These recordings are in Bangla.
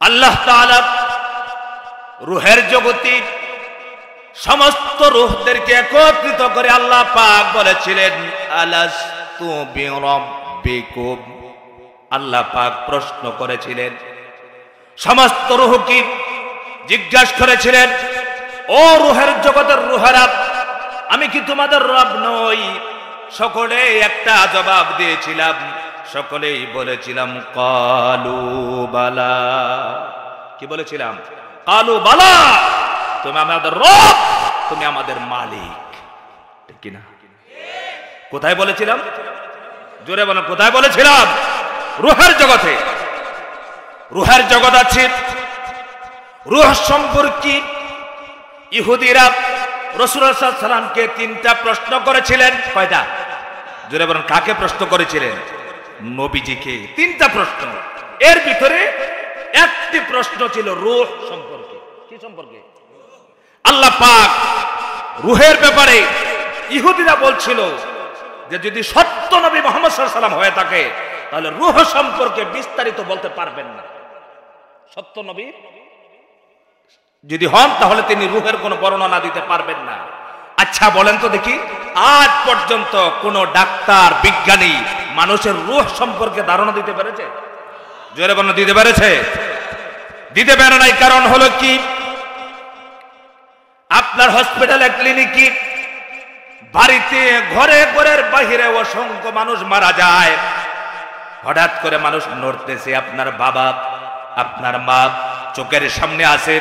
আল্লাহ তাআলা রূহের জগতে সমস্ত রূহদেরকে একত্রিত করে আল্লাহ পাক বলেছিলেন আলাস্তু বিরাব্বিকুম। আল্লাহ পাক প্রশ্ন করেছিলেন, সমস্ত রূহকে জিজ্ঞাসা করেছিলেন, ও রূহের জগতের রূহেরা, আমি কি তোমাদের রব নই? সকলে একটা জবাব দিয়েছিলাম, সকলেই বলেছিলাম কালু বালা। কি বলেছিলাম? কালু বালা, তুমি আমাদের রব, তুমি আমাদের মালিক। ঠিক কিনা? কোথায় বলেছিলাম? জোরে বলেন, কোথায় বলেছিলাম? রূহের জগতে। রূহের জগৎ আছে। রূহ সম্পর্কে ইহুদিরা রাসূলুল্লাহ সাল্লাল্লাহু আলাইহি ওয়াসাল্লামকে 3টা প্রশ্ন করেছিলেন। কয়টা? জোরে বলেন, কাকে প্রশ্ন করেছিলেন? নবীজিকে 3টা প্রশ্ন। এর ভিতরে একটি প্রশ্ন ছিল রূহ সম্পর্কে। কি সম্পর্কে? আল্লাহ পাক রূহের ব্যাপারে ইহুদিরা বলছিল যে যদি সত্য নবী মুহাম্মদ সাল্লাল্লাহু আলাইহি ওয়াসাল্লাম হয়ে থাকে তাহলে রূহ সম্পর্কে বিস্তারিত বলতে পারবেন না। সত্য নবী যদি হন তাহলে তিনি রূহের কোনো বর্ণনা দিতে পারবেন না। আচ্ছা বলেন তো দেখি, আজ পর্যন্ত কোন ডাক্তার বিজ্ঞানী মানুষের রূহ সম্পর্কে ধারণা দিতে পেরেছে? জোরে বলেন, দিতে পেরেছে? দিতে পারে নাই। কারণ হলো কি, আপনার হসপিটালে, ক্লিনিকে, বাড়িতে, ঘরে ঘরের বাহিরে অসংখ্য মানুষ মারা যায়। হঠাৎ করে মানুষ নড়তেছে, আপনার বাবা, আপনার মা চোখের সামনে আছে,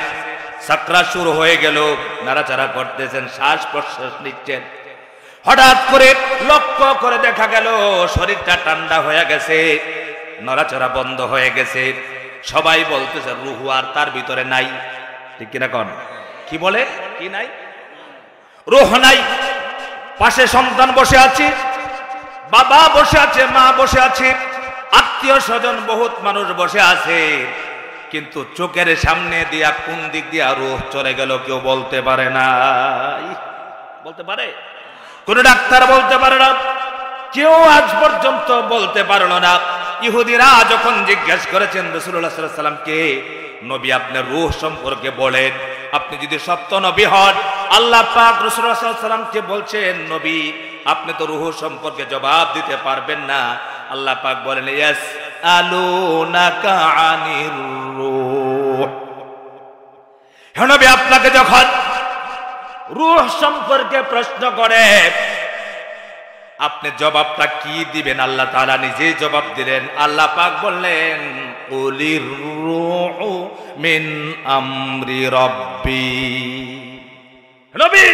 সাকরাত শুরু হয়ে গেল, নাড়াচাড়া করতেছেন, শ্বাস প্রশ্বাস নিচ্ছেন। হঠাৎ করে লক্ষ্য করে দেখা গেল শরীরটা ঠান্ডা হয়ে গেছে, নড়াচড়া বন্ধ হয়ে গেছে। সবাই বলতেছে রূহ আর তার ভিতরে নাই। ঠিক কিনা কোন? কি বলে? কি নাই? রূহ নাই। পাশে সন্তান বসে আছে, বাবা বসে আছে, মা বসে আছে, আত্মীয় স্বজন বহুত মানুষ বসে আছে, কিন্তু চোখের সামনে দিয়া কোন দিক দিয়া রূহ চলে গেল কেউ বলতে পারে না। বলতে পারে? কোন ডাক্তার বলতে পারে না, কেউ আজ পর্যন্ত বলতে পারল না। ইহুদিরা যখন জিজ্ঞেস করেছেন রাসূলুল্লাহ সাল্লাল্লাহু আলাইহি ওয়াসাল্লামকে, নবী আপনার রূহ সম্পর্কে বলেন, আপনি যদি সত্য নবী হন, আল্লাহ পাক রাসূলুল্লাহ সাল্লাল্লাহু আলাইহি ওয়াসাল্লামকে বলছেন, নবী আপনি তো রূহ সম্পর্কে জবাব দিতে পারবেন না। আল্লাহ পাক বলেন ইয়াসআলুনাকা আনির রূহ। হে নবী, আপনাকে যখন রূহ সম্পর্কে প্রশ্ন করে আপনি জবাবটা কি দিবেন? আল্লাহ তাআলা নিজেই জবাব দিলেন। আল্লাহ পাক বললেন কুলির রূহু মিন আমরি রাব্বি। নবী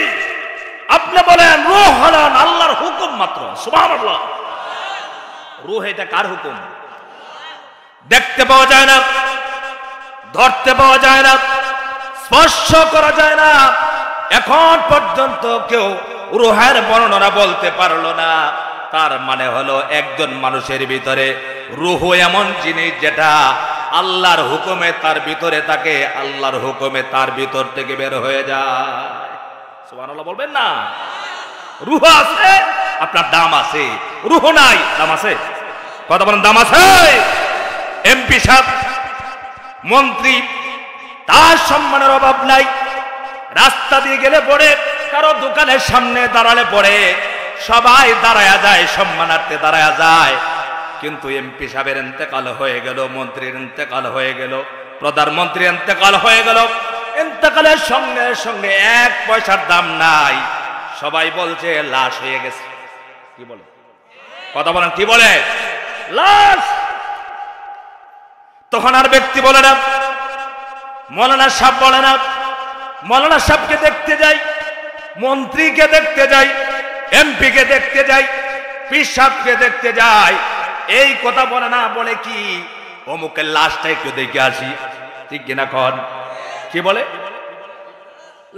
আপনি বলেন রূহ হলো আল্লাহর হুকুম মাত্র। সুবহানাল্লাহ। রূহ এটা কার হুকুম? দেখতে পাওয়া যায় না, ধরতে পাওয়া যায় না, স্পর্শ করা যায় না। এখন পর্যন্ত কেউ রূহের বর্ণনা বলতে পারলো না। তার মানে হলো একজন মানুষের ভিতরে রূহ এমন জিনিস যেটা আল্লাহর হুকুমে তার ভিতরে থাকে, আল্লাহর হুকুমে তার ভিতর থেকে বের হয়ে যায়। সুবহানাল্লাহ বলবেন না? রূহ আছে, আপনার দাম আছে। রূহ নাই, দাম আছে। কথা বলেন, দাম আছে। এমপি সাহেব, মন্ত্রী, তার সম্মানের অভাব নাই। রাস্তা দিয়ে গেলে পড়ে, কারো দোকানের সামনে দাঁড়ালে পড়ে সবাই দাঁড়ায়া যায়, সম্মানার্থে দাঁড়ায়া যায়। কিন্তু এমপি সাহেবের ইন্তেকাল হয়ে গেল, মন্ত্রীর ইন্তেকাল হয়ে গেল, প্রধানমন্ত্রীর ইন্তেকাল হয়ে গেল, ইন্তেকালের সঙ্গে সঙ্গে 1 পয়সার দাম নাই। সবাই বলছে লাশ হয়ে গেছে। কি বলে? কথা বলেন, কি বলে? লাশ। তখন আর ব্যক্তি বলে না, মৌলানা সাহেব বলে না, মৌলানা সাহেবকে দেখতে যাই, মন্ত্রীকে দেখতে যাই, এমপিকে দেখতে যাই, পীর সাহেবকে দেখতে যাই, এই কথা বলে না। বলে কি অমুকের লাশটা একটু দেখে আসি। ঠিক কিনা কন? কি বলে?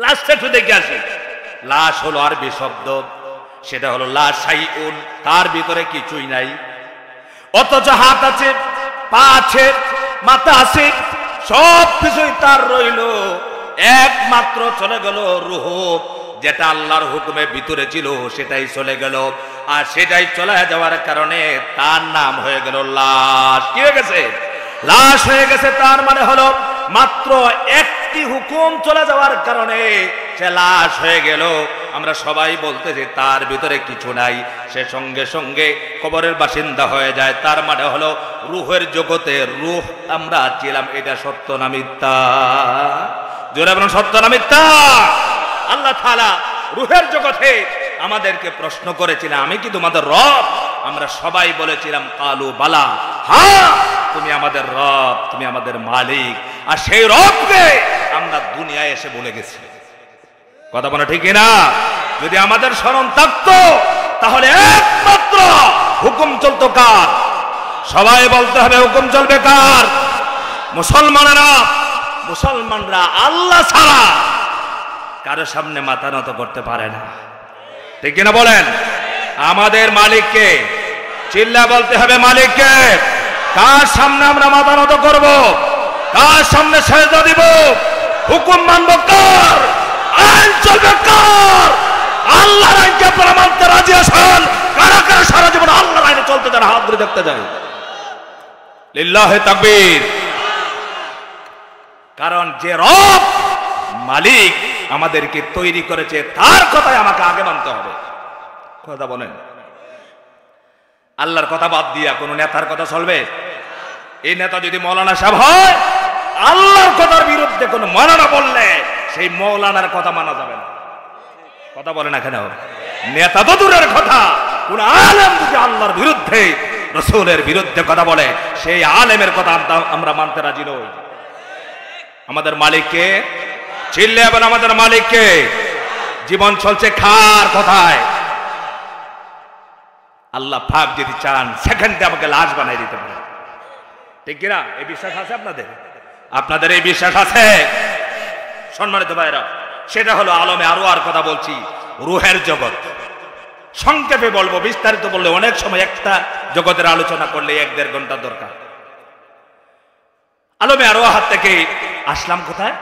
লাশটা একটু দেখে আসি। লাশ হলো আরবি শব্দ, সেটা হলো লা শাইউন, তার ভিতরে কিছুই নাই। অথচ হাত আছে, পা আছে, মাথা আছে, সব কিছুই তার রইল, একমাত্র চলে গেল রূহ, যেটা আল্লাহর হুকুমে ভিতরে ছিল সেটাই চলে গেল। আর সেটাই চলে যাওয়ার কারণে তার নাম হয়ে গেল লাশ। কি হয়ে গেছে? লাশ হয়ে গেছে, তার মানে হলো মাত্র একটি হুকুম চলে যাওয়ার কারণে সে লাশ হয়ে গেল। আমরা সবাই বলতে যে তার ভিতরে কিছু নাই, সে সঙ্গে সঙ্গে কবরের বাসিন্দা হয়ে যায়। তার মানে হলো রূহের জগতে রূহ আমরা ছিলাম, এটা সত্য না মিথ্যা? জোরে বলুন, সত্য না মিথ্যা? আল্লাহ তাআলা রূহের জগতে আমাদেরকে প্রশ্ন করেছিলেন, আমি কি তোমাদের রব? আমরা সবাই বলেছিলাম কালু বালা, হ্যাঁ তুমি আমাদের রব, তুমি আমাদের মালিক। আর সেই রবকে আমরা দুনিয়ায় এসে বলে গেছি। কথা বলা ঠিক না? যদি আমাদের স্মরণ থাকতো তাহলে একমাত্র হুকুম চলতো কার? সবাই বলতে হবে হুকুম চলবে কার? মুসলমানরা আল্লাহ ছাড়া কারো সামনে মাথা নত করতে পারে না। ঠিক কিনা বলেন? আমাদের মালিককে চিল্লা বলতে হবে, মালিককে। কার সামনে আমরা মাথা নত করব? কার সামনে সেজদা দিব? হুকুম মানব কার? আইন চলবে কার? আল্লাহর আইনকে আপনারা মানতে রাজি আছেন? কারা কারা সারা জীবন আল্লাহর আইনে চলতে চান? হাত ধরে দেখতে যাই। লিল্লাহি তাকবীর। কারণ যে রব মালিক আমাদেরকে তৈরি করেছে তার কথাই আমাকে আগে মানতে হবে। কথা বলেন? আল্লাহর কথা বাদ দিয়া কোন নেতার কথা চলবে? এই নেতা যদি মৌলানা সাহেব হয়, আল্লাহর কথার বিরুদ্ধে কোন মৌলানা বললে সেই মৌলানার কথা মানা যাবে না। কথা বলে না কেন? নেতা তো দূরের কথা, কোন আলেম যদি আল্লাহর বিরুদ্ধে রাসূলের বিরুদ্ধে কথা বলে সেই আলেমের কথা আমরা মানতে রাজি নই। আমাদের মালিককে চিল্লে এবং আমাদের মালিককে। জীবন চলছে খার কথায়। আল্লাহ পাক যদি চান সেকেন্ডে আমাকে লাশ বানাই দিতে পারে। ঠিক কিনা? এই বিশ্বাস আছে আপনাদের? আপনাদের এই বিশ্বাস আছে? সম্মানিত ভাইরা, সেটা হলো আলমে আরওয়ার কথা বলছি, রূহের জগৎ। সংক্ষেপে বলবো, বিস্তারিত বললে অনেক সময় একটা জগতের আলোচনা করলে 1-1.5 ঘন্টা দরকার। আলমে আরওয়াহ থেকে আসলাম কোথায়?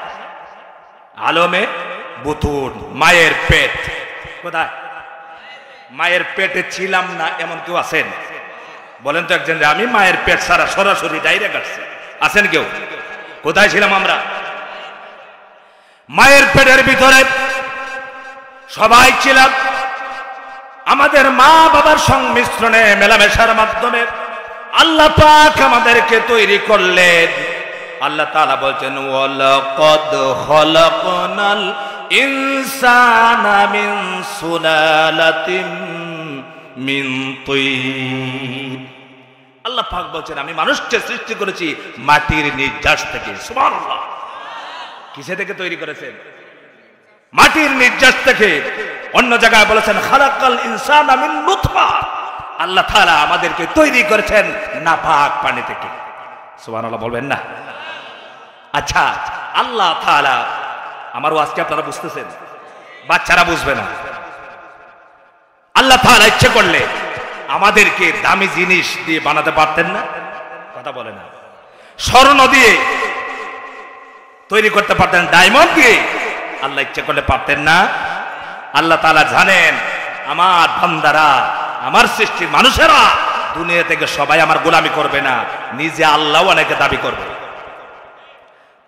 আলমে বুতুন, মায়ের পেট। কোথায়? মায়ের পেটে ছিলাম না এমন কেউ আছেন? বলেন তো একজন যে আমি মায়ের পেট ছাড়া সরাসরি ডাইরেক্ট আসছি। আছেন কেউ? কোথায় ছিলাম আমরা? মায়ের পেটের ভিতরে সবাই ছিলাম। আমাদের মা বাবার সংমিশ্রণে মেলামেশার মাধ্যমে আল্লাহ পাক আমাদেরকে তৈরি করলেন। আল্লাহ তাআলা বলছেন ওয়ালাকাদ খালাকনাল ইনসানা মিন সুলালাতিন মিন তিন। আল্লাহ পাক বলছেন আমি মানুষকে সৃষ্টি করেছি মাটির নির্যাস থেকে। সুবহানাল্লাহ। কিসে থেকে তৈরি করেছেন? মাটির নির্যাস থেকে। অন্য জায়গায় বলেছেন খালাকাল ইনসানা মিন নুতফা। আল্লাহ তাআলা আমাদেরকে তৈরি করেছেন নাপাক পানি থেকে। সুবহানাল্লাহ বলবেন না? আচ্ছা, আল্লাহ তাআলা, আমার ওয়াজকে আপনারা বুঝতেছেন? বাচ্চারা বুঝবে না। আল্লাহ তাআলা ইচ্ছে করলে আমাদেরকে দামি জিনিস দিয়ে বানাতে পারতেন না? কথা বলে না? স্বর্ণ দিয়ে তৈরি করতে পারতেন, ডায়মন্ড দিয়ে? আল্লাহ ইচ্ছে করলে পারতেন না? আল্লাহ তাআলা জানেন আমার বান্দারা, আমার সৃষ্টির মানুষেরা দুনিয়া থেকে সবাই আমার গোলামি করবে না, নিজে আল্লাহ অনেকে দাবি করবে।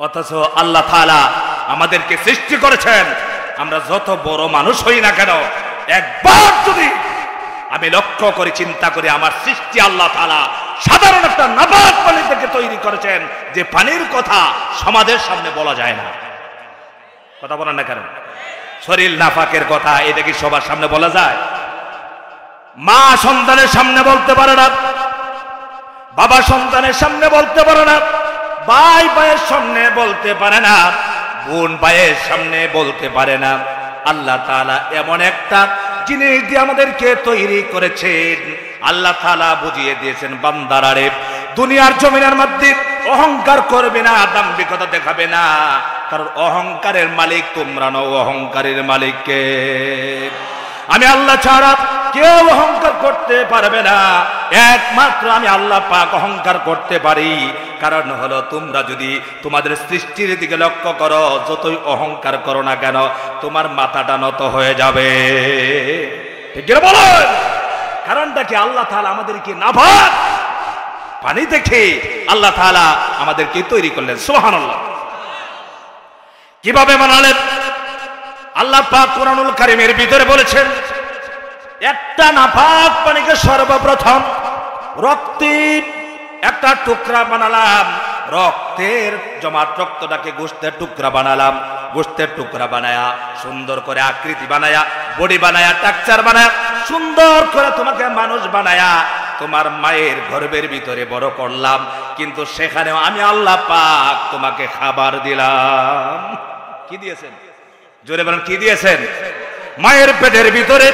অথচ আল্লাহ তাআলা আমাদেরকে সৃষ্টি করেছেন, আমরা যত বড় মানুষ হই না কেন, একবার যদি আমি লক্ষ্য করে চিন্তা করি আমার সৃষ্টি আল্লাহ তাআলা সাধারণ একটা নাপাক পানি থেকে তৈরি করেছেন, যে পানির কথা সমাজের সামনে বলা যায় না। কথা বলেন না কেন? শরীর নাপাকের কথা এটা কি সবার সামনে বলা যায়? মা সন্তানের সামনে বলতে পারে না, বাবা সন্তানের সামনে বলতে পারে না, ভাই ভাইয়ের সামনে বলতে পারে না, বোন ভাইয়ের সামনে বলতে পারে না। আল্লাহ তাআলা এমন একটা জিনিস দিয়ে আমাদেরকে তৈরি করেছেন। আল্লাহ তাআলা বুঝিয়ে দিয়েছেন বান্দারা রে, দুনিয়ার জমিনের মধ্যে অহংকার করবে না, দাম্ভিকতা দেখাবে না, কারণ অহংকারের মালিক তোমরা নও, অহংকারের মালিক কে? আমি আল্লাহ ছাড়া কেউ অহংকার করতে পারবে না, একমাত্র আমি আল্লাহ পাক অহংকার করতে পারি। কারণ হলো তোমরা যদি তোমাদের সৃষ্টির দিকে লক্ষ্য করো, যতই অহংকার করো না কেন তোমার মাথাটা নত হয়ে যাবে। ঠিক বলেন? কারণটা কি? আল্লাহ তাআলা আমাদেরকে নাপাক পানি দেখে আল্লাহ তাআলা আমাদেরকে তৈরি করলেন। সুবহানাল্লাহ। কিভাবে বানালেন? আল্লাহ পাক কোরআনুল কারীমের ভিতরে বলেছেন, একটা নাপাক পানিকে সর্বপ্রথম রক্তের একটা টুকরা বানালাম, রক্তের জমাট রক্তটাকে গোশতের টুকরা বানালাম, গোশতের টুকরা বানায়া সুন্দর করে আকৃতি বানায়া বডি বানায়া স্ট্রাকচার বানায়া সুন্দর করে তোমাকে মানুষ বানায়া তোমার মায়ের গর্ভের ভিতরে বড় করলাম, কিন্তু সেখানেও আমি আল্লাহ পাক তোমাকে খাবার দিলাম। কি দিয়েছেন? জোরে বলেন, কি দিয়েছেন? মায়ের পেটের ভিতরে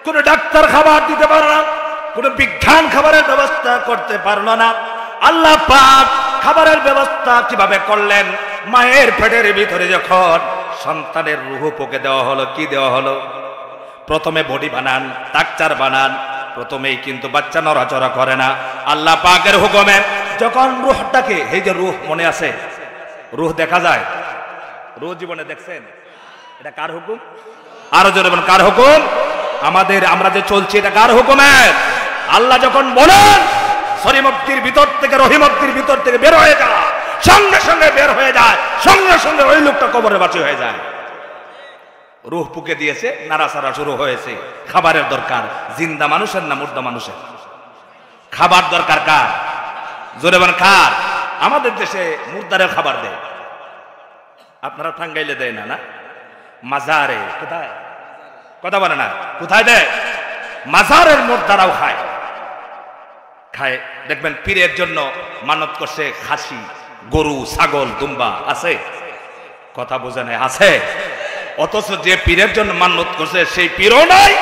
কোন ডাক্তার খাবার দিতে পারল না, কোন বিজ্ঞান খাবারের ব্যবস্থা করতে পারল না। আল্লাহ পাক খাবারের ব্যবস্থা কিভাবে করলেন? মায়ের পেটের ভিতরে যখন সন্তানের রূহ পোকে দেওয়া হলো, কি দেওয়া হলো? প্রথমে বডি বানান, স্ট্রাকচার বানান, প্রথমেই কিন্তু বাচ্চা নড়াচড়া করে না। আল্লাহ পাকের হুকুমে যখন রূহটাকে, এই যে রূহ মনে আছে, রূহ দেখা যায়, রূহ জীবনে দেখছেন? এটা কার হুকুম? আরো জোরে বলেন, কার হুকুম? আমাদের, আমরা যে চলছি এটা কার হুকুমে? আল্লাহ যখন বলেন শরীমক্তির ভিতর থেকে, রহিমক্তির ভিতর থেকে বের হয়ে যায়, সঙ্গে সঙ্গে বের হয়ে যায়, সঙ্গে সঙ্গে ওই লোকটা কবরে বাঁচি হয়ে যায়। রূহ পুকে দিয়েছে, নাড়াচাড়া শুরু হয়েছে। খাবারের দরকার জিন্দা মানুষের না মুর্দা মানুষের? খাবার দরকার কার? জোরে বলেন, কার? আমাদের দেশে মুর্দারের খাবার দেয়, আপনারা টাঙ্গাইলে দেয় না? না, মাজারে। কোথায়? কথা বলে না, কোথায় দেয়? মাজারের মুর্দারাও খায়। খায়, দেখবেন পীরের জন্য মানত করছে খাসি, গরু, ছাগল, দুম্বা আছে। কথা বোঝে নাই? আছে। অথচ যে পীরের জন্য মানত করছে সেই পীরও নাই,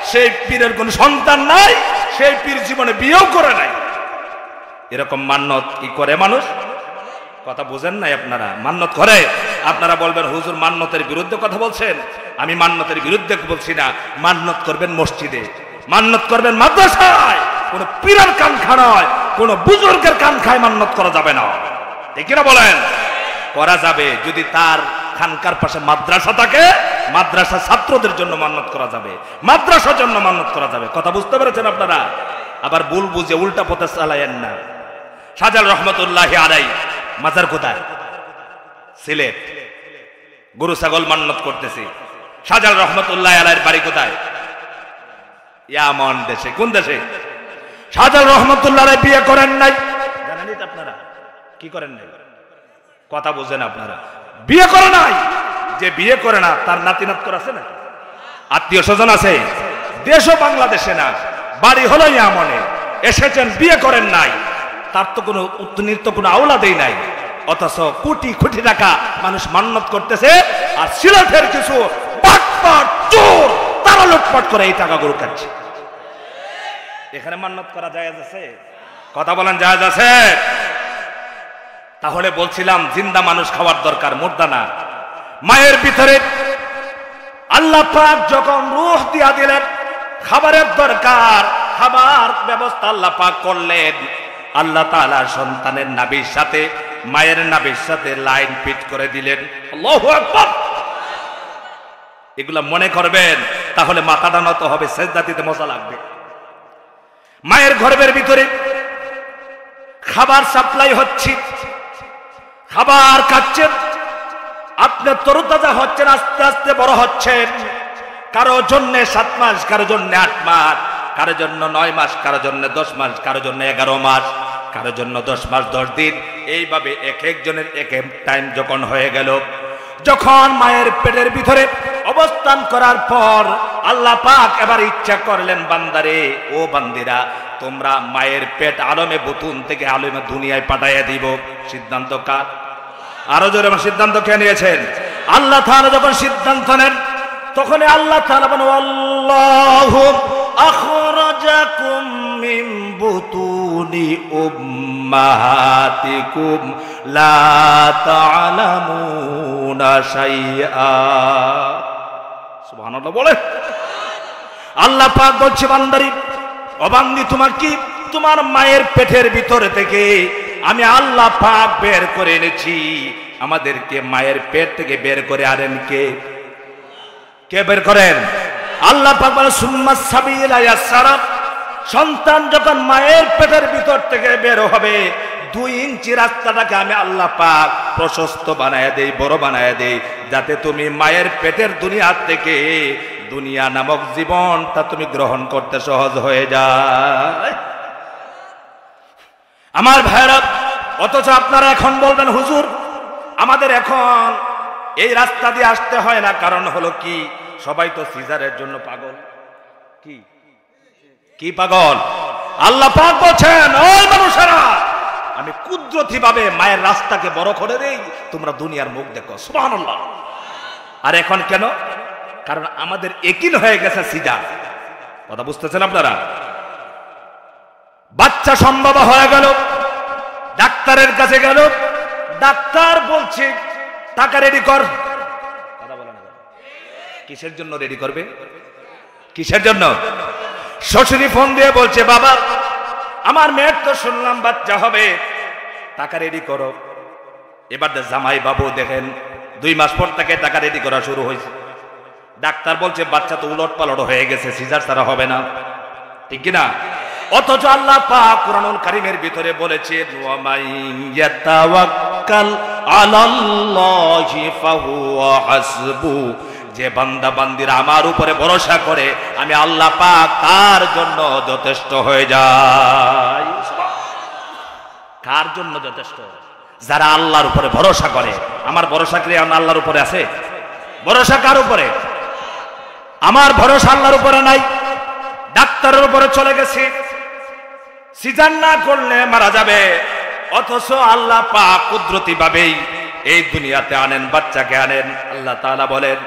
সেই পীরের কোন সন্তান নাই, সেই পীর জীবনে বিয়েও করে নাই। এরকম মান্নত কি করে মানুষ? কথা বুঝেন নাই আপনারা? মান্নত করে। আপনারা বলবেন হুজুর মান্নতের বিরুদ্ধে কথা বলছেন। আমি মান্নতের বিরুদ্ধে বলছি না। মান্নত করবেন মসজিদে, মান্নত করবেন মাদ্রাসায়, কোন পীরের কান খায় নয়, কোন বুজুর্গের কান খায় মান্নত করা যাবে না। ঠিক না বলেন? করা যাবে যদি তার খানকার পাশে মাদ্রাসা থাকে, মাদ্রাসা ছাত্রদের জন্য মান্নত করা যাবে, মাদ্রাসার জন্য মান্নত করা যাবে। কথা বুঝতে পেরেছেন আপনারা? আবার ভুল বুঝে উল্টা পথে চালায়েন না। শাহজালাল রহমতুল্লাহি আলাইহি মাজার কোথায়? সিলেট। গরু ছাগল মান্নত করতেছে। শাহজালাল রহমতুল্লাহি আলাইহির বাড়ি কোথায়? ইয়ামান দেশে। কোন দেশে? শাহজালাল রহমতুল্লাহ আলাইহি বিয়ে করেন নাই, জানেন তো আপনারা? কি করেন নাই? কথা বুঝেন আপনারা? বিয়ে করে নাই। যে বিয়ে করে না তার নাতি নাতকর আছে না, আত্মীয় স্বজন আছে। দেশও বাংলাদেশে না, বাড়ি হলো ইয়ামনে। এসেছেন, বিয়ে করেন নাই, তার তো কোনো উত্তনিত কোনো আওলাদেই নাই। অথচ কোটি কোটি টাকা মানুষ মান্নত করতেছে, আর সিলেটের কিছু বাটপাট চোর তারা লুটপাট করে এই টাকাগুলো কাটছে। এখানে মান্নত করা জায়েজ আছে? কথা বলেন, জায়েজ আছে? তাহলে বলছিলাম জিন্দা মানুষ খাওয়ার দরকার, মুর্দা না। মায়ের ভিতরে আল্লাহ পাক যখন রূহ দিয়া দিলেন, খাবারের দরকার, খাবার ব্যবস্থা আল্লাহ পাক করলেন। আল্লাহ তাআলা সন্তানের নাভির সাথে, মায়ের নাভির সাথে লাইন ফিট করে দিলেন। আল্লাহু আকবার। এগুলা মনে করবেন, তাহলে মাথাটা নত হবে, সেজদা দিতে মজা লাগবে। মায়ের গর্ভের ভিতরে খাবার সাপ্লাই হচ্ছে, খাবার খাচ্ছেন, আপনি তরুতাজা হচ্ছেন, আস্তে আস্তে বড় হচ্ছেন। কারো জন্য 7 মাস, কারো জন্য 8 মাস, কারো জন্য 9 মাস, কারো জন্য 10 মাস, কারো জন্য 11 মাস, কারো জন্য 10 মাস 10 দিন। এইভাবে এক একজনের এক এক টাইম যখন হয়ে গেল, যখন মায়ের পেটের ভিতরে অবস্থান করার পর আল্লাহ পাক এবার ইচ্ছা করলেন, বান্দারে, ও বান্দিরা, তোমরা মায়ের পেট আলমে বুতুন থেকে আলমে দুনিয়ায় পাঠাইয়া দিব। সিদ্ধান্ত কার? আরো জোরে সিদ্ধান্ত কে নিয়েছেন? আল্লাহ তাআলা যখন সিদ্ধান্ত নেন, তখন আল্লাহ তাআলা বলেন, আল্লাহু আখরাজাকুম মিন বুতুনি উম্মাহাতিকুম লা তা'লামুনা শাইআ। সুবহানাল্লাহ বলে। আল্লাহ পাক বলছে, বান্দারি, ও বান্দি, তোমার কি, তোমার মায়ের পেটের ভিতরে থেকে আমি আল্লাহ পাক বের করে এনেছি। আমাদেরকে মায়ের পেট থেকে বের করে আনেন কে? কে বের করেন? আল্লাহ পাক বলে, সুম্মা সাবিলা ইয়াসসারা, সন্তান যখন মায়ের পেটের ভিতর থেকে বের হবে 2 ইঞ্চি রাস্তাটাকে আমি আল্লাহ পাক প্রশস্ত বানায় দেই, বড় বানায় দেই, যাতে তুমি মায়ের পেটের দুনিয়া থেকে দুনিয়া নামক জীবনটা তুমি গ্রহণ করতে সহজ হয়ে যায়। আমার ভাইরা, অথচ আপনারা এখন বলবেন হুজুর আমাদের এখন এই রাস্তা দিয়ে আসতে হয় না, কারণ হলো কি সবাই তো সিজারের জন্য পাগল। কি পাগল? আল্লাহ পাক বলেন ওই মানুষেরা আমি কুদরতি ভাবে মায়ের রাস্তাকে বড় করে দেই, তোমরা দুনিয়ার মুখ দেখো। সুবহানাল্লাহ। আর এখন কেন? কারণ আমাদের একিন হয়ে গেছে সিজার। কথা বুঝতেছেন আপনারা? বাচ্চা সম্ভব হয়ে গেল, ডাক্তারের কাছে গেল, ডাক্তার বলছে টাকা রেডি কর। কথা বলেন না, কিসের জন্য রেডি করবে? কিসের জন্য? শ্বশুরি ফোন দিয়ে বলছে বাবা আমার মেয়ের তো শুনলাম বাচ্চা হবে, টাকা রেডি করো। এবার জামাই বাবু দেখেন 2 মাস পর থেকে টাকা রেডি করা শুরু হয়েছে। ডাক্তার বলছে বাচ্চা তো উলট পালট হয়ে গেছে, সিজার ছাড়া হবে না, ঠিক কিনা? অথচ আল্লাহ পাক কুরআনুল কারীমের ভিতরে বলেছেন ওয়া মান ইয়াতাওয়াক্কাল আলাল্লাহি ফাহুয়া হাসবু, যে বান্দা বান্দিরা আমার উপরে ভরসা করে আমি আল্লাহ পাক তার জন্য যথেষ্ট হয়ে যায়। কার জন্য যথেষ্ট? যারা আল্লাহর উপরে ভরসা করে। আমার ভরসা কি আল্লাহর উপরে আছে? ভরসা কার উপরে? আমার ভরসা আল্লাহর উপরে নাই, ডাক্তারের উপরে চলে গেছি, সিজার না করলে মারা যাবে। অথচ আল্লাহ পাক কুদরতি ভাবেই এই দুনিয়াতে আনেন, বাচ্চাকে আনেন। আল্লাহ তাআলা বলেন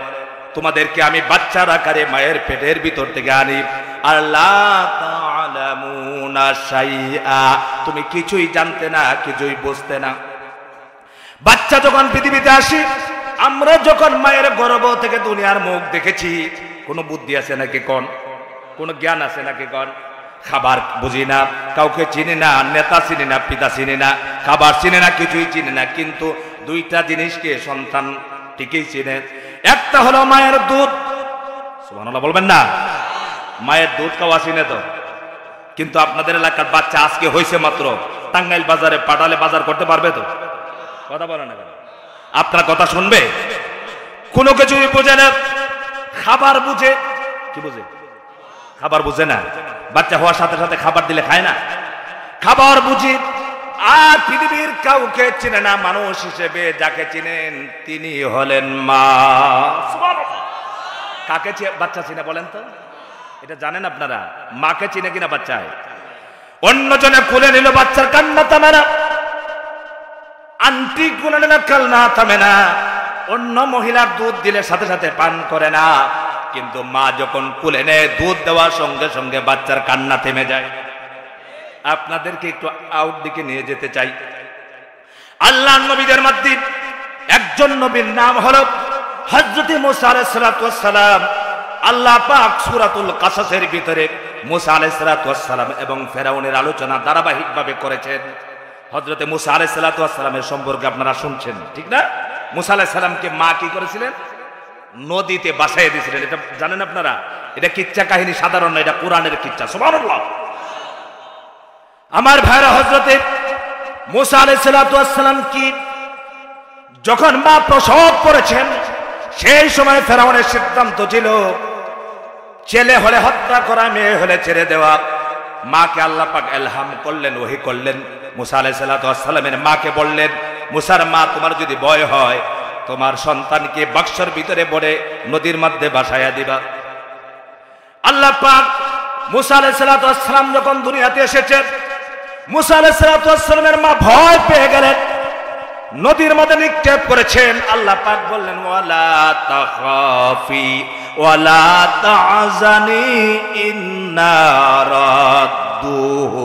তোমাদেরকে আমি বাচ্চার আকারে মায়ের পেটের ভিতর থেকে আনি, আল্লাহ তাআলামুনা শাইআ, তুমি কিছুই জানতে না, কিছুই বুঝতে না। বাচ্চা যখন পৃথিবীতে আসি, আমরা যখন মায়ের গর্ভ থেকে দুনিয়ার মুখ দেখেছি, কোনো বুদ্ধি আছে নাকি কোন? কোনো জ্ঞান আছে নাকি কোন? খাবার বুঝি না, কাউকে চিনি না, নেতা চিনি না, পিতা চিনি না, খাবার চিনি না, কিছুই চিনি না, কিন্তু 2টা জিনিসকে সন্তান ঠিকই চিনে। একটা হলো মায়ের দুধ। সুবহানাল্লাহ বলবেন না? মায়ের দুধ খাওয়া চিনে তো, কিন্তু আপনাদের এলাকার বাচ্চা আজকে হয়েছে মাত্র, টাঙ্গাইল বাজারে পাঠালে বাজার করতে পারবে তো? কথা বলে না, আপনার কথা শুনবে? কোনো কিছুই বোঝে না, খাবার বুঝে। কি বুঝে? খাবার বুঝে না। বাচ্চা হওয়ার সাথে সাথে খাবার দিলে খায় না, খাবার বুঝি। আর পৃথিবীর কাউকে চিনে না, মানুষ হিসেবে যাকে চিনেন তিনি হলেন মা। কাকে বাচ্চা চিনে বলেন তো? এটা জানেন আপনারা? মাকে চিনে কিনা বাচ্চায়? অন্যজনে কোলে নিল, বাচ্চার কান্না থামে না, আন্টি কোলে নিলে কান্না থামে না, অন্য মহিলার দুধ দিলে সাথে সাথে পান করে না, কিন্তু মা যখন কোলে নেয় দুধ দেওয়ার সঙ্গে সঙ্গে বাচ্চার কান্না থেমে যায়। আপনাদেরকে একটু আউট দিকে নিয়ে যেতে চাই। আল্লাহর নবীদের মধ্যে একজন নবীর নাম হলো হযরত মুসা আলাইহিস সালাতু ওয়াস সালাম। আল্লাহ পাক সূরাতুল কাসাসের ভিতরে মুসা আলাইহিস সালাতু ওয়াস সালাম এবং ফেরাউনের আলোচনা ধারাবাহিকভাবে করেছেন। হযরত মুসা আলাইহিস সালাতু ওয়াস সালামের সম্পর্কে আপনারা শুনছেন, ঠিক না? মুসা আলাইহিস সালামকে মা কি করেছিলেন? নদীতে বাসায় দিয়েছিলেন। এটা জানেন আপনারা? এটা কিচ্ছা কাহিনী সাধারণ না, এটা কোরআনের কিচ্ছা। সুবহানাল্লাহ। আমার ভাইরা, হযরতে মুসা আলাইহিস সালাতু ওয়াস সালাম কি যখন মা প্রসব করেছেন, সেই সময় ফেরাউনের সিদ্ধান্ত ছিল ছেলে হলে হত্যা করা, মেয়ে হলে ছেড়ে দেওয়া। মাকে আল্লাহ পাক ইলহাম করলেন, ওহী করলেন। মুসা আলাইহিস সালাতু ওয়াস সালামের মাকে বললেন, মুসার মা তোমার যদি ভয় হয় তোমার সন্তানকে বাক্সের ভিতরে ভরে নদীর মধ্যে ভাসাইয়া দিবা। আল্লাহ পাক মুসা আলাইহিস সালাতু ওয়াস সালাম যখন দুনিয়াতে এসেছেন, মুসা আলাইহিস সালাতু ওয়াস সালামের মা ভয় পেয়ে গেলেন, নদীর মধ্যে নিক্ষেপ করেছেন। আল্লাহ পাক বললেন ওয়ালা তাখাফি ওয়ালা তাহজানি ইন্না রাদ্দুহু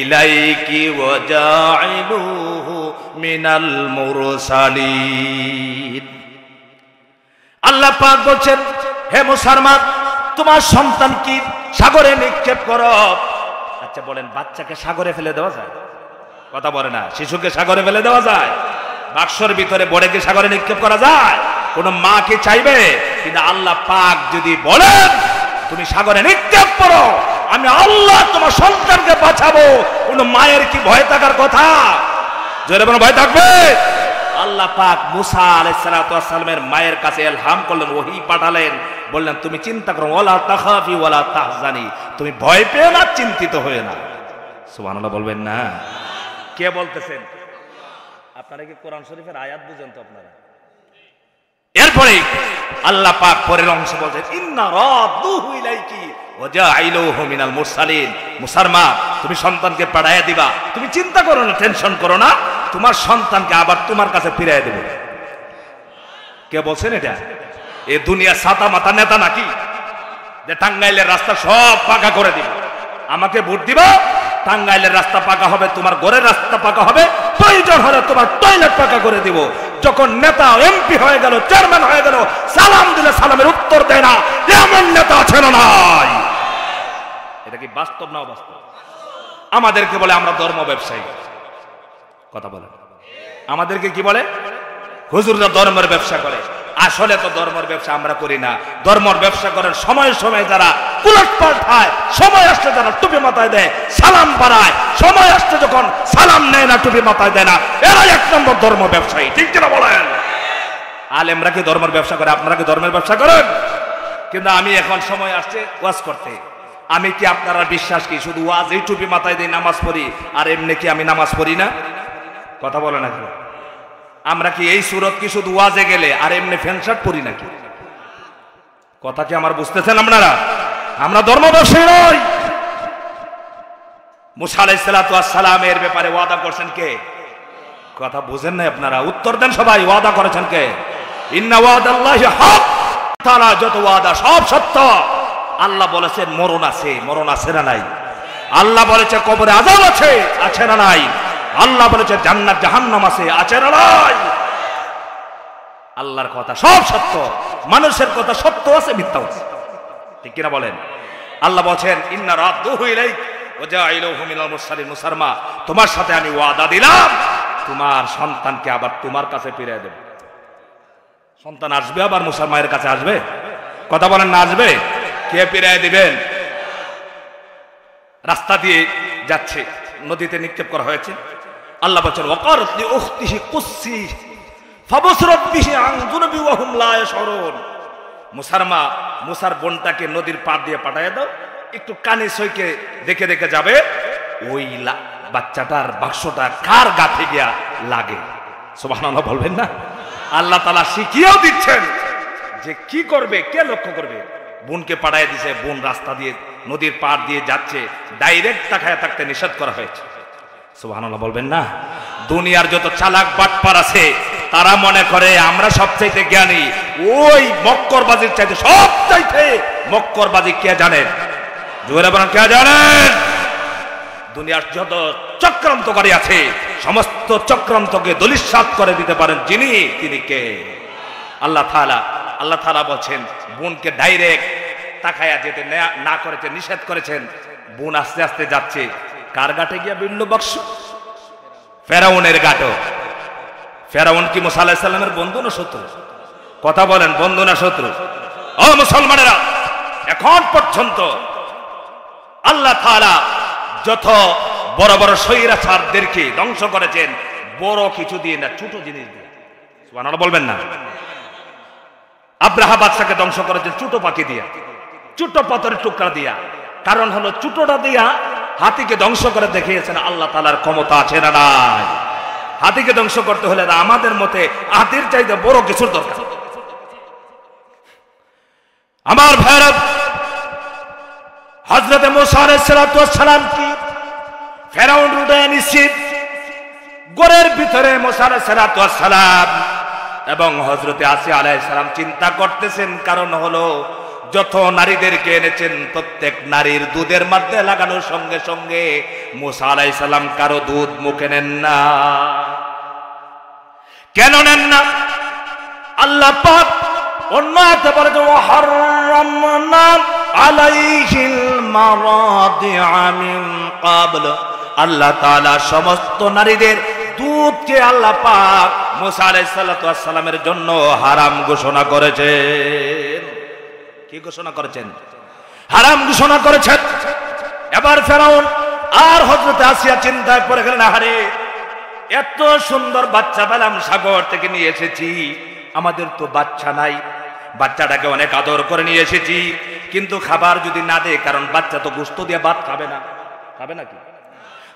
ইলাইকি ওয়া জাইলুহু মিনাল মুরসালিন। আল্লাহ পাক বলছেন হে মুসার মা, তোমার সন্তান কি সাগরে নিক্ষেপ করো। আচ্ছা বলেন, বাচ্চাকে সাগরে ফেলে দেওয়া যায়? কথা বলে না। শিশুকে সাগরে ফেলে দেওয়া যায়? বাক্সর ভিতরে বড়ে কি সাগরে নিক্ষেপ করা যায়? কোন মা কি চাইবে? কিন্তু আল্লাহ পাক যদি বলেন তুমি সাগরে নিক্ষেপ করো, আমি আল্লাহ তোমার সন্তানকে বাঁচাবো। কোন মায়ের কি ভয় থাকার কথা? জোরে বলো, ভয় থাকবে? আল্লাহ পাক মুসা আলাইহিস সালামের মায়ের কাছে ইলহাম করলেন, ওহী পাঠালেন, বললেন তুমি চিন্তা করো, ওয়ালা তাখাফি ওয়ালা তাহজানি, তুমি ভয় পেও না, চিন্তিত হয়ে না। সুবহানাল্লাহ বলবেন না? কে বলতেছেন? আপনারা কি কোরআন শরীফের আয়াত বুঝেন তো আপনারা? এরপরে আল্লাহ পাক পরের অংশ বলছেন, ইন্না রাদুহু ইলাইকি ওয়া জাইলুহু মিনাল মুরসালিন। মুসার মা, তুমি সন্তানকে পাঠাইয়া দিবা, তুমি চিন্তা করো না, টেনশন করো না, তোমার সন্তানকে আবার তোমার কাছে ফিরাইয়া দেব। কে বলছেন এটা? এই দুনিয়া ছাতা মাথা নেতা নাকি যে টাঙ্গাইলের রাস্তা সব পাকা করে দিব? আমাকে ভোট দিবা, টাঙ্গাইলের রাস্তা পাকা হবে, তোমার ঘরের রাস্তা পাকা হবে, প্রয়োজন হলে তোমার টয়লেট পাকা করে দিব। যখন নেতা এমপি হয়ে গেল, চেয়ারম্যান হয়ে গেল, সালাম দিলে সালামের উত্তর দেয় না, এমন নেতা আছে না নাই? এটা কি বাস্তব না অবাস্তব? আমাদেরকে বলে আমরা ধর্ম ব্যবসায়ী। কথা বলে আমাদেরকে কি বলে? হুজুররা ধর্মের ব্যবসা করে। আসলে তো ধর্মের ব্যবসা আমরা করি না। ধর্মের ব্যবসা করেন সময় সময় যারা কুলট পাল্টায়, সময় আসলে যারা টুপি মাথায় দেয়, সালাম বাড়ায়, সময় আসলে যখন সালাম নেয় না, টুপি মাথায় দেয় না, এরা এক নম্বর ধর্ম ব্যবসায়ী। ঠিক কিনা বলেন? আলেমরা কি ধর্মের ব্যবসা করে? আপনারা কি ধর্মের ব্যবসা করেন? কিন্তু আমি এখন সময় আসছে ওয়াজ করতে। আমি কি আপনারা বিশ্বাস কি শুধু ওয়াজ এই টুপি মাথায় দিয়ে নামাজ পড়ি আর এমনি কি আমি নামাজ পড়ি না? কথা বলে না কেন? আমরা কি এই সুরত কি শুধু ওয়াজে গেলে আর এমনি প্যান্ট শার্ট পরি নাকি? কথা কি আমার বুঝতেছেন আপনারা? আমরা ধর্ম ব্যবসায়ী নই। মুসা আলাইহিস সালামের ব্যাপারে ওয়াদা করছেন কে? কথা বুঝেন না আপনারা? উত্তর দেন সবাই। ওয়াদা করেছেন কে? ইন্না ওয়াদাল্লাহি হক। তাআলা যত ওয়াদা সব সত্য। আল্লাহ বলেছেন মরণ আছে, মরণ আছে না নাই? আল্লাহ বলেছে কবরে আযাব আছে, আছে না নাই? আল্লাহ বলেছে জান্নাত জাহান্নাম আছে, আছে না নাই? আল্লাহর কথা সব সত্য, মানুষের কথা সত্য আছে, মিথ্যা আছে। ঠিক কিনা বলেন? আল্লাহ বলেন ইন্না রাদুহু ইলাইক ওয়া জাইলুহু মিনাল মুরসালিন। মুসারমা, তোমার সাথে আমি ওয়াদা দিলাম, তোমার সন্তানকে আবার তোমার কাছে ফিরিয়ে দেব। সন্তান আসবে আবার মুসার মায়ের কাছে আসবে? কথা বলেন না? আসবে? কে ফিরিয়ে দিবেন? রাস্তা দিয়ে যাচ্ছে, নদীতে নিক্ষেপ করা হয়েছে। আল্লাহ বলেন ওয়াকারাত লি উখতিহি কুসসি ফাবসরাত বিহি আন যুনুবি ওয়া হুম লা ইয়াশউরুন। মুসার মা মুসার বোনটাকে নদীর পাড় দিয়ে পাঠিয়ে দাও, একটু কানে সইকে দেখে দেখে যাবে ওই বাচ্চাটার বাক্সটা কার গাতে গিয়া লাগে। সুবহানাল্লাহ বলবেন না? আল্লাহ তাআলা শিখিয়েও দিচ্ছেন যে কি করবে, কে লক্ষ্য করবে। বোনকে পাঠিয়ে দিয়েছে, বোন রাস্তা দিয়ে নদীর পাড় দিয়ে যাচ্ছে, ডাইরেক্ট তাকায় থাকতে নিষেধ করা হয়েছে। সুবহানাল্লাহ বলবেন না? দুনিয়ার যত চালাক বাটপার আছে তারা মনে করে আমরা সবচাইতে জ্ঞানী। ওই মক্করবাজির চাইতে সবচাইতে মক্করবাজি কে জানেন? জোরে বলেন, কে জানেন? দুনিয়ার যত চক্রান্তকারী আছে সমস্ত চক্রান্তকে দলিসাৎ করে দিতে পারেন যিনি, তিনি কে? আল্লাহ তাআলা। আল্লাহ তাআলা বলছেন বোনকে ডাইরেক্ট তাকায়া যেতে না করেছেন, নিষেধ করেছেন। বোন আস্তে আস্তে যাচ্ছে, কার ঘাটে গিয়া বিল্ল বক্স? ফেরাউনের ঘাটে। ফেরাউন কি মুসা আলাইহিস সালামের বন্ধু না শত্রু? কথা বলেন, বন্ধু না শত্রু? ও মুসলমানেরা, এখন পর্যন্ত আল্লাহ তাআলা যত বড় বড় স্বৈরাচারদেরকে ধ্বংস করেছেন বড় কিছু দিয়ে না, ছোট জিনিস দিয়ে। সুবহানাল্লাহ বলবেন না? আব্রাহা বাদশাকে ধ্বংস করেছেন ছোট পাখি দিয়া, ছোট পাথরের টুকরা দিয়া। কারণ হলো ছোটটা দিয়া হাতিকে ধ্বংস করে দেখিয়েছেন আল্লাহ তাআলার ক্ষমতা আছে না নাই। হাতিকে ধ্বংস করতে হলে আমাদের মতে হাতির চাইতে বড় কিছুর দরকার। আমার ভাইরা, হযরত মুসা আলাইহিস সালাম কি ফেরাউন রুডে নিশ্চিত গোরের ভিতরে মুসা আলাইহিস সালাম এবং হযরতে আসিয়া আলাইহিস সালাম চিন্তা করতেছেন। কারণ হলো যত নারীদেরকে এনেছেন প্রত্যেক নারীর দুধের মধ্যে লাগানোর সঙ্গে সঙ্গে মুসা আলাইহিস সালাম কারো দুধ মুখে নেন না। কেন নেন না? আল্লাহ পাক অন্য আয়াতে বলেছেন ওয়াহাররামনা আলাইহিল মারাদিআ মিন ক্বাবল। আল্লাহ তাআলা সমস্ত নারীদের দুধকে আল্লাহ পাক মুসা আলাইহিস সালামের জন্য হারাম ঘোষণা করেছেন। কি ঘোষণা করেছেন? হারাম ঘোষণা করেছেন। এবার ফেরাউন আর হযরত আসিয়া চিন্তায় পড়ে গেলেন, আহারে এত সুন্দর বাচ্চা পেলাম, সাগর থেকে নিয়ে এসেছি, আমাদের তো বাচ্চা নাই, বাচ্চাটাকে অনেক আদর করে নিয়ে এসেছি, কিন্তু খাবার যদি না দেয়, কারণ বাচ্চা তো গোশত দিয়ে ভাত খাবে না, খাবে নাকি?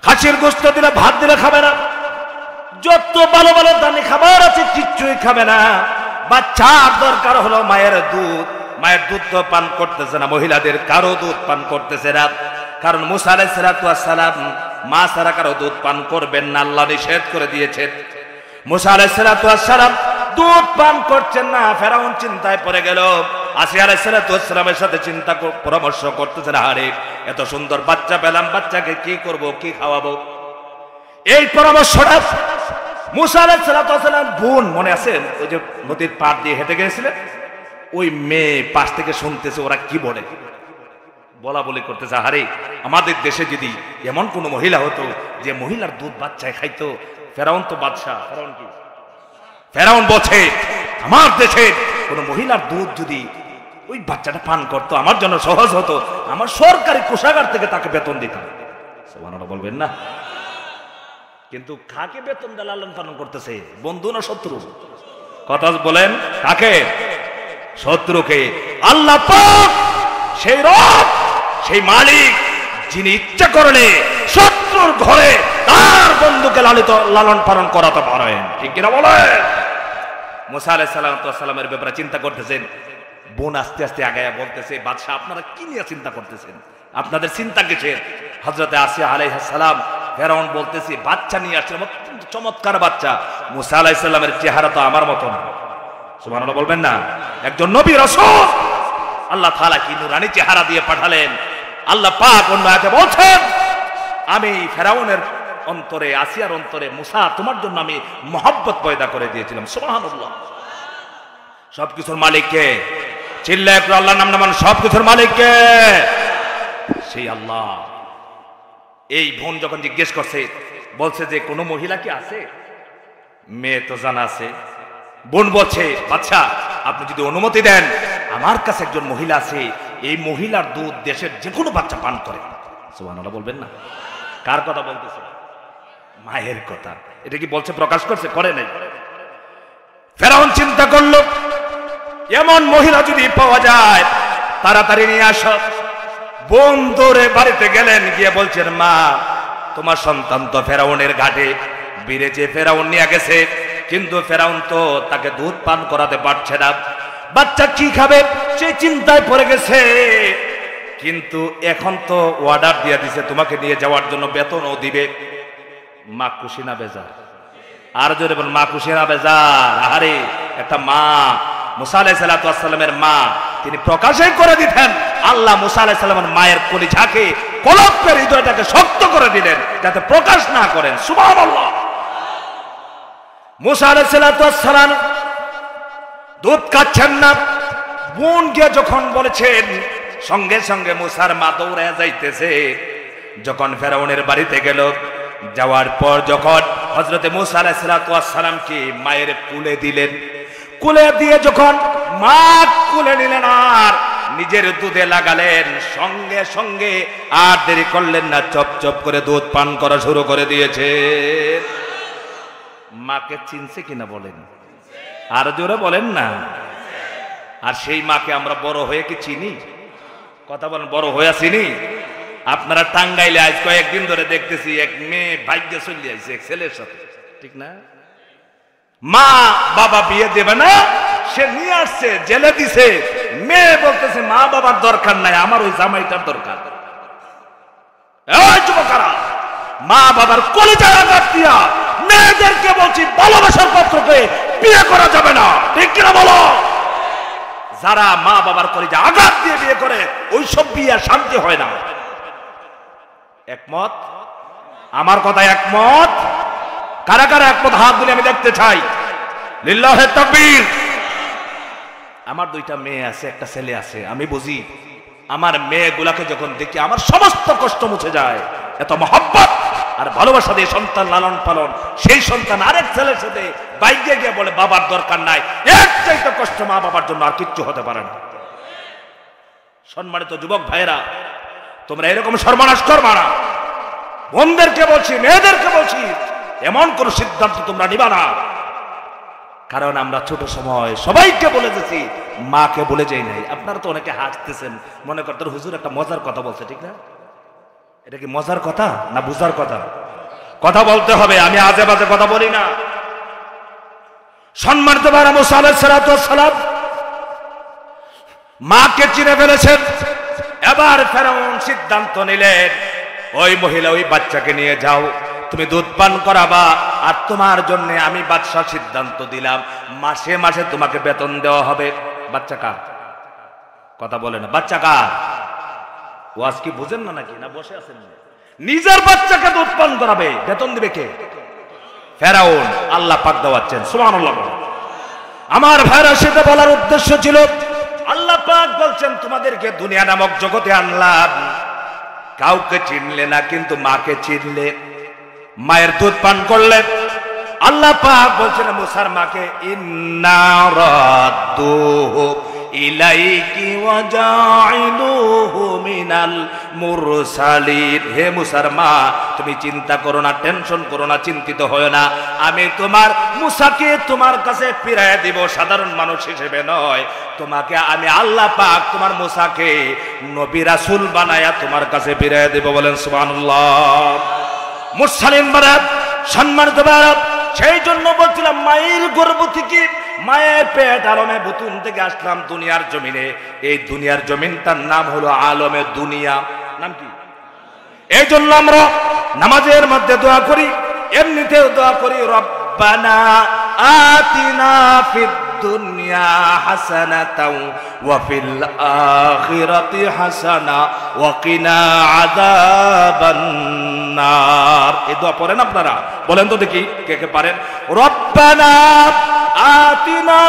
খাসির গোশত দিলে ভাত দিলে খাবে না, যত ভালো ভালো দামি খাবার আছে কিচ্ছুই খাবে না। বাচ্চার দরকার হলো মায়ের দুধ, মায়ের দুধ তো পান করতেছে না, মহিলাদের কারো দুধ পান করতেছে না, কারণ মুসা আলাইহিস সালাম মা ছাড়া কারো দুধ পান করবেন না, আল্লাহ নিষেধ করে দিয়েছেন। মুসা আলাইহিস সালাম দুধ পান করছেন না, ফেরাউন চিন্তায় পড়ে গেল। আসিয়া আলাইহিস সালামের সাথে চিন্তা পরামর্শ করতেছেন, আরে এত সুন্দর বাচ্চা পেলাম, বাচ্চাকে কি করব, কি খাওয়াবো? এই পরামর্শটা মুসা আলাইহিস সালাম বোন, মনে আছেন ওই যে নদীর পাড় দিয়ে হেঁটে গেছিলেন, ওই মেয়ে পাশ থেকে শুনতেছে ওরা কি বলে, বলা বলি করতেছে, আরে আমাদের দেশে যদি এমন কোন মহিলা হতো যে মহিলার দুধ বাচ্চায় খাইতো, ফেরাউন তো বাদশা, ফেরাউন কি, ফেরাউন বলছে আমার দেশে কোন মহিলার দুধ যদি ওই বাচ্চাটা পান করতো, আমার জন্য সহজ হতো, আমার সরকারি কোষাগার থেকে তাকে বেতন দিতাম। সুবহানাল্লাহ বলবেন না? কিন্তু কাকে বেতন দিয়ে লালন পালন করতেছে, বন্ধু না শত্রু? কথা বলেন, কাকে? শত্রুকে। আল্লাহ পাক সেই রব, সেই মালিক, যিনি ইচ্ছা করলে শত্রুর ঘরে তার বন্ধুকে লালন পালন করাতে পারেন, ঠিক কিনা বলেন? মুসা আলাইহিস সালামের ব্যাপারে চিন্তা করতেছেন, বোন আস্তে আস্তে আগায়া বলতেছে, বাদশা আপনারা কি নিয়ে চিন্তা করতেছেন, আপনাদের চিন্তা কিসের? হযরতে আসিয়া আলাইহিস সালাম, ফেরাউন বলতেছে বাচ্চা নিয়ে আসছে, চমৎকার বাচ্চা। মুসা আলাইহিস সালামের চেহারা তো আমার মতো না, সুবহানাল্লাহ বলবেন না? একজন নবী রাসূল, আল্লাহ তাআলা কি নূরানী চেহারা দিয়ে পাঠালেন। আল্লাহ পাক অন্য আয়াতে বলছেন, আমি ফেরাউনের অন্তরে, আসিয়ার অন্তরে, মুসা তোমার জন্য আমি মহব্বত পয়দা করে দিয়েছিলাম। সুবহানাল্লাহ। সবকিছুর মালিক কে? চিল্লায় একটু আল্লাহর নাম নামান। সবকিছুর মালিক কে? সেই আল্লাহ। এই বোন যখন জিজ্ঞেস করছে, বলছে যে কোনো মহিলা কি আছে? মেয়ে তো জানা আছে। বোন বলছে, বাচ্চা আপনি যদি অনুমতি দেন, আমার কাছে একজন মহিলা আছে, এই মহিলার দুধ দেশের যে কোনো বাচ্চা পান করে। সুবহানাল্লাহ বলবেন না? কার কথা বলতেছে? মায়ের কথা। এটা কি বলছে, প্রকাশ করছে? করে নাই। ফেরাউন চিন্তা করলো, এমন মহিলা যদি পাওয়া যায় তাড়াতাড়ি নিয়ে আসো। বোন দৌড়ে বাড়িতে গেলেন, গিয়ে বলছেন, মা তোমার সন্তান তো ফেরাউনের ঘাটে বিরেছে, ফেরাউন নিয়ে গেছে, কিন্তু ফেরাউন তো তাকে দুধ পান করাতে পারছে না, বাচ্চা কি খাবে সে চিন্তায় পড়ে গেছে। কিন্তু এখন তো অর্ডার দিয়ে দিছে তোমাকে নিয়ে যাওয়ার জন্য, বেতনও দিবে। মা খুশি না বেজার? আর জোরে বল, মা খুশি না বেজার? আরে একটা মা, মুসা আলাইহিস সালামের মা, তিনি প্রকাশই করে দিতেন, আল্লাহ মুসা আলাইহিস সালামের মায়ের কলিজাকে, কলবের হৃদয়টাকে শক্ত করে দিলেন যাতে প্রকাশ না করেন। সুবহানাল্লাহ। মুসা আলাইহিস সালাম দুধ খাচ্ছেন না, বোন গিয়ে যখন বলেছেন, সঙ্গে সঙ্গে মুসার মা দৌড়ে যাইতেছে। যখন ফেরাউনের বাড়িতে গেল, যাওয়ার পর যখন হযরতে মুসা আলাইহিস সালামকে মায়ের কুলে দিলেন, কুলে দিয়ে যখন মা কুলে নিলেন আর নিজের দুধে লাগালেন, সঙ্গে সঙ্গে আর দেরি করলেন না, চপ চপ করে দুধ পান করা শুরু করে দিয়েছে। মাকে চিনছে কিনা বলেন? আর জোরে বলেন না। আর সেই মাকে আমরা বড় হয়ে কি চিনি? কথা বলেন, বড় হয়ে চিনি? আপনারা টাঙ্গাইলে আজ কয়েকদিন ধরে দেখতেছি এক মেয়ে ভাগ্যে চলে আসছে এক ছেলের সাথে, ঠিক না? মা বাবা বিয়ে দেবে না, সে নিয়ে আসছে, জেলে দিছে। মেয়ে বলতেছে মা বাবার দরকার নাই, আমার ওই জামাইটার দরকার। এই যুবকেরা, মা বাবার কলিজায় আঘাত দিয়া মেয়েদেরকে বলছি, ভালোবাসার পাত্রকে বিয়ে করা যাবে না, ঠিক কিনা বলো? যারা মা বাবার কলিজায় আঘাত দিয়ে বিয়ে করে, ওইসব বিয়ে শান্তি হয় না। একমত? আমার কথা একমত? কারা কারা একমত হাত দিলে আমি দেখতে চাই। লিল্লাহে তাকবীর। আমার দুইটা মেয়ে আছে, একটা ছেলে আছে, আমি বুঝি আমার মেয়েগুলাকে যখন দেখি আমার সমস্ত কষ্ট মুছে যায়। এত মহব্বত আর ভালোবাসা দিয়ে সন্তান লালন পালন, সেই সন্তান আরেক ছেলের সাথে বাইকে গিয়ে বলে বাবার দরকার নাই, এর চাইতে কষ্ট মা বাবার জন্য আর কিচ্ছু হতে পারে না। সম্মানিত যুবক ভাইরা, তোমরা এরকম সর্বনাশ করবা না। বোনদেরকে বলছি, মেয়েদেরকে বলছি, এমন কোন সিদ্ধান্ত তোমরা নিবা না। কারণ আমরা ছোট সময় সবাইকে বলে গেছি, মাকে বলে যাই নাই। আপনারা তো অনেকে হাসতেছেন, মনে করতেন হুজুর একটা মজার কথা বলছে, ঠিক না? এটা কি মজার কথা না বুঝার কথা? কথা বলতে হবে, আমি আজে বাজে কথা বলি না। সম্মানিত ভাইরা, মুসা আলাইহিস সালাতু ওয়াস সালাম মাকে চিনে ফেলেছেন। এবার ফেরাউন সিদ্ধান্ত নিলেন, ওই মহিলা ওই বাচ্চাকে নিয়ে যাও, তুমি দুধ পান করাবা, আর তোমার জন্য আমি বাদশা সিদ্ধান্ত দিলাম মাসে মাসে তোমাকে বেতন দেওয়া হবে। বাচ্চা কার? কথা বলে না, বাচ্চা কার? ওয়াজ কি বুঝেন না নাকি? না বসে আছেন? নিজের বাচ্চাকে দুধ পান করাবে, বেতন দিবে কে? ফেরাউন। আল্লাহ পাক দেওয়াচ্ছেন, সুবহানাল্লাহ। আমার ভাইরা, সেটা বলার উদ্দেশ্য ছিল, আল্লাহ পাক বলছেন তোমাদেরকে দুনিয়া নামক জগতে আনলাম, কাউকে চিনলে না, কিন্তু মাকে চিনলে, মায়ের দুধ পান করলে। আল্লাহ পাক বলছেন মুসার মাকে, ইন্না রাদ্দুহু ইলাইকি ওয়া জাইলুহু মিনাল মুরসালিন। হে মুসার মা, তুমি চিন্তা করো না, টেনশন করো না, চিন্তিত হয় না, আমি তোমার মুসাকে তোমার কাছে ফিরিয়ে দিব, সাধারণ মানুষ হিসেবে নয়। তোমাকে আমি আল্লাহ পাক তোমার মুসাকে নবী রাসূল বানায়া তোমার কাছে ফিরিয়ে দেব। বলেন সুবহানাল্লাহ। মুরসালিন বারাত, সম্মানিত বারাত। সেই জন্য বলছিলাম, মায়ের গর্ভ থেকে, মায়ের পেট আলমে বুতুন থেকে আসলাম দুনিয়ার জমিনে। এই দুনিয়ার জমিনটার নাম হলো আলমে দুনিয়া। নাম কি? এই জন্য আমরা নামাজের মধ্যে দোয়া করি, এমনিতেও দোয়া করি, রব্বানা আতিনা ফিদ দুনিয়া হাসানাতাও ওয়া ফিল আখিরাতি হাসানা ওয়া কিনা আযাবান নার। এই দোয়া পড়েন আপনারা? বলেন তো দেখি কে কে পারেন। রব্বানা আতিনা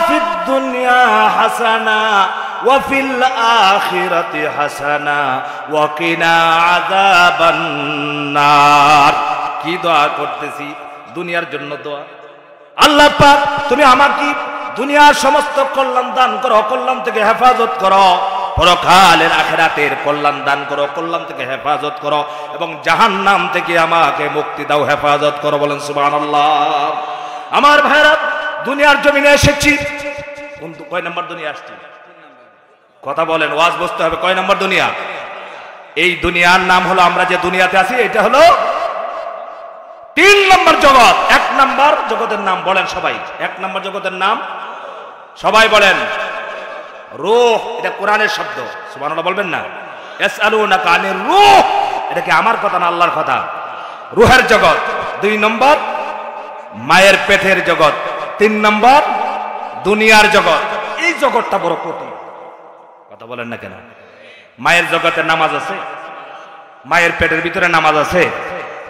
ফিদ দুনিয়া হাসানা ওয়া ফিল আখিরাতি হাসানা ওয়া কিনা আযাবান নার। কি দোয়া করতেছি? দুনিয়ার জন্য দোয়া। আল্লাহ পাক তুমি আমাকে দুনিয়ার সমস্ত কল্যাণ দান করো, কল্যাণ থেকে হেফাজত করো, পরকালের আখিরাতের কল্যাণ দান করো, কল্যাণ থেকে হেফাজত করো, এবং জাহান্নাম থেকে আমাকে মুক্তি দাও, হেফাজত করো। বলেন সুবহানাল্লাহ। আমার ভাইরা, দুনিয়ার জমিনে এসেছি, কয় নম্বর দুনিয়া আসছি? কথা বলেন, ওয়াজ বুঝতে হবে। কয় নম্বর দুনিয়া? এই দুনিয়ার নাম হলো, আমরা যে দুনিয়াতে আছি এটা হলো 3 নম্বর জগৎ। 1 নম্বর জগতের নাম বলেন সবাই। 1 নম্বর জগতের নাম সবাই বলেন, রূহ। এটা কোরআনের শব্দ, সুবহানাল্লাহ বলবেন না? ইয়াসআলুনাকা আনির রূহ, এটা কি আমার কথা না আল্লাহর কথা? রূহের জগৎ। 2 নম্বর মায়ের পেটের জগৎ। 3 নম্বর দুনিয়ার জগৎ। এই জগৎটা বড় কঠিন। কথা বলেন না কেন? মায়ের জগতে নামাজ আছে, মায়ের পেটের ভিতরে নামাজ আছে।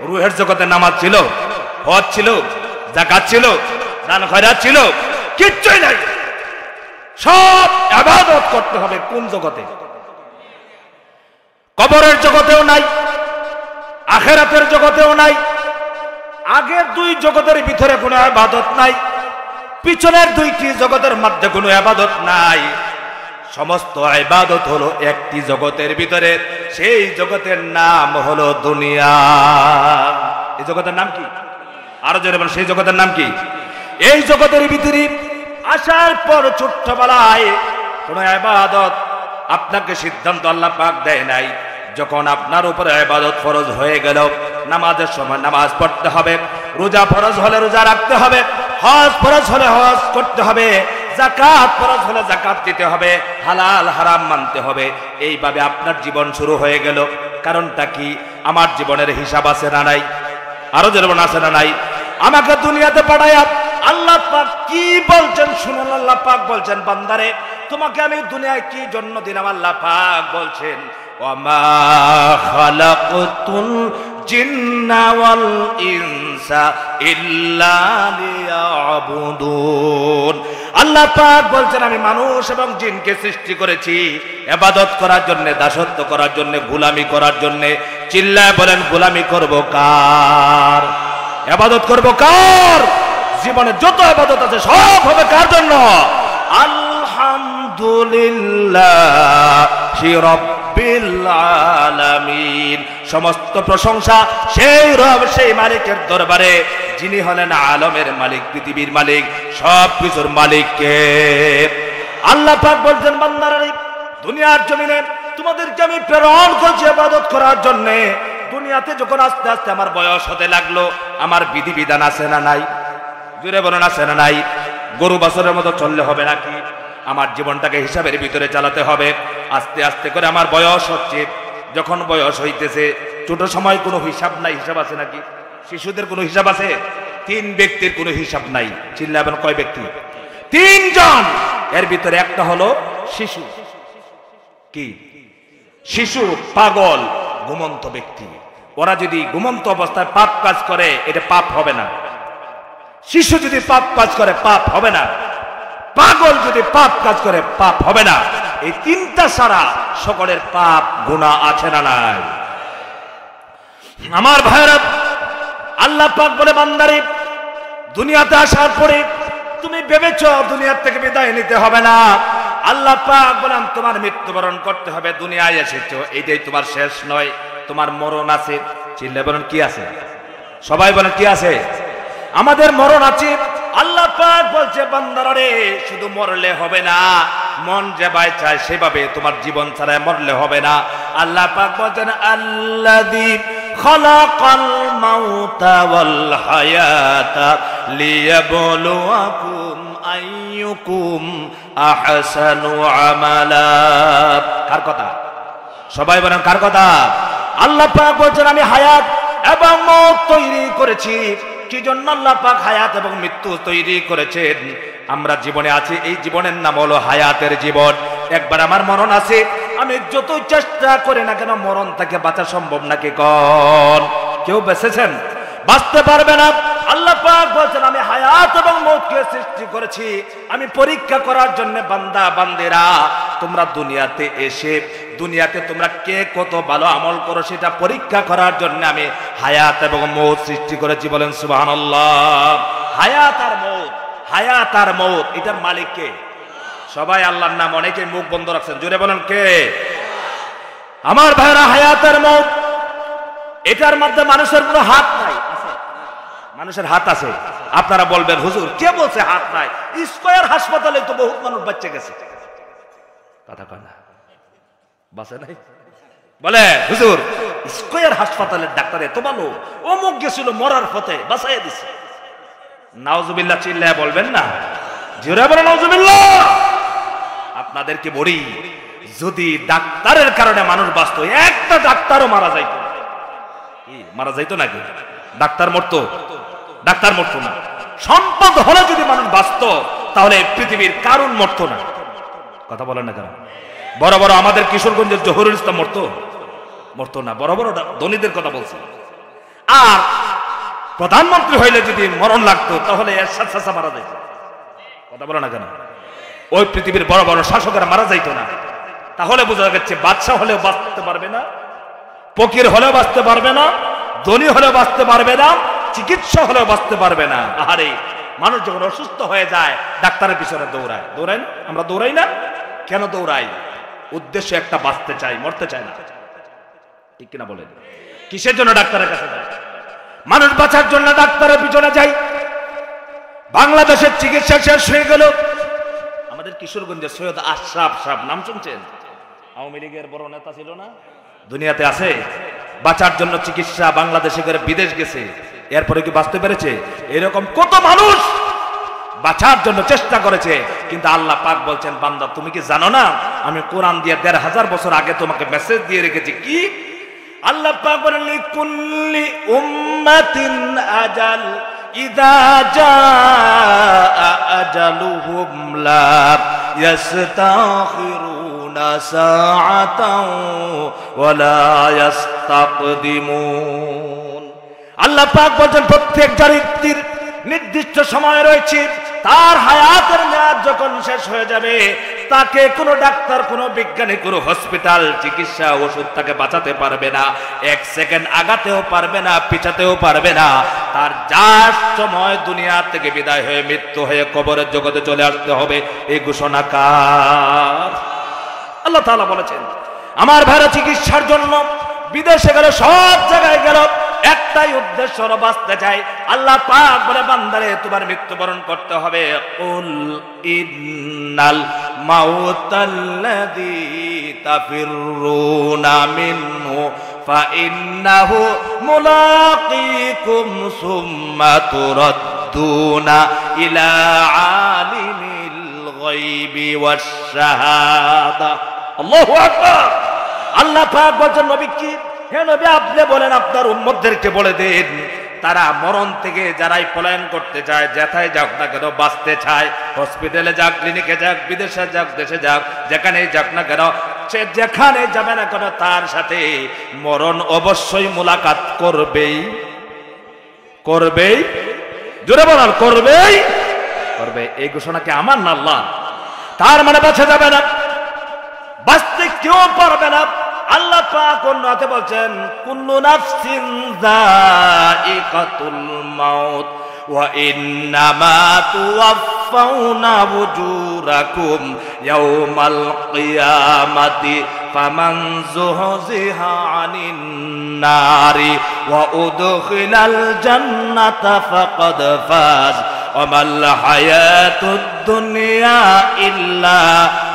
রূহের জগতে নামাজ ছিল, হজ ছিল, যাকাত ছিল, দান খয়রাত ছিল, কিচ্ছুই নাই। সব ইবাদত করতে হবে কোন জগতে? কবরের জগতেও নাই, আখিরাতের জগতেও নাই। আগের 2 জগতের ভিতরে কোনো ইবাদত নাই, পিছনের 2টি জগতের মধ্যে কোনো ইবাদত নাই। সমস্ত ইবাদত হলো একটি জগতের ভিতরে, সেই জগতের নাম হলো দুনিয়া। এই জগতের নাম কি? আরো জোরে বলেন, সেই জগতের নাম কি? এই জগতের ভিতরে আসার পর ছোট্টবেলায় কোন ইবাদত আপনাকে সিদ্ধান্ত আল্লাহ পাক দেয় নাই। যখন আপনার উপরে ইবাদত ফরজ হয়ে গেল, নামাজের সময় নামাজ পড়তে হবে, রোজা ফরজ হলে রোজা রাখতে হবে, হজ ফরজ হলে হজ করতে হবে, যাকাত ফরজ হলে যাকাত দিতে হবে, হালাল হারাম মানতে হবে। এইভাবে আপনার জীবন শুরু হয়ে গেল। কারণটা কি? আমার জীবনের হিসাব আছে না নাই? আরো যেমন আছে না নাই? আমাকে দুনিয়াতে পাঠায়া আল্লাহ পাক কি বলছেন শুনুন। আল্লাহ পাক বলছেন, বান্দারে তোমাকে আমি দুনিয়ায় কি জন্য দিলাম? আল্লাহ পাক বলছেন, ওয়ামা খালাকতুল জিন্না ওয়াল ইনসা ইল্লা লিয়াবুদুন। আল্লাহ পাক বলছেন, আমি মানুষ এবং জিনকে সৃষ্টি করেছি ইবাদত করার জন্য, দাসত্ব করার জন্য, গোলামি করার জন্য। চিল্লায় বলেন, গোলামি করব কার? ইবাদত করব কার? জীবনে যত ইবাদত আছে সব হবে কার জন্য? আলহামদুলিল্লাহি রাব্বিল রাব্বিল আলামিন। সমস্ত প্রশংসা সেই রব, সেই মালিকের দরবারে, যিনি হলেন আলমের মালিক, পৃথিবীর মালিক, সব কিছুর মালিককে। আল্লাহ পাক বলছেন, বান্দারা দুনিয়ার জমিনে তোমাদেরকে আমি প্রেরণ করছি ইবাদত করার জন্য। দুনিয়াতে যখন আস্তে আস্তে আমার বয়স হতে লাগলো, আমার বিধিবিধান আছে না নাই? জুড়ে বলুন, আছে না নাই? গরু বাছুরের মতো চললে হবে নাকি? আমার জীবনটাকে হিসাবের ভিতরে চালাতে হবে। আস্তে আস্তে করে আমার বয়স হচ্ছে, যখন বয়স হইতেছে, ছোট সময় কোনো হিসাব নাই। হিসাব আছে নাকি? শিশুদের কোনো হিসাব আছে? 3 ব্যক্তির কোনো হিসাব নাই। চিল্লাবেন, কয় ব্যক্তি? 3 জন। এর ভিতরে একটা হলো শিশু। কি শিশু? পাগল, ঘুমন্ত ব্যক্তি। ওরা যদি ঘুমন্ত অবস্থায় পাপ কাজ করে, এটা পাপ হবে না। শিশু যদি পাপ কাজ করে, পাপ হবে না। পাগল যদি পাপ কাজ করে, পাপ হবে না। এই 3টা ছাড়া সকলের পাপ গুনাহ আছে না নাই? আমার ভাইরা, আল্লাহ পাক বলে, বান্দারে দুনিয়াতে আসার পরে তুমি ভেবেছো দুনিয়ার থেকে বিদায় নিতে হবে না। আল্লাহ পাক বলেন, তোমার মৃত্যুবরণ করতে হবে। দুনিয়ায় এসেছো, এইটাই তোমার শেষ নয়, তোমার মরণ আছে। চিল্লে বলেন, কি আছে? সবাই বলেন, কি আছে? আমাদের মরণ আছে। আল্লাহ পাক বলছে, বান্দারা রে, শুধু মরলে হবে না, মন যেভাবে চায় সেভাবে তোমার জীবন ছাড়াই মরলে হবে না। আল্লাহ পাক বলছেন, আল্লাযী খালাকাল মাউতা ওয়াল হায়াতা লিয়াবলুয়াকুম আইয়ুকুম আহসানু আমালা। কার কথা? সবাই বলেন, কার কথা? আল্লাহ পাক বলছেন, আমি হায়াত এবং মওত তৈরি করেছি। কি জন্য আল্লাহ পাক হায়াত এবং মৃত্যু তৈরি করেছেন? আমরা জীবনে আছি, এই জীবনের নাম হলো হায়াতের জীবন। একবার আমার মরণ আছে, আমি যতই চেষ্টা করি না কেন মরণ থেকে বাঁচা সম্ভব নাকি? কোন কেউ বেঁচেছেন? বাঁচতে পারবে না। আল্লাহ পাক বলছেন, আমি হায়াত এবং মওতকে সৃষ্টি করেছি আমি পরীক্ষা করার জন্য। বান্দা বান্দিরা, তোমরা দুনিয়াতে এসে, দুনিয়াতে তোমরা কে কত ভালো আমল করো সেটা পরীক্ষা করার জন্য আমি হায়াত এবং মওত সৃষ্টি করেছি। বলেন সুবহানাল্লাহ। হায়াত আর মওত, হায়াত আর মওত, এটার মালিক কে? সবাই আল্লাহর নাম অনেকে মুখ বন্ধ রাখছেন, জোরে বলেন কে? আমার ভাইরা, হায়াত আর মওত, এটার মধ্যে মানুষের কোনো হাত নাই। মানুষের হাত আছে? আপনারা বলবেন, হুজুর কে বলছে হাত নাই? স্কয়ার হাসপাতালে তো বহুত মানুষ বাচ্চা গেছে। কথা কয় না, বাঁচে নাই। বলে, হুজুর স্কয়ার হাসপাতালের ডাক্তার এত ভালো, অমুক গেছিল মরার পথে বাঁচাইয়া দিছে। নাউজুবিল্লাহ চিল্লায়া বলবেন না? জোরে বলেন নাউজুবিল্লাহ। আপনাদেরকে বলি, যদি ডাক্তারের কারণে মানুষ বাঁচত, একটা ডাক্তারও মারা যাইত। কি মারা যাইতো নাকি? ডাক্তার মরতো? ডাক্তার মরতো না। সম্পদ হলে যদি মানুষ বাঁচত, তাহলে পৃথিবীর কারণ মরতো না। কথা বলেন না কেন? বড় বড় আমাদের কিশোরগঞ্জের জহুরুল ইসলাম মরতো না। বড় বড় ধনীদের কথা বলছি। আর প্রধানমন্ত্রী হইলে যদি মরণ লাগতো, তাহলে এরশাদ চাচা মারা যাইত। কথা বলে না কেন? ওই পৃথিবীর বড় বড় শাসকেরা মারা যাইতো না। তাহলে বোঝা যাচ্ছে, বাদশা হলেও বাঁচতে পারবে না, ফকির হলেও বাঁচতে পারবে না, ধনী হলেও বাঁচতে পারবে না, চিকিৎসা হলেও বাঁচতে পারবে না। আরে মানুষ যখন অসুস্থ হয়ে যায়, ডাক্তারের পিছনে দৌড়ায়। দৌড়াই না? আমরা দৌড়াই না? কেন দৌড়াই? উদ্দেশ্য একটা, বাঁচতে চাই, মরতে চায় না। ঠিক কিনা বলেন? কিসের জন্য ডাক্তারের কাছে যায়? মানুষ বাঁচার জন্য ডাক্তারের পিছনে যায়। বাংলাদেশের চিকিৎসা শেষ হয়ে গেল। আমাদের কিশোরগঞ্জের সৈয়দ আশরাফ সাহেব, নাম শুনছেন? আওয়ামী লীগের বড় নেতা ছিল না? দুনিয়াতে আছে। বাঁচার জন্য চিকিৎসা বাংলাদেশে করে বিদেশ গেছে, এরপরে কি বাঁচতে পেরেছে? এরকম কত মানুষ বাঁচার জন্য চেষ্টা করেছে, কিন্তু আল্লাহ পাক বলছেন, বান্দা তুমি কি জানো না আমি কোরআন দিয়ে ১৫০০ বছর আগে তোমাকে মেসেজ দিয়ে রেখেছি। কি? আল্লাহ পাক বলেন, লিকুল্লি উম্মাতিন আজাল ইযা জাআ আজালুহুম লা ইস্তাখিরুনা সাআতাও ওয়া লা ইস্তাকদিমুন। আল্লাহ পাক বলেন, প্রত্যেক জাতির নির্দিষ্ট সময় রয়েছে। তার হায়াতের মেয়াদ যখন শেষ হয়ে যাবে, তাকে কোনো ডাক্তার, কোনো বিজ্ঞানী, কোনো হসপিটাল, চিকিৎসা, ওষুধ তাকে বাঁচাতে পারবে না। 1 সেকেন্ড আগাতেও পারবে না, পিছাতেও পারবে না। তার যার সময় দুনিয়া থেকে বিদায় হয়ে মৃত্যু হয়ে কবরের জগতে চলে আসতে হবে। এই ঘোষণা কার? আল্লাহ তাআলা বলেছেন। আমার ভাইরা চিকিৎসার জন্য বিদেশে গেল, সব জায়গায় গেল, একটাই উদ্দেশ্য, বাঁচতে চাই। আল্লাহ পাক বলে বান্দারে তোমার মৃত্যুবরণ করতে হবে। কুল ইন্নাল মাউতাল্লাযী তাফিরুনা মিনহু ফাইন্নাহু মুলাকীকুম সুম্মা তুরাদ্দুনা ইলা আলিমিল গায়বি ওয়াশ শাহাদা। আল্লাহু আকবার। আল্লাহ পাক বলেন নবী কি, হে নবী আপনি বলেন আপনার উম্মতদেরকে বলে দেন, তারা মরণ থেকে যারাই পলায়ন করতে চায়, যেথায় যাক না কেন, বাঁচতে চায়, হসপিটালে যাক, ক্লিনিকে যাক, বিদেশে যাক, দেশে যাক, যেখানেই যাক না কেন, সে যেখানে যাবে না কেন তার সাথে মরণ অবশ্যই মুলাকাত করবেই। করবেই, জোরে বলার করবেই করবে। এই ঘোষণা কি আমার না আল্লাহ? তার মানে বাঁচা যাবে না, বাঁচতে কেউ পারবে না। আল্লাহ পাক অন্যতে বলছেন কুল্লু নাফসিন যায়িকাতুল মাউত ওয়া ইন্নামা তুওয়াফাউনা উজুরাকুম ইয়াওমাল কিয়ামাতি ফামান যুহজিহা আনিন নারি ওয়া উদখিলাল জান্নাতা ফাকাদ ফাজ ওয়া মাল হায়াতুদ দুনিয়া ইল্লা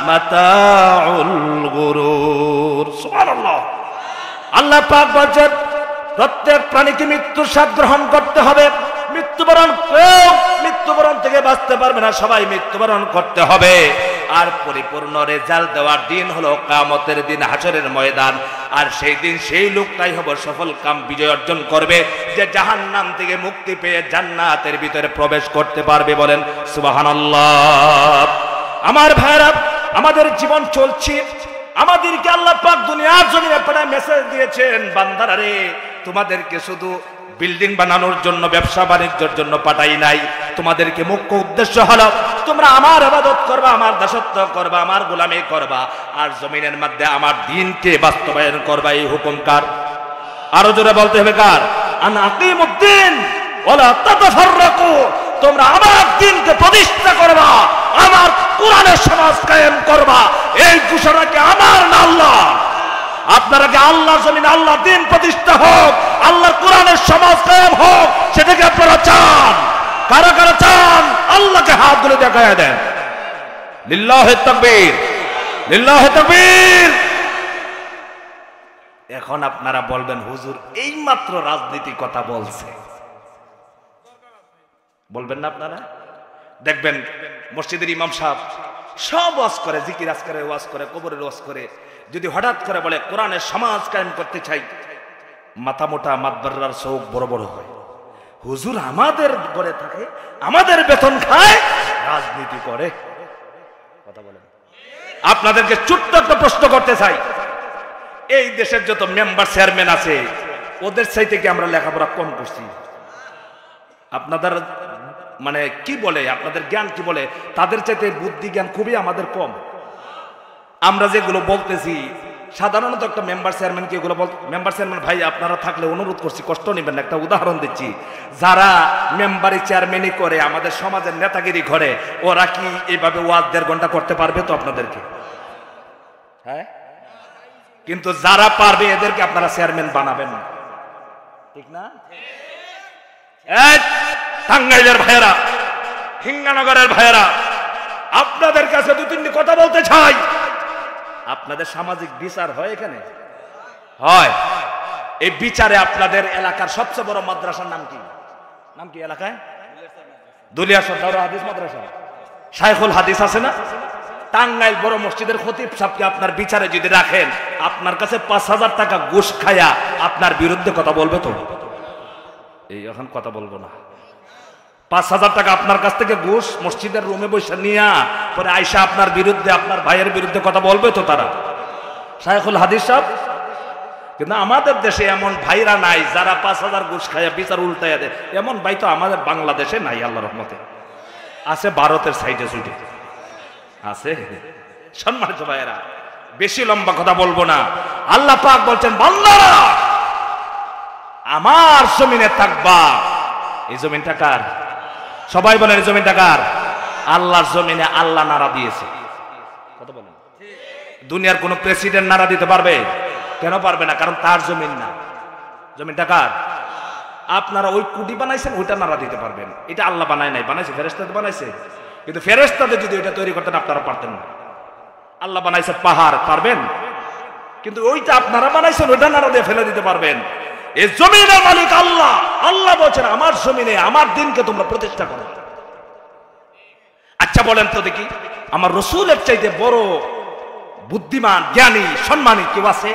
মাতাউল গুরুর। সুবহানাল্লাহ। আল্লাহ পাক বলেন প্রত্যেক প্রাণীকে মৃত্যুর স্বাদ গ্রহণ করতে হবে। মৃত্যুবরণ থেকে বাঁচতে পারবে না, সবাই মৃত্যুবরণ করতে হবে। আর পরিপূর্ণ রেজাল্ট দেওয়ার দিন হলো কিয়ামতের দিন, হাশরের ময়দান। আর সেই দিন সেই লোকটাই হবে সফল কাম, বিজয় অর্জন করবে, যে জাহান্নাম থেকে মুক্তি পেয়ে জান্নাতের ভিতরে প্রবেশ করতে পারবে। বলেন সুবহানাল্লাহ। আমার ভাইরা, আমাদের জীবন চলছে, আমাদেরকে আল্লাহ পাক দুনিয়ার জমিনে পাঠায় মেসেজ দিয়েছেন, বান্দারা রে তোমাদেরকে শুধু বিল্ডিং বানানোর জন্য, ব্যবসা বাণিজ্যের জন্য পাঠাই নাই, তোমাদেরকে মুখ্য উদ্দেশ্য হলো তোমরা আমার ইবাদত করবা, আমার দাসত্ব করবা, আমার গোলামি করবা, আর জমিনের মধ্যে আমার দ্বীনকে বাস্তবায়ন করবা। এই হুকুম কার? আরো জোরে বলতে হবে কার? আন আকিমুদ্দিন ওয়ালা তাতাফাররাকু। তোমরা আমার দ্বীনকে প্রতিষ্ঠা করবা, আমার কোরআনের সমাজ কায়েম করবা। এই ঘোষণা কি আমার না আল্লাহ? আপনারা কি আল্লাহর জমিনে আল্লাহর দ্বীন প্রতিষ্ঠা হোক, আল্লাহর কোরআনের সমাজ কায়েম হোক, সেটাকে আপনারা চান? কারা কারা চান? আল্লাহকে হাত তুলে দেখায় দেন। লিল্লাহি তাকবীর, লিল্লাহি তাকবীর। এখন আপনারা বলবেন হুজুর এই মাত্র রাজনীতি কথা বলছে, বলবেন না আপনারা? দেখবেন মসজিদের ইমাম সাহেব সব ওয়াজ করে, জিকির আজকারের ওয়াজ করে, কবরের ওয়াজ করে, যদি হঠাৎ করে বলে কোরআনের সমাজ কায়েম করতে চাই, মাথা মোটা মাতবররার চোখ বড় বড় হয়। হুজুর আমাদের ঘরে থাকে, আমাদের বেতন খায়, রাজনীতি করে। কথা বলেন। আপনাদেরকে ছোট্ট একটা প্রশ্ন করতে চাই, এই দেশের যত মেম্বার চেয়ারম্যান আছে ওদের চাইতে কি আমরা লেখাপড়া কম করছি? আপনাদের মানে কি বলে, আপনাদের জ্ঞান কি বলে, তাদের চাইতে বুদ্ধি জ্ঞান খুবই আমাদের কম। আমরা যেগুলো বলতেছি সাধারণত একটা মেম্বার চেয়ারম্যানকে এগুলো মেম্বার চেয়ারম্যান ভাই আপনারা থাকলে অনুরোধ করছি, কষ্ট নেবেন না, একটা উদাহরণ দিচ্ছি। যারা মেম্বারি চেয়ারম্যানই করে, আমাদের সমাজের নেতাগিরি করে, ওরা কি এইভাবে ওয়াজ 1.5 ঘন্টা করতে পারবে তো আপনাদেরকে? হ্যাঁ, কিন্তু যারা পারবে এদেরকে আপনারা চেয়ারম্যান বানাবেন না, ঠিক না? টাঙ্গাইলের ভাইয়েরা, হিঙ্গানগরের ভাইয়েরা, আপনাদের কাছে 2-3টি কথা বলতে চাই। আপনাদের সামাজিক বিচার হয় এখানে? হয়। এই বিচারে আপনাদের এলাকার সবচেয়ে বড় মাদ্রাসার নাম কি? নাম কি এলাকায়? দুলিয়াসর দাওরা হাদিস মাদ্রাসা, শাইখুল হাদিস আছে না? টাঙ্গাইল বড় মসজিদের খতিব সাহেবকে আপনার বিচারে যদি রাখেন, আপনার কাছে 5,000 টাকা ঘুষ খায়া আপনার বিরুদ্ধে কথা বলবে তো? এই এখন কথা বলবো না। 5,000 টাকা আপনার কাছ থেকে ঘুষ মসজিদের রুমে বসে নিয়া পরে আয়সা আপনার বিরুদ্ধে, আপনার ভাইয়ের বিরুদ্ধে কথা বলবে তো তারা? শাইখুল হাদিস সাহেব। কিন্তু আমাদের দেশে এমন ভাইরা নাই যারা 5,000 ঘুষ খাইয়া বিচার উল্টাইয়া দেয়। এমন ভাই তো আমাদের বাংলাদেশে নাই, আল্লাহর রহমতে। আছে ভারতের সাইডে সুইডে আছে। সম্মানিত ভাইয়েরা, বেশি লম্বা কথা বলবো না। আল্লাহ পাক বলছেন বান্দারা আমার জমিনে থাকবা। এই জমিনটা কার? সবাই বলেন এই জমিনটা কার? আল্লাহর জমিনে আল্লাহ নারা দিয়েছে। কথা বলেন। দুনিয়ার কোন প্রেসিডেন্ট নাড়া দিতে পারবে? কেন পারবে না? কারণ তার জমিন না। জমিনটা কার? আপনারা ওই কুটি বানাইছেন, ওইটা নাড়া দিতে পারবেন। এটা আল্লাহ বানায় নাই, বানাইছে ফেরেশতাদের বানাইছে। কিন্তু ফেরেশতাদের যদি ওইটা তৈরি করতেন আপনারা পারতেন না। আল্লাহ বানাইছে পাহাড়, পারবেন? কিন্তু ওইটা আপনারা বানাইছেন, ওইটা নাড়া দিয়ে ফেলে দিতে পারবেন। এই জমিনের মালিক আল্লাহ। আল্লাহ বলছেন আমার জমিনে আমার দিনকে তোমরা প্রতিষ্ঠা করো। আচ্ছা বলেন তো দেখি, আমার রসুলের চাইতে বড় বুদ্ধিমান, জ্ঞানী, সম্মানী কেউ আছে?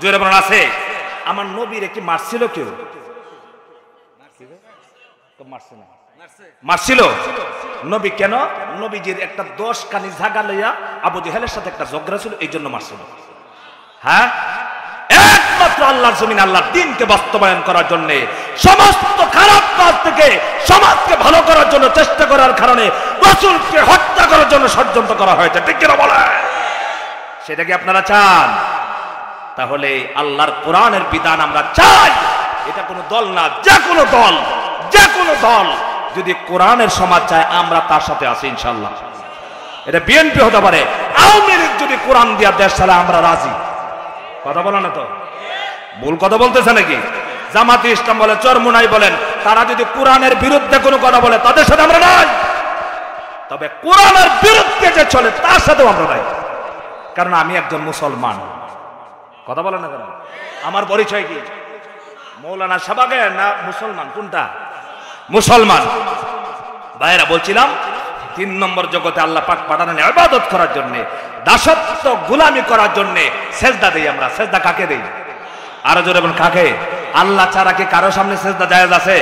জোরে বলেন আছে? আমার নবীর কি মারছিল কেউ? মারছিল নবী কেন? নবীজির একটা 10 কানি জায়গা লইয়া আবু জেহেলের সাথে একটা ঝগড়া ছিল, এই জন্য মারছিল। হ্যাঁ, একমাত্র আল্লাহর জমিন আল্লাহর দ্বীনকে বাস্তবায়ন করার জন্য, সমস্ত খারাপ কাজ থেকে সমাজকে ভালো করার জন্য চেষ্টা করার কারণে রাসূলকে হত্যা করার জন্য ষড়যন্ত্র করা হয়েছে। ঠিক কিনা বলে? সেটা কি আপনারা চান? তাহলে আল্লাহর কোরআনের বিধান আমরা চাই। এটা কোনো দল না, যে কোনো দল, যে কোনো দল যদি কোরআনের সমাজ চায় আমরা তার সাথে আছি ইনশাআল্লাহ। এটা বিএনপি হতে পারে, আওয়ামী লীগ যদি কোরআন দিয়া দেশ চালায় আমরা রাজি। কথা বলো না তো? ভুল কথা বলতেছে নাকি? জামাতে ইসলাম বলে, চরমুনাই বলেন, তারা যদি কোরআনের বিরুদ্ধে কোনো কথা বলে তাদের সাথে আমরা নাই। তবে কোরআনের বিরুদ্ধে যে চলে তার সাথেও আমরা নাই। কারণ আমি একজন মুসলমান। কথা বলে না কেন? আমার পরিচয় কি? মৌলানা সাবাগে না মুসলমান? কোনটা? মুসলমান। ভাইরা বলছিলাম 3 নম্বর জগতে আল্লাহ পাক পাঠালেন ইবাদত করার জন্য, দাসত্ব গোলামি করার জন্য। সেজদা দেই আমরা। সেজদা কাকে দেই? আরো জোরে বলেন কাকে? আল্লাহ ছাড়া কি কারো সামনে সেজদা জায়েজ আছে?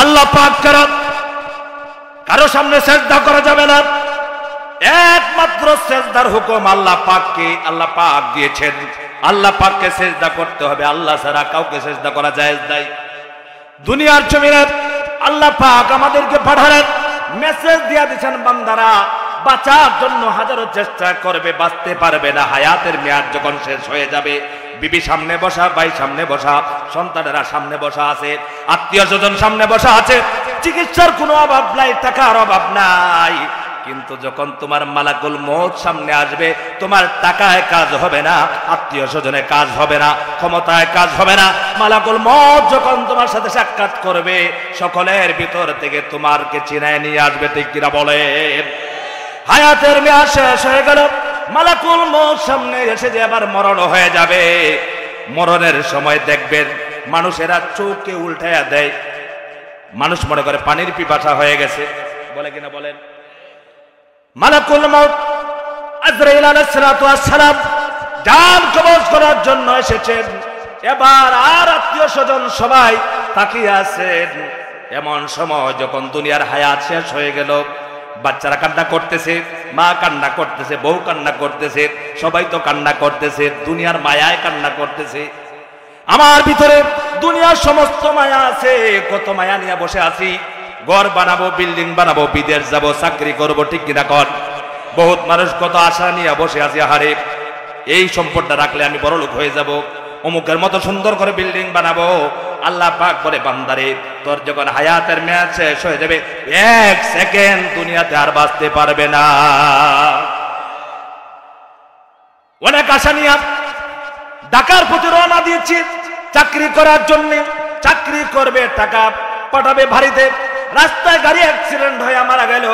আল্লাহ পাক ছাড়া কারো সামনে সেজদা করা যাবে না। একমাত্র সেজদার হুকুম আল্লাহ পাককে আল্লাহ পাক দিয়েছেন। আল্লাহ পাককে সেজদা করতে হবে, আল্লাহ ছাড়া কাউকে সেজদা করা জায়েজ নাই। দুনিয়ার জমিনে আল্লাহ পাক আমাদেরকে পাঠালেন, মেসেজ দিয়া দিয়েছেন বান্দারা বাঁচার জন্য হাজারো চেষ্টা করবে, বাঁচতে পারবে না। হায়াতের মেয়াদ যখন শেষ হয়ে যাবে, বিবি সামনে বসা, ভাই সামনে বসা, সন্তানেরা সামনে বসা আছে, আত্মীয় স্বজন সামনে বসা আছে, চিকিৎসার কোনো অভাব নাই, টাকার অভাব নাই। কিন্তু যখন তোমার মালাকুল মউত সামনে আসবে, তোমার টাকায় কাজ হবে না, আত্মীয় স্বজনে কাজ হবে না, ক্ষমতায় কাজ হবে না। মালাকুল মউত যখন তোমার সাথে সাক্ষাৎ করবে, সকলের ভিতর থেকে তোমারকে চিনায় নিয়ে আসবে। ঠিক কিনা বলেন? হায়াতের মেয়াদ শেষ হয়ে গেল, মালাকুল মউত সামনে এসে যে আবার মরণ হয়ে যাবে। মরণের সময় দেখবেন মানুষেরা চোখকে উল্টাইয়া দেয়। মানুষ মনে করে পানির পিপাসা হয়ে গেছে, বলে কিনা বলেন? মালাকুল মউত আজরাইল আলাইহিস সালাতু ওয়াস সালাম জান কবজ করার জন্য এসেছেন। এবার আর আত্মীয় স্বজন সবাই তাকিয়ে আছেন। এমন সময় যখন দুনিয়ার হায়াত শেষ হয়ে গেল, বাচ্চারা কান্না করতেছে, মা কান্না করতেছে, বউ কান্না করতেছে, সবাই তো কান্না করতেছে, দুনিয়ার মায়ায় কান্না করতেছে। আমার ভিতরে দুনিয়ার সমস্ত মায়া আছে, কত মায়া নিয়ে বসে আছি। ঘর বানাবো, বিল্ডিং বানাবো, বিদেশ যাব, চাকরি করবো। ঠিক কিনা কর? বহুত মানুষ কত আশা নিয়ে বসে আছে, হারে এই সম্পদটা রাখলে আমি বড় লোক হয়ে যাব, অমুকের মতো সুন্দর করে বিল্ডিং বানাবো। আল্লাহ পাক বলে, বান্দারে তোর যখন হায়াতের মেয়াদ শেষ হয়ে যাবে, 1 সেকেন্ড দুনিয়াতে আর বাঁচতে পারবে না। অনেক আশা নিয়ে ঢাকার প্রতি রওনা দিয়েছি চাকরি করার জন্য। চাকরি করবে, টাকা পাঠাবে বাড়িতে। রাস্তায় গাড়ি অ্যাক্সিডেন্ট হয়ে মারা গেল,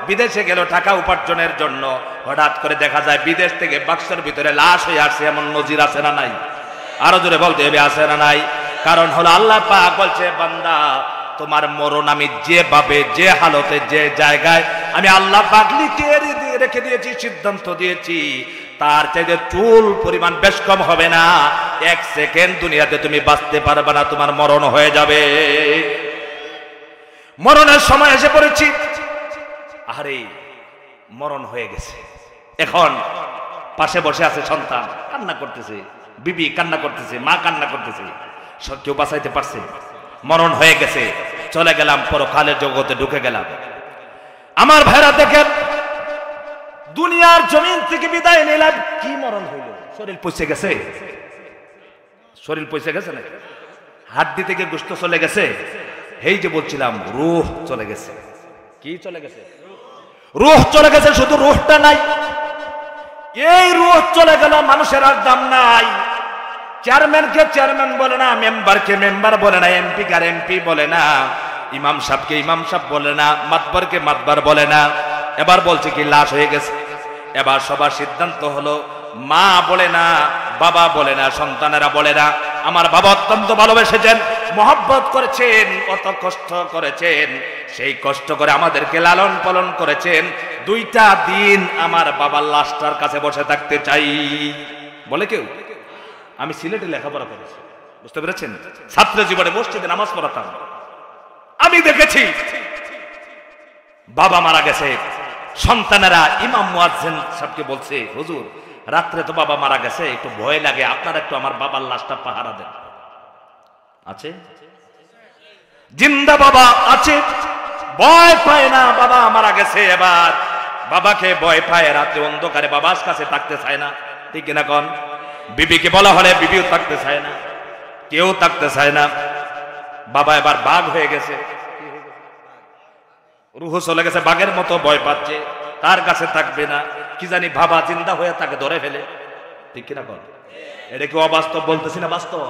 বিদেশে গেল টাকা উপার্জনের জন্য। হঠাৎ করে দেখা যায় বিদেশ থেকে বাক্সের ভিতরে লাশ হয়ে আসছে। এমন নজির আছে না নাই? আরো জোরে বলতে হবে, আছে না নাই? কারণ হলো আল্লাহ পাক বলছে, বান্দা তোমার মরণ আমি যেভাবে, যে হালতে, যে জায়গায় আমি আল্লাহ পাক লিখে রেখে দিয়েছি, সিদ্ধান্ত দিয়েছি, তার চাইতে চুল পরিমাণ বেশ কম হবে না। 1 সেকেন্ড দুনিয়াতে তুমি বাঁচতে পারবে না, তোমার মরণ হয়ে যাবে। মরণের সময় এসে পড়েছি। আরে মরণ হয়ে গেছে, এখন পাশে বসে আছে সন্তান, কান্না করতেছে, বিবি কান্না করতেছে, মা কান্না করতেছে, কেউ বাঁচাইতে পারছে? মরণ হয়ে গেছে, চলে গেলাম, পরকালের জগতে ঢুকে গেলাম। আমার ভাইরা দেখেন, দুনিয়ার জমিন থেকে বিদায় নিলাম, কি মরণ হইল? শরীর পচে গেছে? শরীর পচে গেছে না? হাড্ডি থেকে গোশত চলে গেছে? এই যে বলছিলাম, রূহ চলে গেছে। কি চলে গেছে? রূহ চলে গেছে। শুধু রূহটা নাই, এই রুহ চলে গেল, মানুষের আর দাম নাই। চেয়ারম্যানকে চেয়ারম্যান বলে না, মেম্বারকে মেম্বার বলে না, এমপি কে এমপি বলে না, ইমাম সাহেবকে ইমাম সাহেব বলে না, মাতবরকে মাতবার বলে না। এবার বলছে কি লাশ হয়ে গেছে। এবার সবার সিদ্ধান্ত হলো মা বলে না, বাবা বলে না, সন্তানেরা বলে না, আমার বাবা অত্যন্ত ভালোবেসেছেন, মহব্বত করেছেন, কত কষ্ট করেছেন, সেই কষ্ট করে আমাদেরকে লালন পালন করেছেন, 2টা দিন আমার বাবার লাশটার কাছে বসে থাকতে চাই বলে কেউ। আমি সিলেটে লেখাপড়া করেছি, বুঝতে পেরেছেন? ছাত্র জীবনে মসজিদে নামাজ পড়াতাম, আমি দেখেছি বাবা মারা গেছে, সন্তানেরা ইমাম মুয়াজ্জিন সাহেবকে বলছে হুজুর রাত্রে তো বাবা মারা গেছে, একটু ভয় লাগে, আপনারা একটু আমার বাবার লাশটা পাহারা দেন। আছে জিন্দা বাবা আছে, ভয় পায় না, বাবা মারা গেছে। এবার বাবাকে ভয় পায়, রাতে অন্ধকারে বাবার কাছে থাকতে চায় না, ঠিক কিনা কোন? বিবিকে বলা হলে বিবিও থাকতে চায় না, কেউ থাকতে চায় না। বাবা এবার বাঘ হয়ে গেছে, রুহ চলে গেছে, বাঘের মতো ভয় পাচ্ছে, তার কাছে থাকবে না, কি জানি বাবা জিন্দা হয়ে তাকে ধরে ফেলে, ঠিক কিনা বল? এটা কি অবাস্তব বলতেছি না বাস্তব?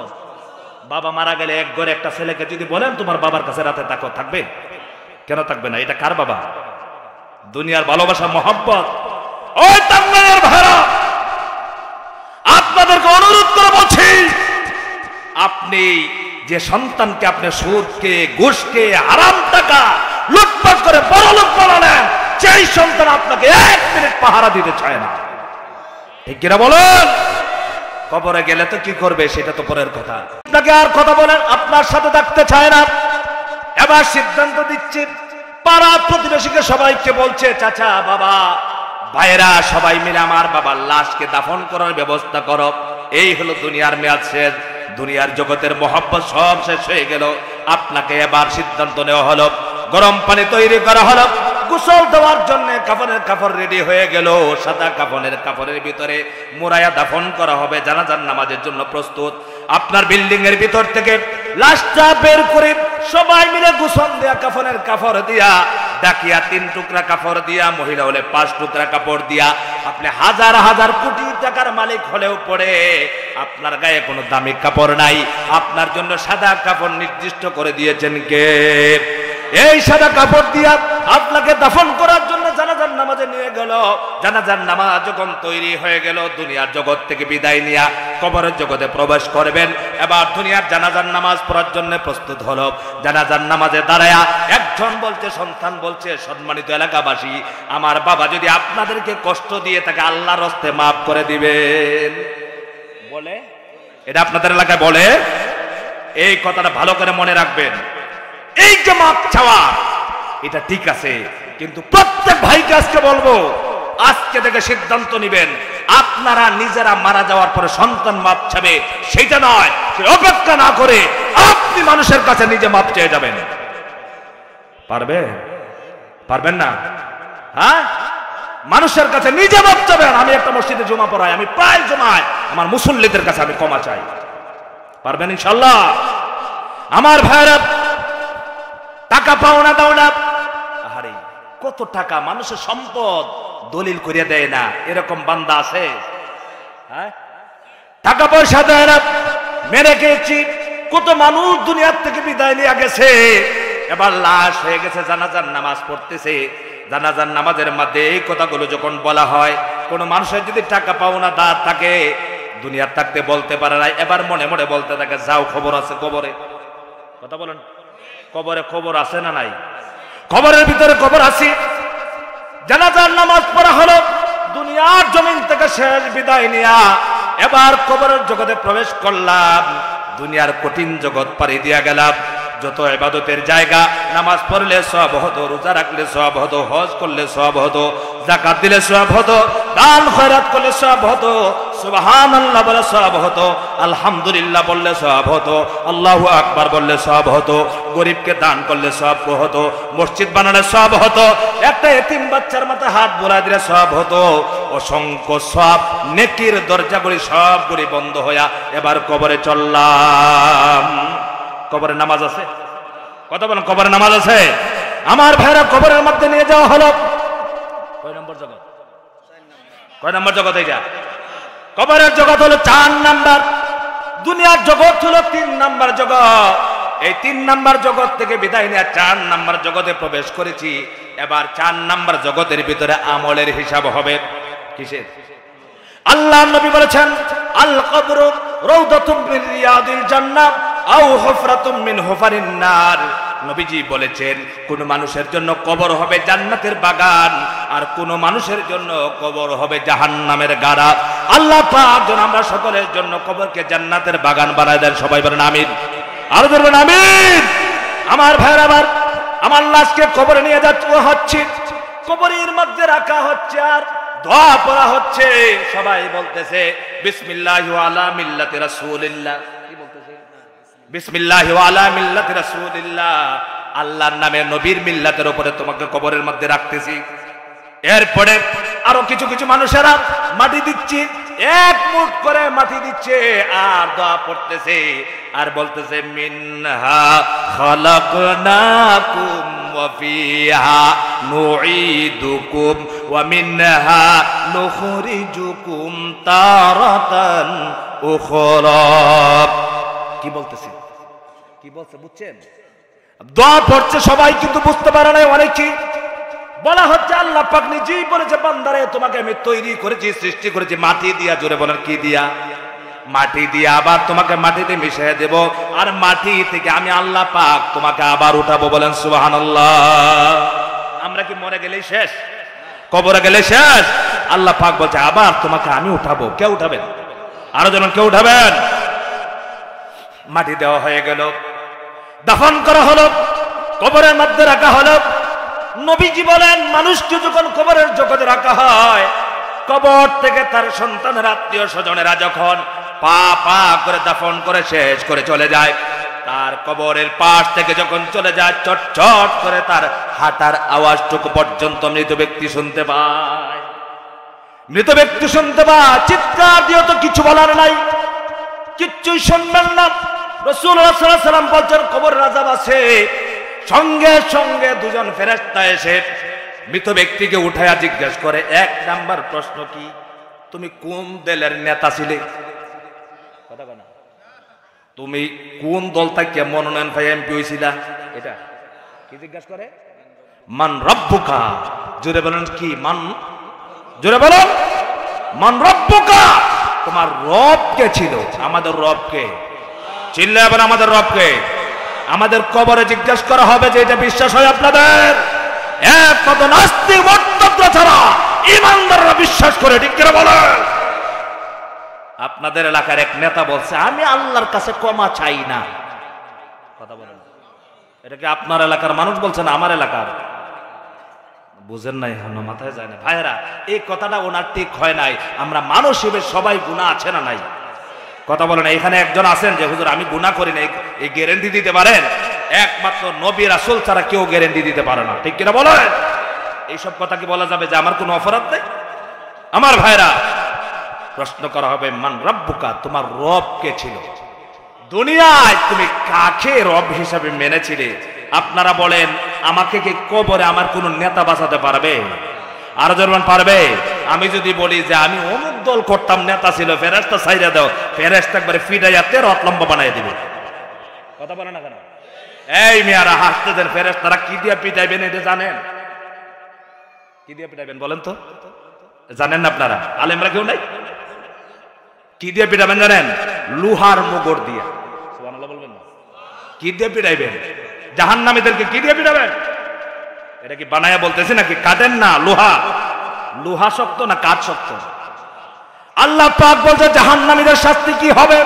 বাবা মারা গেলে এক ঘরে একটা ছেলেকে যদি বলেন তোমার বাবার কাছে রাতে থাকো, থাকবে? কেন থাকবে না? এটা কার বাবা? দুনিয়ার ভালোবাসা, মহব্বত। ওই তাঙ্গাইয়ের ভাইরা, আপনাদেরকে অনুরোধ করে বলছি, আপনি যে সন্তানকে আপনি সুদকে, ঘুষকে, হারাম টাকা লুটপাট করে বড়লোক বানালেন, সেই সন্তান আপনাকে 1 মিনিট পাহারা দিতে চায় না, ঠিক কিনা বলেন? কবরে গেলে তো কি করবে সেটা তো পরের কথা। আপনাকে আর কথা বলেন, আপনার সাথে থাকতে চায় না। এবার সিদ্ধান্ত দিচ্ছে, পাড়া প্রতিবেশীকে সবাইকে বলছে চাচা, বাবা, ভাইরা সবাই মিলে আমার বাবার লাশকে দাফন করার ব্যবস্থা করো। এই হলো দুনিয়ার মেয়াদ শেষ, দুনিয়ার জগতের মহব্বত সব শেষ হয়ে গেল। আপনাকে এবার সিদ্ধান্ত নেওয়া হলো, গরম পানি তৈরি করা হলো, গোসল দেওয়ার জন্য কাফনের কাপড় রেডি হয়ে গেল, সাদা কাফনের কাপড়ের ভিতরে মুরায়া দাফন করা হবে, জানাজার নামাজের জন্য প্রস্তুত। আপনার বিল্ডিং এর ভিতর থেকে লাশটা বের করে সবাই মিলে গোসল দেয়া কাফনের কাপড় দিয়া, ডাকিয়া 3 টুকরা কাপড় দিয়া, মহিলা হলে 5 টুকরা কাপড় দিয়া, আপনি হাজার হাজার কোটি টাকার মালিক হলেও পড়ে আপনার গায়ে কোনো দামি কাপড় নাই, আপনার জন্য সাদা কাপড় নির্দিষ্ট করে দিয়েছেন কে? এই সাদা কাপড় দিয়া আপনাকে দাফন করার জন্য জানাজার নামাজে নিয়ে গেল। জানাজার নামাজ যখন তৈরি হয়ে গেল, দুনিয়ার জগৎ থেকে বিদায় নিয়ে কবরের জগতে প্রবেশ করবেন। এবার দুনিয়ার জানাজার নামাজ পড়ার জন্য প্রস্তুত হলো। জানাজার নামাজে দাঁড়ায়া একজন বলছে, সন্তান বলছে, সম্মানিত এলাকাবাসী, আমার বাবা যদি আপনাদেরকে কষ্ট দিয়ে তাকে আল্লাহর হস্তে মাফ করে দিবেন বলে। এটা আপনাদের এলাকায় বলে, এই কথাটা ভালো করে মনে রাখবেন। এই যে মাপ চাওয়া, এটা ঠিক আছে, কিন্তু প্রত্যেক ভাইকে আজকে বলবো, আজকে থেকে সিদ্ধান্ত নেবেন, আপনারা নিজেরা মারা যাওয়ার পরে সন্তান মাপ চাবে সেটা নয়, সে অপেক্ষা না করে আপনি মানুষের কাছে নিজে মাপ চেয়ে যাবেন। পারবে? পারবেন না? হ্যাঁ, মানুষের কাছে নিজে মাপ চাবেন। আমি একটা মসজিদে জমা পড়াই, আমি প্রায় জমায় আমার মুসল্লিদের কাছে আমি ক্ষমা চাই। পারবেন ইনশাআল্লাহ? আমার ভাইরা, টাকা পাওনা দাও না, আরে কত টাকা, মানুষের সম্পদ দলিল করিয়া দেয় না, এরকম বান্দা আছে? হ্যাঁ, টাকা পয়সা দেয় না, মেরে খেয়েছি, কত মানুষ দুনিয়ার থেকে বিদায় নিয়ে গেছে, এবার লাশ হয়ে গেছে, জানাজার নামাজ পড়তেছে। জানাজার নামাজের মধ্যে এই কথাগুলো যখন বলা হয়, কোন মানুষের যদি টাকা পাওনা দাঁত থাকে, দুনিয়ার থাকতে বলতে পারে না, এবার মনে মনে বলতে থাকে, যাও খবর আছে কবরে। কথা বলেন, কবরে খবর আছে না নাই? কবরের ভিতরে খবর আছে। জানাজার নামাজ পড়া হলো, দুনিয়ার জমিন থেকে শেষ বিদায় নিয়া এবার কবরের জগতে প্রবেশ করলাম, দুনিয়ার কঠিন জগৎ পাড়ি দিয়া গেলাম। যত ইবাদতের জায়গা, নামাজ পড়লে সওয়াব হতো, রোজা রাখলে সওয়াব হতো, হজ করলে সওয়াব হতো, যাকাত দিলে সওয়াব হতো, দান খয়রাত করলে সওয়াব হতো, সুবহানাল্লাহ বলে সওয়াব হতো, আলহামদুলিল্লাহ বললে সওয়াব হতো, আল্লাহু আকবার বললে সওয়াব হতো, গরিবকে দান করলে সওয়াব হতো, মসজিদ বানালে সওয়াব হতো, একটা এতিম বাচ্চার মাথায় হাত বুলায় দিলে সওয়াব হতো। অসংখ্য সওয়াব, নেকির দরজাগুলি সবগুলি বন্ধ হইয়া এবার কবরে চললাম। কবরে নামাজ আছে? কথা বলেন, কবরে নামাজ আছে? আমার ভাইরা, কবরের মধ্যে নিয়ে যাওয়া হলো। কয় নম্বর জগৎ? কয় নম্বর জগৎ এটা? কবরের জগৎ হলো 4 নাম্বার, দুনিয়ার জগৎ হলো 3 নাম্বার জগৎ। এই 3 নাম্বার জগৎ থেকে বিদায় নিয়ে 4 নাম্বার জগতে প্রবেশ করেছি। এবার 4 নাম্বার জগতের ভিতরে আমলের হিসাব হবে। কিসের? আল্লাহ নবী বলেছেন, আল কবরু রাউদাতুম মিন রিয়াদিল জান্নাহ আও হুফরাতুম মিন হুফারিন নার। নবীজি বলেছেন, কোন মানুষের জন্য কবর হবে জান্নাতের বাগান, আর কোন মানুষের জন্য কবর হবে জাহান্নামের গাড়া। আল্লাহ পাক যেন আমরা সকলের জন্য কবরকে জান্নাতের বাগান বানায় দেন। সবাই বলেন আমিন। আর বলবেন আমিন। আমার ভাইরা, আমার লাশকে কবরে নিয়ে যাওয়া হচ্ছে, কবরের মধ্যে রাখা হচ্ছে আর দোয়া পড়া হচ্ছে। সবাই বলতেছে বিসমিল্লাহি ওয়া আলা মিল্লাতি রাসূলিল্লাহ। কি বলতেছে? বিসমিল্লাহি ওয়া আলা মিল্লাতি রাসূলিল্লাহ। আল্লাহর নামে নবীর মিল্লাতের উপরে তোমাকে কবরের মধ্যে রাখতেছি। এরপরে আরো কিছু কিছু মানুষেরা মাটি দিচ্ছে, 1 মুঠ করে মাটি দিচ্ছে আর দোয়া পড়তেছে আর বলতেছে মিনহা খালাকনাকুম ওয়া ফিহা নুঈদুকুম ওয়া মিনহা নুখরিজুকুম তারাতান উখরা। কি বলতেছে? কি বলছে বুঝছেন? দোয়া পড়ছে সবাই, কিন্তু বুঝতে পারে না অনেকে। বলা হচ্ছে আল্লাহ পাক নিজেই বলেছে, বান্দারে তোমাকে আমি তৈরি করেছি, সৃষ্টি করেছি মাটি দিয়া। জোরে বলেন কি দিয়া? মাটি দিয়া। আবার তোমাকে মাটিতে মিশিয়ে দেব, আর মাটি থেকে আমি আল্লাহ পাক তোমাকে আবার উঠাবো। বলেন সুবহানাল্লাহ। আমরা কি মরে গেলেই শেষ? কবরে গেলে শেষ? আল্লাহ পাক বলছে আবার তোমাকে আমি উঠাবো। কে উঠাবেন? আরো যেমন কে উঠাবেন? মাটি দেওয়া হয়ে গেল, দাফন করা হলো, কবরের মধ্যে রাখা হলো। নবীজি বলেন, মানুষকে যখন কবরের জগতে রাখা হয়, কবর থেকে তার সন্তানের আত্মীয় স্বজনেরা যখন পা পা করে দাফন করে শেষ করে চলে যায়, তার কবরের পাশ থেকে যখন চলে যায়, চট চট করে তার হাঁটার আওয়াজটুকু পর্যন্ত মৃত ব্যক্তি শুনতে পায়। মৃত ব্যক্তি শুনতে পায়, চিৎকার দিয়ে তো কিছু বলার নাই, কিচ্ছুই শুনবেন না। রাসূলুল্লাহ সাল্লাল্লাহু আলাইহি ওয়াসাল্লাম বলছেন, কবরের আযাব আছে। সঙ্গে সঙ্গে 2 জন ফেরেশতা এসে মৃত ব্যক্তিকে উঠায়া জিজ্ঞেস করে, 1 নাম্বার প্রশ্ন কি, তুমি কোন দলের নেতা ছিলে? কথা বলো। তুমি কোন দল থেকে মনোনয়ন পাই এমপি হইছিলা? এটা কি জিজ্ঞেস করে? মান রব্বুকা। জোরে বলেন কি? মান, জোরে বলো। মান রব্বুকা, তোমার রব কে ছিল? আমাদের রব কে? চিল্লায় বলেন আমাদের রব কে? আমাদের কবরে জিজ্ঞাসা করা হবে যে এটা বিশ্বাস হয় আপনাদের? একমাত্র নাস্তিক মুরতাদ ছাড়া ঈমানদাররা বিশ্বাস করে, ঠিক করে বলেন। আপনাদের এলাকার এক নেতা বলছে, আমি আল্লাহর কাছে ক্ষমা চাই না। কথা বলেন, এটা কি আপনার এলাকার মানুষ বলছেন? আমার এলাকার? বুঝেন নাই, এখনো মাথায় যায় না। ভাইরা, এই কথাটা ওনার ঠিক হয় নাই। আমরা মানুষ হিসেবে সবাই গুনাহ আছে না নাই? কথা বলেন। এখানে একজন আছেন যে হুজুর আমি গুনাহ করি না, এই গ্যারান্টি দিতে পারেন? একমাত্র নবী রাসূল ছাড়া কেউ গ্যারান্টি দিতে পারে না, ঠিক কিনা বলেন? এইসব কথা কি বলা যাবে যে আমার কোনো অপরাধ নেই? আমার ভাইরা, প্রশ্ন করা হবে মান রব্বুকা, তোমার রব কে ছিল? দুনিয়ায় তুমি কাকে রব হিসাবে মেনেছিলে? আপনারা বলেন, আমাকে কি কবরে আমার কোন নেতা বাঁচাতে পারবে? আর যখন পারবে? আমি যদি বলি যে আমি অমুক দল করতাম, নেতা ছিল, ফেরেশতা ছাইরা দাও, ফেরেশতা একবারে ফিডাইয়া 13 লম্বা বানাই দিবে। কথা বলে না কেন? এই মেয়ারা হাসতে দেন। ফেরেশতারা কি দিয়ে পিটাইবেন এটা জানেন? কি দিয়ে পিটাইবেন বলেন তো? জানেন না আপনারা? আলেমরা কেউ নাই? কি দিয়ে পিটাবেন জানেন? লোহার মুগর দিয়ে। সুবহানাল্লাহ বলবেন না? কি দিয়ে পিটাইবেন? জাহান্নামীদেরকে কি দিয়ে পিটাবেন? এটা কি বানায়া বলতেছে নাকি? কাটেন না, লোহা। লোহা শক্ত না কাঠ শক্ত? আল্লাহ পাক বলছে জাহান্নামীদের শাস্তি কি হবে?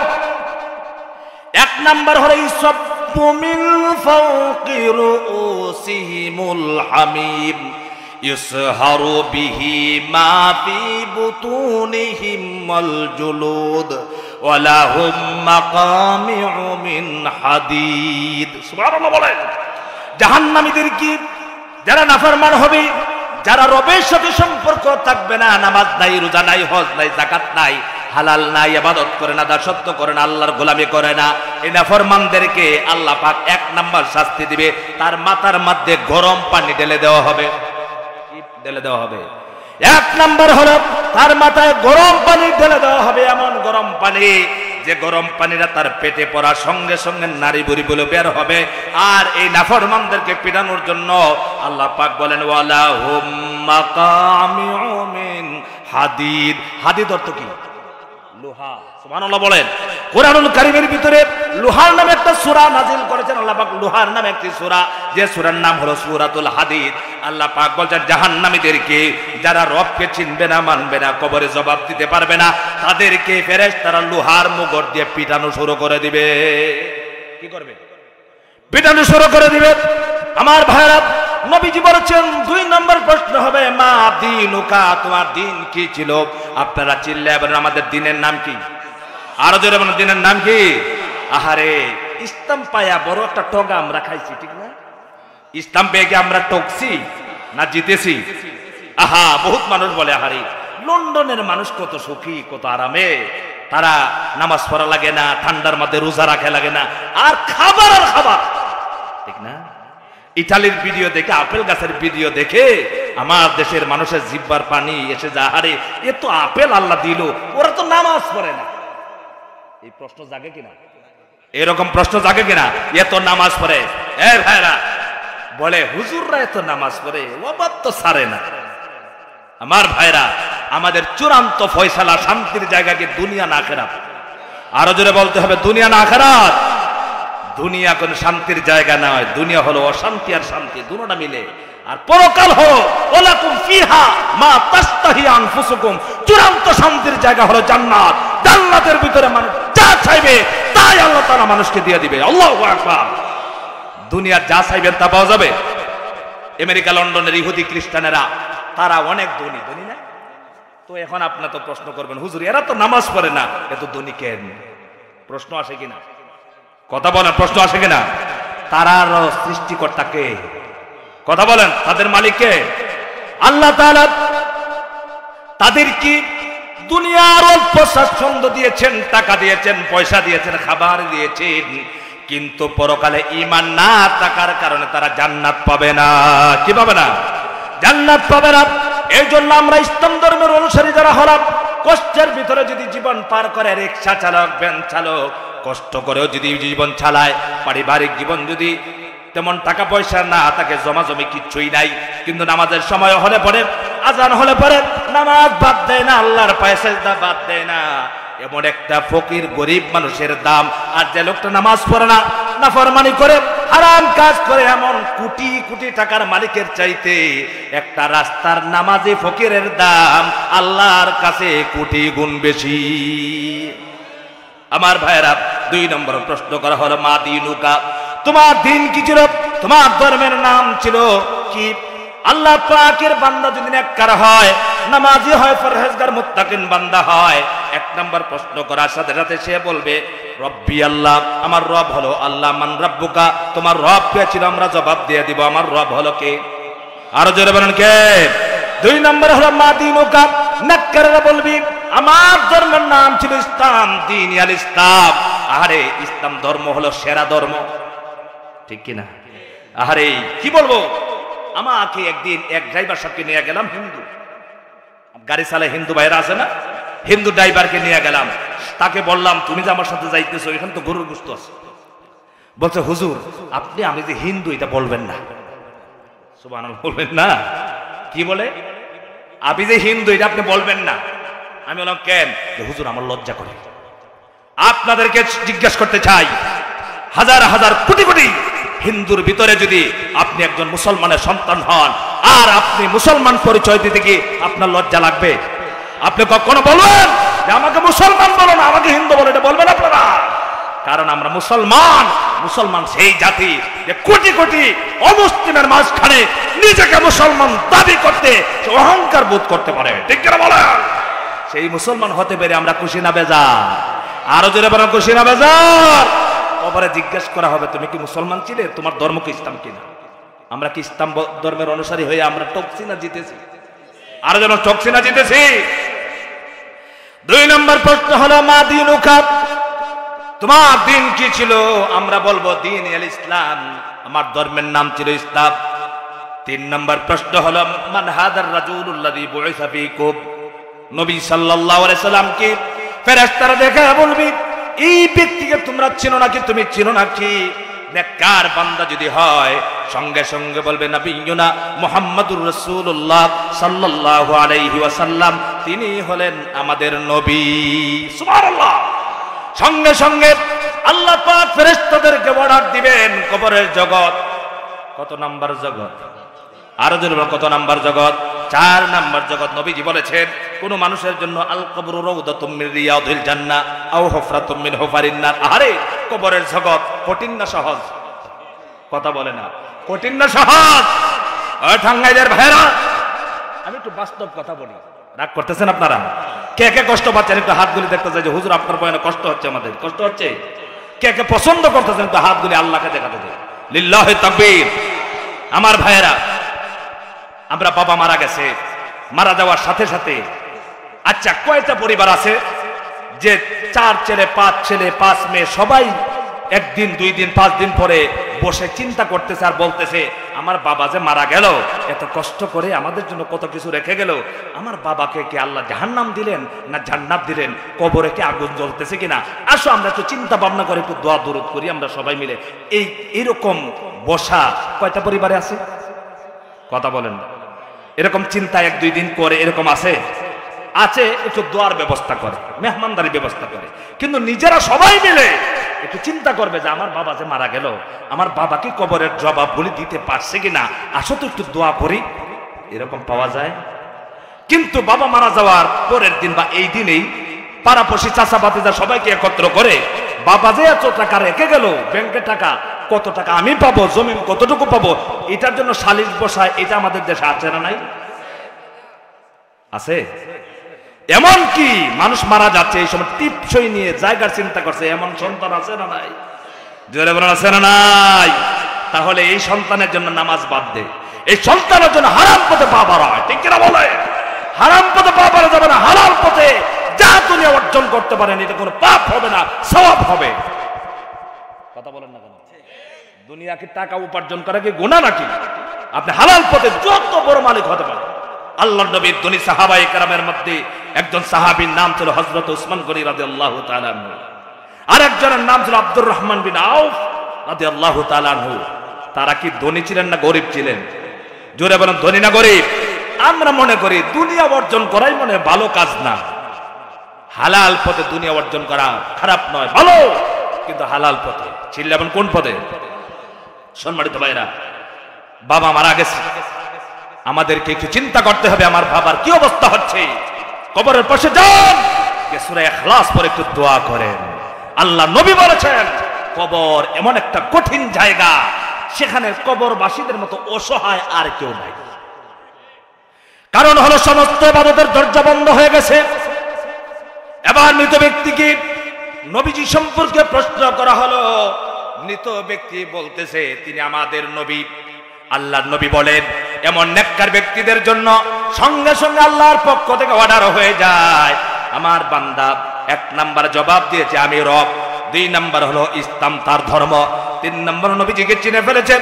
1 নাম্বার হলো ইসফু মিন ফাওকি রুউসিহিমুল হামিম ইসহারু বিহি মা ফি বুতুনিহিম ওয়াল জুলুদ ওয়া লাহুম মাকামিউ মিন হাদিদ। সুবহানাল্লাহ বলেন। জাহান্নামীদের কি? যারা নাফরমান হবে, যারা রবের সাথে সম্পর্ক থাকবে না, নামাজ নাই, রোজা নাই, হজ নাই, যাকাত নাই, হালাল নাই, ইবাদত করে না, দাসত্ব করে না, আল্লাহর গোলামি করে না, এই নাফরমানদেরকে আল্লাহ পাক 1 নাম্বার শাস্তি দিবে। তার মাথার মধ্যে গরম পানি ঢেলে দেওয়া হবে। কি ঢেলে দেওয়া হবে? এক নাম্বার হলো তার মাথায় গরম পানি ঢেলে দেওয়া হবে, এমন গরম পানি যে গরম পানিটা তার পেটে পড়ার সঙ্গে সঙ্গে নারী বুড়ি বলে বের হবে। আর এই নাফরমানদেরকে পিটানোর জন্য আল্লাহ পাক বলেন ওয়ালাহুম মাকামিউ মিন হাদিদ। হাদিদ অর্থ কি? লোহা। সুবহানাল্লাহ বলেন। কোরআনুল কারীমের ভিতরে লোহার নামে একটা সূরা নাজিল করেছেন আল্লাহ পাক। লোহার নামে একটি সূরা, যে সূরার নাম হলো সূরাতুল হাদিদ। আল্লাহ পাক বলেন জাহান্নামীদেরকে, যারা রবকে চিনবে না, মানবে না, কবরে জবাব দিতে পারবে না, তাদেরকে ফেরেশতারা লোহার মুগর দিয়ে পিটানো শুরু করে দিবে। কি করবে? পিটানো শুরু করে দিবে। আমার ভাইরা, নবীজি বলেছেন 2 নম্বর প্রশ্ন হবে মা দীনুকা, তোমার দিন কি ছিল? আপনারা চিল্লায় বলেন আমাদের দিনের নাম কি? আরো জোরে বলেন দিনের নাম কি? আহারে, ইসলাম পায়া বড় একটা টগা আমরা খাইছি, ঠিক না? ইসলাম পেয়ে কি আমরা টকছি না জিতেছি? আহা, বহুত মানুষ বলে আহারে লন্ডনের মানুষ কত সুখী, কত আরামে, তারা নামাজ পড়া লাগে না, ঠান্ডার মধ্যে রোজা রাখা লাগে না, আর খাবার আর খাবার, ঠিক না? ইতালির ভিডিও দেখে, আপেল গাছের ভিডিও দেখে আমার দেশের মানুষের জিহ্বার পানি এসে যায়। আরে এ তো আপেল আল্লাহ দিল, ওরা তো নামাজ পড়ে না। এই প্রশ্ন জাগে কিনা? এরকম প্রশ্ন জাগে কিনা? এ তো নামাজ পড়ে। এ ভাইরা বলে হুজুররা এত নামাজ পড়ে, ওবাদ তো ছাড়ে না। আমার ভাইরা, আমাদের চূড়ান্ত ফয়সালা শান্তির জায়গা কি দুনিয়া না আখিরাত? আরো জোরে বলতে হবে দুনিয়া না আখিরাত। দুনিয়া কোন শান্তির জায়গা নয়, দুনিয়া হলো অশান্তি আর শান্তি দুটোটা মিলে। আর পরকাল হলো ওয়ালাকুম ফিহা মা তাশতাহি আনফুসুকুম, চূড়ান্ত শান্তির জায়গা হলো জান্নাত। জান্নাতের ভিতরে মানুষ যা চাইবে তাই আল্লাহ তাআলা মানুষকে দিয়ে দিবে। আল্লাহু আকবার। দুনিয়ার যা চাইবেন তা পাওয়া যাবে। আমেরিকা লন্ডনের ইহুদি খ্রিস্টানেরা তারা অনেক ধনী, ধনী না? তো এখন আপনারা তো প্রশ্ন করবেন হুজুর এরা তো নামাজ পড়ে না, এত ধনী কেন? প্রশ্ন আসে কিনা? কথা বলেন, প্রশ্ন আসে কিনা? তারার সৃষ্টিকর্তা কে? কথা বলেন, তাদের মালিক কে? আল্লাহ তাআলা। তাদের কি দুনিয়ার অল্প স্বাচ্ছন্দ্য দিয়েছেন, টাকা দিয়েছেন, পয়সা দিয়েছেন, খাবার দিয়েছেন, কিন্তু পরকালে ঈমান না থাকার কারণে তারা জান্নাত পাবে না। কি পাবে না? জান্নাত পাবে না। এই জন্য আমরা ইসলাম ধর্মের অনুসারী যারা হলাম, কষ্টের ভিতরে যদি জীবন পার করে, রিকশা চালক, ভ্যান চালক কষ্ট করেও যদি জীবন চালায়, পারিবারিক জীবন যদি তেমন টাকা পয়সা না তাকে, জমা জমি কিচ্ছুই নাই, কিন্তু নামাজের সময় হলে পরে, আজান হলে পরে নামাজ বাদ দেয় না, আল্লাহর পায়ে সিজদা বাদ দেয় না, এমন একটা ফকির গরিব মানুষের দাম। আর যে লোকটা নামাজ পড়ে না, নাফরমানি করে, হারাম কাজ করে, এমন কোটি কোটি টাকার মালিকের চাইতে একটা রাস্তার নামাজি ফকিরের দাম আল্লাহর কাছে কোটি গুণ বেশি। আমার ভাইরা, 2 নম্বর প্রশ্ন করা হলো মা দীনুকা, তোমার দিন কি ছিল? তোমার ধর্মের নাম ছিল কি? আল্লাহ পাকের বান্দা যদি নেককার হয়, নামাজি হয়, পরহেজগার, মুত্তাকিন বান্দা হয়, 1 নম্বর প্রশ্ন করার সাথে সাথে সে বলবে রব্বি আল্লাহ, আমার রব হলো আল্লাহ। মান রাব্বুকা, তোমার রব কে ছিল? আমরা জবাব দিয়ে দিব আমার রব হলো কে? আরো জোরে বলেন কে? 2 নম্বর হলো মা দীনুকা, নেককাররা বলবি আমার ধর্মের নাম ছিল ইসলাম, দ্বীন আল ইসলাম। আরে ইসলাম ধর্ম হলো সেরা ধর্ম, ঠিক কিনা? আরে কি বলবো, আমাকে একদিন এক ড্রাইভার সাহেবকে নিয়ে গেলাম, হিন্দু গাড়ি চালায়, হিন্দু ভাইরা আছে না, হিন্দু ড্রাইভারকে নিয়ে গেলাম। তাকে বললাম তুমি যে আমার সাথে যাইতেছো, এখানে তো গরুর গোশত আছে। বলছে হুজুর আপনি, আমি যে হিন্দু এটা বলবেন না। সুবহানাল্লাহ, বলবেন না? কি বলে? আপনি যে হিন্দু এটা আপনি বলবেন না। আমি বললাম কেন? হুজুর আমার লজ্জা করে। আপনাদেরকে জিজ্ঞেস করতে চাই, হাজার হাজার কোটি কোটি হিন্দুর ভিতরে যদি আপনি একজন মুসলমানের সন্তান হন, আর আপনি মুসলমান পরিচয় দিতে গিয়ে আপনার লজ্জা লাগবে? আপনি কখনো বলবেন যে আমাকে মুসলমান বলো না, আমাকে হিন্দু বলো? এটা বলবেন আপনারা? কারণ আমরা মুসলমান। মুসলমান সেই জাতি যে কোটি কোটি অমুসলিমের মাঝখানে নিজেকে মুসলমান দাবি করতে অহংকার বোধ করতে পারে, ঠিক কিনা বলেন? সেই মুসলমান হতে পেরে আমরা খুশি না বেজার? আরো জোরে বলেন খুশি না বেজার? কবরে জিজ্ঞেস করা হবে তুমি কি মুসলমান ছিলে, তোমার ধর্ম কি ইসলাম কিনা? আমরা কি ইসলাম ধর্মের অনুসারী হয়ে আমরা টকছি না জিতেছি? আরো যেন টকছি না জিতেছি? 2 নম্বর প্রশ্ন হলো মা দীনুকা, তোমার দিন কি ছিল? আমরা বলবো দ্বীন আল ইসলাম, আমার ধর্মের নাম ছিল ইসলাম। তিন নম্বর প্রশ্ন হলো মান হাদার রাজুলুল্লাযী বুইসা ফীকুম, নবী সাল্লাল্লাহু আলাইহি সাল্লামকে ফেরেশতারা দেখে বলবে এই ব্যক্তিকে তোমরা চিনো নাকি, তুমি চিনো নাকি? নেককার বান্দা যদি হয় সঙ্গে সঙ্গে বলবে নবিয়ুনা মুহাম্মাদুর রাসূলুল্লাহ সাল্লাল্লাহু আলাইহি ওয়াসাল্লাম, তিনি হলেন আমাদের নবী। সুবহানাল্লাহ। সঙ্গে সঙ্গে আল্লাহ পাক ফেরেশতাদেরকে অর্ডার দিবেন কবরের জগৎ কত নাম্বার জগৎ? আরো জোরে বলো, কত নাম্বার জগৎ? 4 নাম্বার জগৎ। নবীজি বলেছেন কোন মানুষের জন্য আল কবরু রাউদাতুম মিন রিয়াদিল জান্নাহ আও হুফরাতুম মিন হুফারিন নার। আরে কবরের জগৎ কঠিন না সহজ? কথা বলে না, কঠিন না সহজ? ওই ঠাঙ্গাইদের ভাইরা, আমি একটু বাস্তব কথা বলি, রাগ করতেছেন আপনারা? কে কে কষ্ট পাচ্ছেন একটু হাতগুলি দেখতে চাই যে হুজুর আপনার বয়ানে কষ্ট হচ্ছে, আমাদের কষ্ট হচ্ছে। কে কে পছন্দ করতেছেন একটু হাতগুলি আল্লাহকে দেখাতে চাই। লিল্লাহি তাকবীর। আমার ভাইয়েরা, আমরা বাবা মারা গেছে, মারা যাওয়ার সাথে সাথে আচ্ছা কয়টা পরিবার আছে যে 4 ছেলে 5 ছেলে 5 মেয়ে সবাই একদিন 2 দিন 5 দিন পরে বসে চিন্তা করতেছে আর বলতেছে আমার বাবা যে মারা গেল, এত কষ্ট করে আমাদের জন্য কত কিছু রেখে গেল, আমার বাবাকে কি আল্লাহ জাহান্নাম দিলেন না জান্নাত দিলেন, কবরে কি আগুন জ্বলতেছে কিনা, আসো আমরা একটু চিন্তা ভাবনা করে একটু দোয়া দরুদ করি আমরা সবাই মিলে। এইরকম বসা কয়টা পরিবারে আছে? কথা বলেন। এরকম চিন্তা 1-2 দিন করে এরকম আছে? আছে। একটু দোয়ার ব্যবস্থা করে, মেহমানদারি ব্যবস্থা করে, কিন্তু নিজেরা সবাই মিলে একটু চিন্তা করবে যে আমার বাবা যে মারা গেল, আমার বাবাকে কবরের জবাব বলে দিতে পারছে কিনা, আসো তো একটু দোয়া করি। এরকম পাওয়া যায়? কিন্তু বাবা মারা যাওয়ার পরের দিন বা এই দিনেই পাড়াপড়শি চাচা ভাতিজা সবাইকে একত্র করে বাবা যে এত টাকা রেখে গেল, ব্যাংকে টাকা কত টাকা আমি পাবো, জমিন কতটুকু পাবো, এটার জন্য সালিশ বসায়। এটা আমাদের দেশে আছে না নাই? আছে। এমন কি মানুষ মারা যাচ্ছে এই সময় টিপসই নিয়ে জায়গার চিন্তা করছে, এমন সন্তান আছে না নাই? জোরে বলেন আছে না নাই? তাহলে এই সন্তানের জন্য নামাজ বাদ দে, এই সন্তানের জন্য হারাম পথে পা বাড়া হয়, ঠিক কিনা বলে? হারাম পথে পা বাড়া যাবে না, হালাল পথে যা দুনিয়া অর্জন করতে পারেন এটা কোনো পাপ হবে না, সওয়াব হবে। কথা বলেন না কেন? দুনিয়া কি টাকা উপার্জন করা কি গুনাহ নাকি? আপনি হালাল পথে যত বড় মালিক হতে পারেন। আল্লাহর নবীর ধনী সাহাবায়ে কেরামের মধ্যে একজন সাহাবীর নাম ছিল হযরত উসমান গনি রাদিয়াল্লাহু তাআলা আনহু, আর একজনের নাম ছিল আব্দুর রহমান বিন আউফ রাদিয়াল্লাহু তাআলা আনহু। তারা কি ধনী ছিলেন না গরীব ছিলেন? জোরে বলেন, ধনী না গরীব? আমরা মনে করি দুনিয়া অর্জন করাই মনে ভালো কাজ না। হালাল পথে দুনিয়া অর্জন করা খারাপ নয়, ভালো, কিন্তু হালাল পথে। চিল্লাবেন কোন পথে? সম্মানিত ভাইরা, বাবা মারা গেছে, আমাদেরকে একটু চিন্তা করতে হবে আমার বাবার কি অবস্থা হচ্ছে। কবরের পাশে যান, সূরা ইখলাস পড়ে একটু দোয়া করেন। আল্লাহ নবী বলেছেন কবর এমন একটা কঠিন জায়গা, সেখানে কবরবাসীদের মতো অসহায় আর কেউ নাই। কারণ হলো সমস্ত ইবাদতের দরজা বন্ধ হয়ে গেছে। এবার মৃত ব্যক্তিকে নবীজি সম্পর্কে প্রশ্ন করা হলো। মৃত ব্যক্তি বলতেছে তিনি আমাদের নবী। আল্লাহর নবী বলেন এমন নেককার ব্যক্তিদের জন্য সঙ্গে সঙ্গে আল্লাহর পক্ষ থেকে অর্ডার হয়ে যায়, আমার বান্দা 1 নাম্বার জবাব দিয়েছে আমি রব, 2 নাম্বার হলো ইসলাম তার ধর্ম, 3 নাম্বার নবীজিকে চিনে ফেলেছে।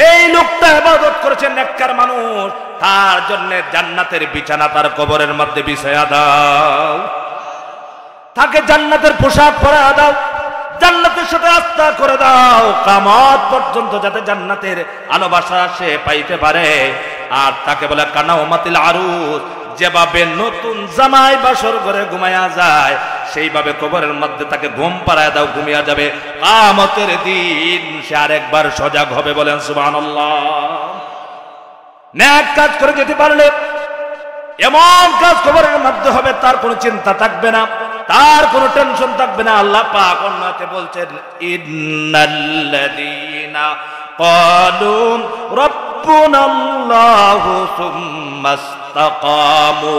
এই লোকটা ইবাদত করেছে, নেককার মানুষ, তার জন্য জান্নাতের বিছানা তার কবরের মধ্যে বিছায়া দাও, তাকে জান্নাতের পোশাক পরায়া দাও, জান্নাতের সাথে আস্থা করে দাও, কিয়ামত পর্যন্ত যাতে জান্নাতের ভালোবাসা সে পাইতে পারে। আর তাকে বলে কানাউমাতিল আরুস, যেভাবে নতুন জামাই বাসর ঘরে ঘুমায়া যায় সেইভাবে কবরের মধ্যে তাকে ঘুম পাড়ায় দাও, ঘুমিয়ে যাবে। কিয়ামতের দিন সে আরেকবার সজাগ হবে। বলেন সুবহানাল্লাহ। নেক কাজ করে যেতে পারলে এমন কাজ কবরের মধ্যে হবে, তার কোনো চিন্তা থাকবে না, তার কোনো টেনশন থাকবে না। আল্লাহ পাক অন্যতে বলছেন ইন্নাল্লাযীনা ক্বালু রাব্বুনাল্লাহু সুম্মা ইসতাকামু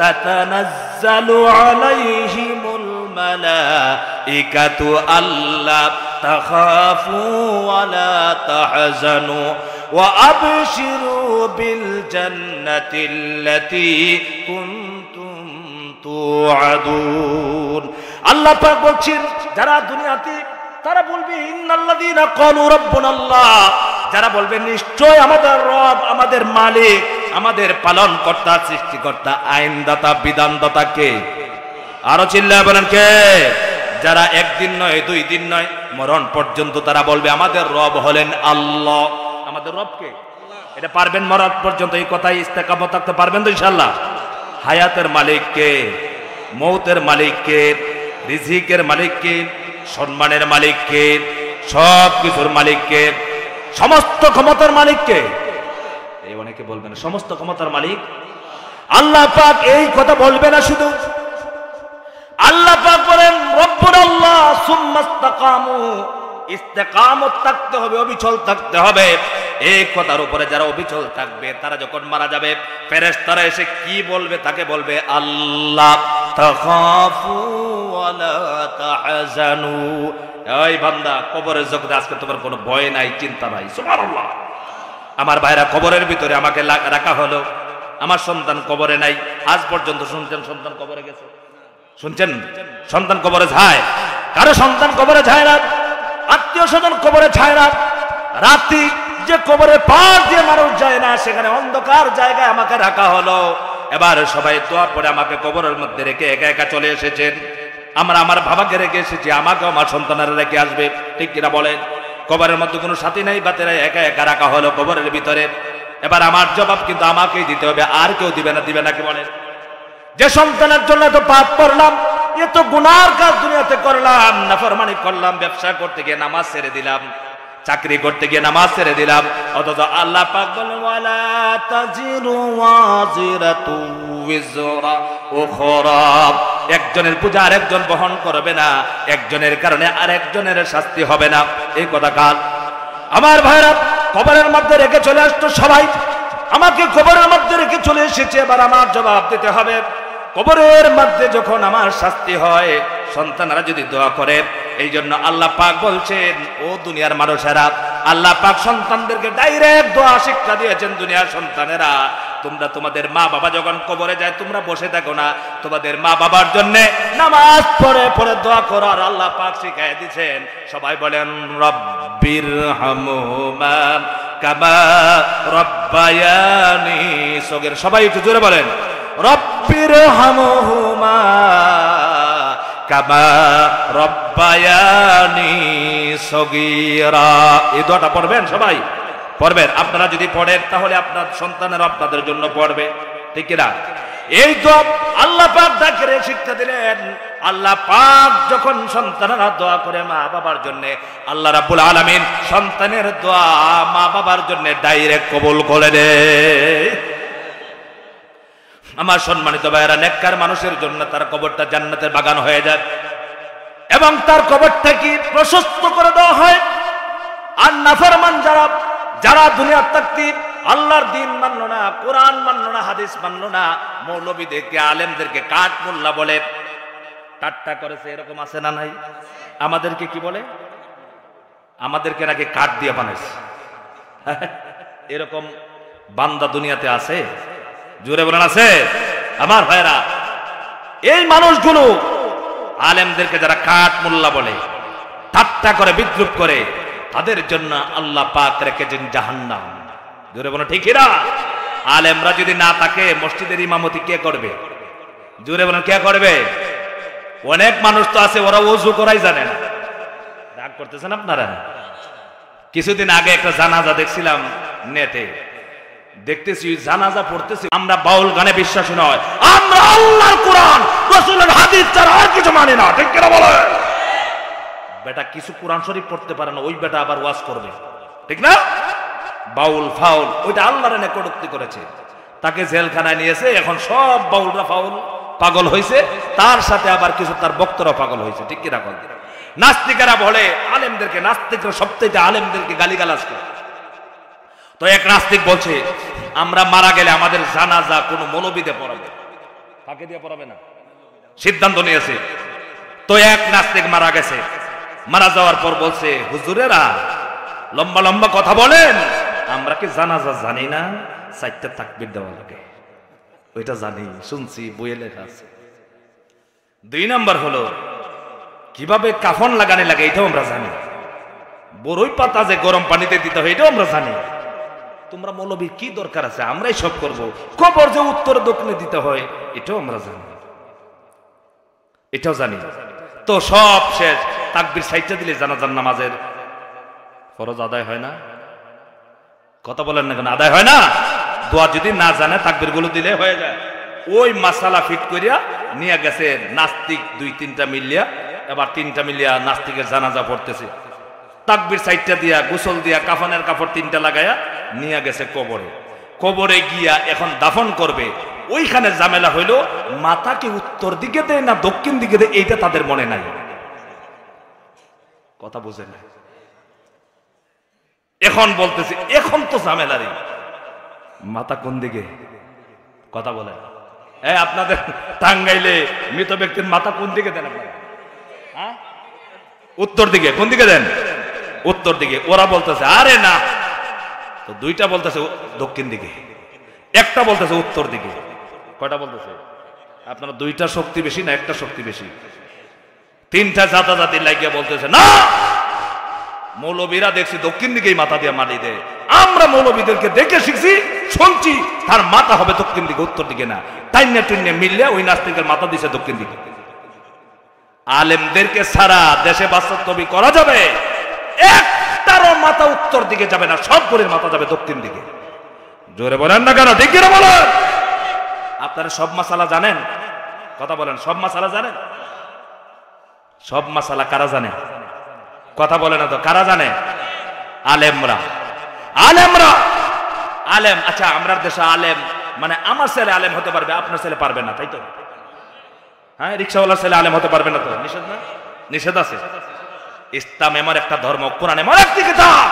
তাতানাজ্জালু আলাইহিমুল মালাইকাতু আল্লা তাখাফু ওয়া লা তাহজানু ওয়া আবশিরু বিল জান্নাতিল্লাতী কুনতুম তুআদুন। আল্লাহ পাক বলছেন যারা দুনিয়াতে তারা বলবে ইন্নাল্লাযীনা ক্বালু রাব্বুনাল্লাহ, যারা বলবেন নিশ্চয় আমাদের রব, আমাদের মালিক, আমাদের পালন কর্তা, সৃষ্টিকর্তা, আইনদাতা, বিধানদাতা কে? আরো চিল্লায় বলেন কে? যারা একদিন নয়, 2 দিন নয়, মরণ পর্যন্ত তারা বলবে আমাদের রব হলেন আল্লাহ। আমাদের রব কে? এটা পারবেন মরণ পর্যন্ত এই কথাই ইস্তেকামত থাকতে পারবেন তো ইনশাআল্লাহ? হায়াতের মালিক কে? মৌতের মালিক কে? রিজিকের মালিক কে? সম্মানের মালিক কে? সব কিছুর মালিক কে? সমস্ত ক্ষমতার মালিক কে? এই অনেকে বলবেন সমস্ত ক্ষমতার মালিক আল্লাহ পাক। এই কথা বলবে না, শুধু আল্লাহ পাক বলেন রব্বুল আল্লাহ সুম্মা ইসতাকামু, ইস্তেকামত থাকতে হবে, অবিচল থাকতে হবে। এই কথার উপরে যারা অবিচল থাকবে তারা যখন মারা যাবে ফেরেশতারা এসে কি বলবে? তাকে বলবে আল্লাহ তাখাফু ওয়ালা তাহজানু। এই বান্দা, কবরের জগতে আজকে তোমার কোনো ভয় নাই, চিন্তা নাই। সুবহানাল্লাহ। আমার ভাইরা, কবরের ভিতরে আমাকে রাখা হলো, আমার সন্তান কবরে নাই। আজ পর্যন্ত শুনছেন সন্তান কবরে গেছে? শুনছেন সন্তান কবরে যায়? কারো সন্তান কবরে যায় না, আত্মীয় স্বজন কবরে যায় না। রাত্রি যে কবরে পার দিয়ে মানুষ যায় না, সেখানে অন্ধকার জায়গায় আমাকে রাখা হলো। এবার সবাই দোয়া পড়ে আমাকে কবরের মধ্যে রেখে একা একা চলে এসেছেন। আমরা আমার বাবাকে রেখে এসেছি, আমাকে আমার সন্তানেরা রেখে আসবে, ঠিক কিনা বলেন? কবরের মধ্যে কোনো সাথী নাই, বাতেরা একা একা রাখা হলো কবরের ভিতরে। এবার আমার জবাব কিন্তু আমাকেই দিতে হবে, আর কেউ দিবে না। দিবে না কি বলেন? যে সন্তানের জন্য এত পাপ করলাম, এত গুনার কাজ দুনিয়াতে করলাম, নাফরমানি করলাম, ব্যবসা করতে গিয়ে নামাজ ছেড়ে দিলাম, চাকরি করতে গিয়ে নামাজ ছেড়ে দিলাম, অথচ আল্লাহ পাক বলেন ওয়ালা তাজিরু ওয়াজিরাতু উযরা উখরা। একজনের পূজা আরেকজন বহন করবে না, একজনের কারণে আরেকজনের শাস্তি হবে না। এই কথা কাল আমার ভাইরা কবরের মধ্যে রেখে চলে আসতো সবাই, আমাকে কবরের মধ্যে রেখে চলে এসেছে। এবার আমার জবাব দিতে হবে। কবরের মধ্যে যখন আমার শাস্তি হয়, সন্তানরা যদি দোয়া করে, এই জন্য আল্লাহ পাক বলছেন ও দুনিয়ার মানুষেরা, আল্লাহ পাক সন্তানদেরকে ডাইরেক্ট দোয়া শিক্ষা দিয়েছেন। দুনিয়ার সন্তানেরা, তোমরা তোমাদের মা বাবা যখন কবরে যায় তোমরা বসে থাকো না, তোমাদের মা বাবার জন্য নামাজ পড়ে পড়ে দোয়া করো। আর আল্লাহ পাক শিখাই দিয়েছেন, সবাই বলেন রব্বির হামহুমা কামা রব্বায়ানি সগীর। সবাই একটু জোরে বলেন রব্বির হামহুমা কামা রব্বায়ানি সগীরা। এই দোয়াটা পড়বেন, সবাই পড়বেন। আপনারা যদি পড়েন তাহলে আপনার সন্তানেরা আপনাদের জন্য পড়বে, ঠিক কিনা? এই দোয়া আল্লাহ পাক ডাকে শিক্ষা দিলেন। আল্লাহ পাক যখন সন্তানেরা দোয়া করে মা বাবার জন্য, আল্লাহ রাব্বুল আলামিন সন্তানের দোয়া মা বাবার জন্য ডাইরেক্ট কবুল করে দেয়। আমার সম্মানিত ভাইয়েরা, নেককার মানুষের জন্য তার কবরটা জান্নাতের বাগান হয়ে যায় এবং তার কবরটা কি প্রশস্ত করে দেওয়া হয়। আর নাফরমান যারা দুনিয়ার থাকতে আল্লাহর দিন মানল না, কোরআন মানল না, হাদিস মানল না, মৌলবীদেরকে আলেমদেরকে কাঠ মোল্লা বলে ঠাট্টা করেছে, এরকম আছে না নাই? আমাদেরকে কি বলে? আমাদেরকে নাকি কাঠ দিয়ে বানাইছে। এরকম বান্দা দুনিয়াতে আছে? জোরে বলেন আছে? আমার ভাইরা, এই মানুষগুলো আলেমদেরকে যারা কাঠ মোল্লা বলে, ঠাট্টা করে, বিদ্রুপ করে, তাদের জন্য আল্লাহ পাক রেখেছেন জাহান্নাম। জোরে বলেন ঠিক না? আলেমরা যদি না থাকে মসজিদের ইমামতি কে করবে? জোরে বলেন কে করবে? অনেক মানুষ তো আছে ওরা ওযু করাই জানে না। রাগ করতেছেন আপনারা? কিছুদিন আগে একটা জানাজা দেখছিলাম নেটে, দেখতেছি জানাজা পড়তেছি। আমরা বাউল গানে বিশ্বাসী নয়, আমরা আল্লাহর কোরআন রাসূলের হাদিস ছাড়া আর কিছু মানি না, ঠিক কিনা বলে? বেটা কিছু কোরআন শরীফ পড়তে পারে না, ওই বেটা আবার ওয়াজ করবে, ঠিক না? বাউল ফাউল, ওইটা আল্লাহর এনে কটূক্তি করেছে, তাকে জেলখানায় নিয়েছে। এখন সব বাউলরা ফাউল পাগল হয়েছে, তার সাথে আবার কিছু তার বক্তরা পাগল হয়েছে, ঠিক কিনা? নাস্তিকেরা বলে আলেমদেরকে, নাস্তিকরা সবথেকে আলেমদেরকে গালিগালাজ করে। তো এক নাস্তিক বলছে আমরা মারা গেলে আমাদের জানাজা কোন মৌলবীতে পড়াবে, কাকে দিয়ে পড়াবে না, সিদ্ধান্ত নিয়েছে। তো এক নাস্তিক মারা গেছে, মারা যাওয়ার পর বলছে হুজুরেরা লম্বা লম্বা কথা বলেন, আমরা কি জানাজা জানি না 4টা তাকবীর দেওয়া লাগে? ওইটা জানি, শুনছি, বইয়ে লেখা আছে। 2 নাম্বার হলো কিভাবে কাফন লাগানো লাগে, এটাও আমরা জানি। বড়ই পাতা যে গরম পানিতে দিতে হয় এটাও আমরা জানি। তোমরা মৌলবীর কি দরকার আছে, আমরাই সব করব। কবর যে উত্তর দক্ষিণে দিতে হয় এটাও আমরা জানি, এটাও জানি। তো সব শেষ, তাকবীর সাইটটা দিলে জানাজার নামাজের ফরজ আদায় হয় না? কথা বলেন না কেন? আদায় হয় না? দোয়া যদি না জানে তাকবীর গুলো দিলে হয়ে যায়। ওই মাসালা ফিট করিয়া নিয়ে গেছে নাস্তিক 2-3টা মিলিয়া, এবার 3টা মিলিয়া নাস্তিকের জানাজা পড়তেছে। তাকবীর সাইটটা দিয়া, গোসল দিয়া, কাফনের কাপড় 3টা লাগাইয়া নিয়ে গেছে কবরে। কবরে গিয়া এখন দাফন করবে। ওইখানে ঝামেলা হইল মাথাকে উত্তর দিকে দেয় না দক্ষিণ দিকে দেয়, এইটা তাদের মনে নাই। কথা বুঝে না? এখন বলতেছে এখন তো ঝামেলা রে, মাথা কোন দিকে? কথা বলে আপনাদের টাঙ্গাইলে মৃত ব্যক্তির মাথা কোন দিকে দেন আপনারা? হ্যাঁ, উত্তর দিকে। কোন দিকে দেন? উত্তর দিকে। ওরা বলতেছে আরে না, তো 2টা বলতেছে দক্ষিণ দিকে, একটা বলতেছে উত্তর দিকে। কয়টা বলতেছে? আপনারা 2টা শক্তি বেশি না একটা শক্তি বেশি? 3টা জাতি লাগিয়ে বলতেছে না, মৌলবীরা দেখছি দক্ষিণ দিকেই মাথা দিয়ে মাটি দেয়। আমরা মৌলবীদেরকে দেখে শিখছি, শুনছি তার মাথা হবে দক্ষিণ দিকে, উত্তর দিকে না। টাইনে টুইনে মিললে ওই নাস্তিকের মাথা দিছে দক্ষিণ দিকে। আলেমদেরকে সারা দেশে বাস্তবী করা যাবে, একটারও মাথা উত্তর দিকে যাবে না, সবগুলির মাথা যাবে দক্ষিণ দিকে। জোরে বলেন না কেন? ঠিক কিনা বলেন? আপনারা সব মাসালা জানেন? কথা বলেন, সব মাসালা জানেন? সব মাসালা কারা জানে? কথা বলে না তো, কারা জানে? আলেমরা। আলেমরা আলেম। আচ্ছা, আমরা দেশে আলেম মানে আমার ছেলে আলেম হতে পারবে, আপনার ছেলে পারবে না, তাই তো? হ্যাঁ, রিক্সাওয়ালার ছেলে আলেম হতে পারবে না তো? নিষেধ না? নিষেধ আছে। ইসলাম এমন একটা ধর্ম, কোরআন এমন একটি কিতাব,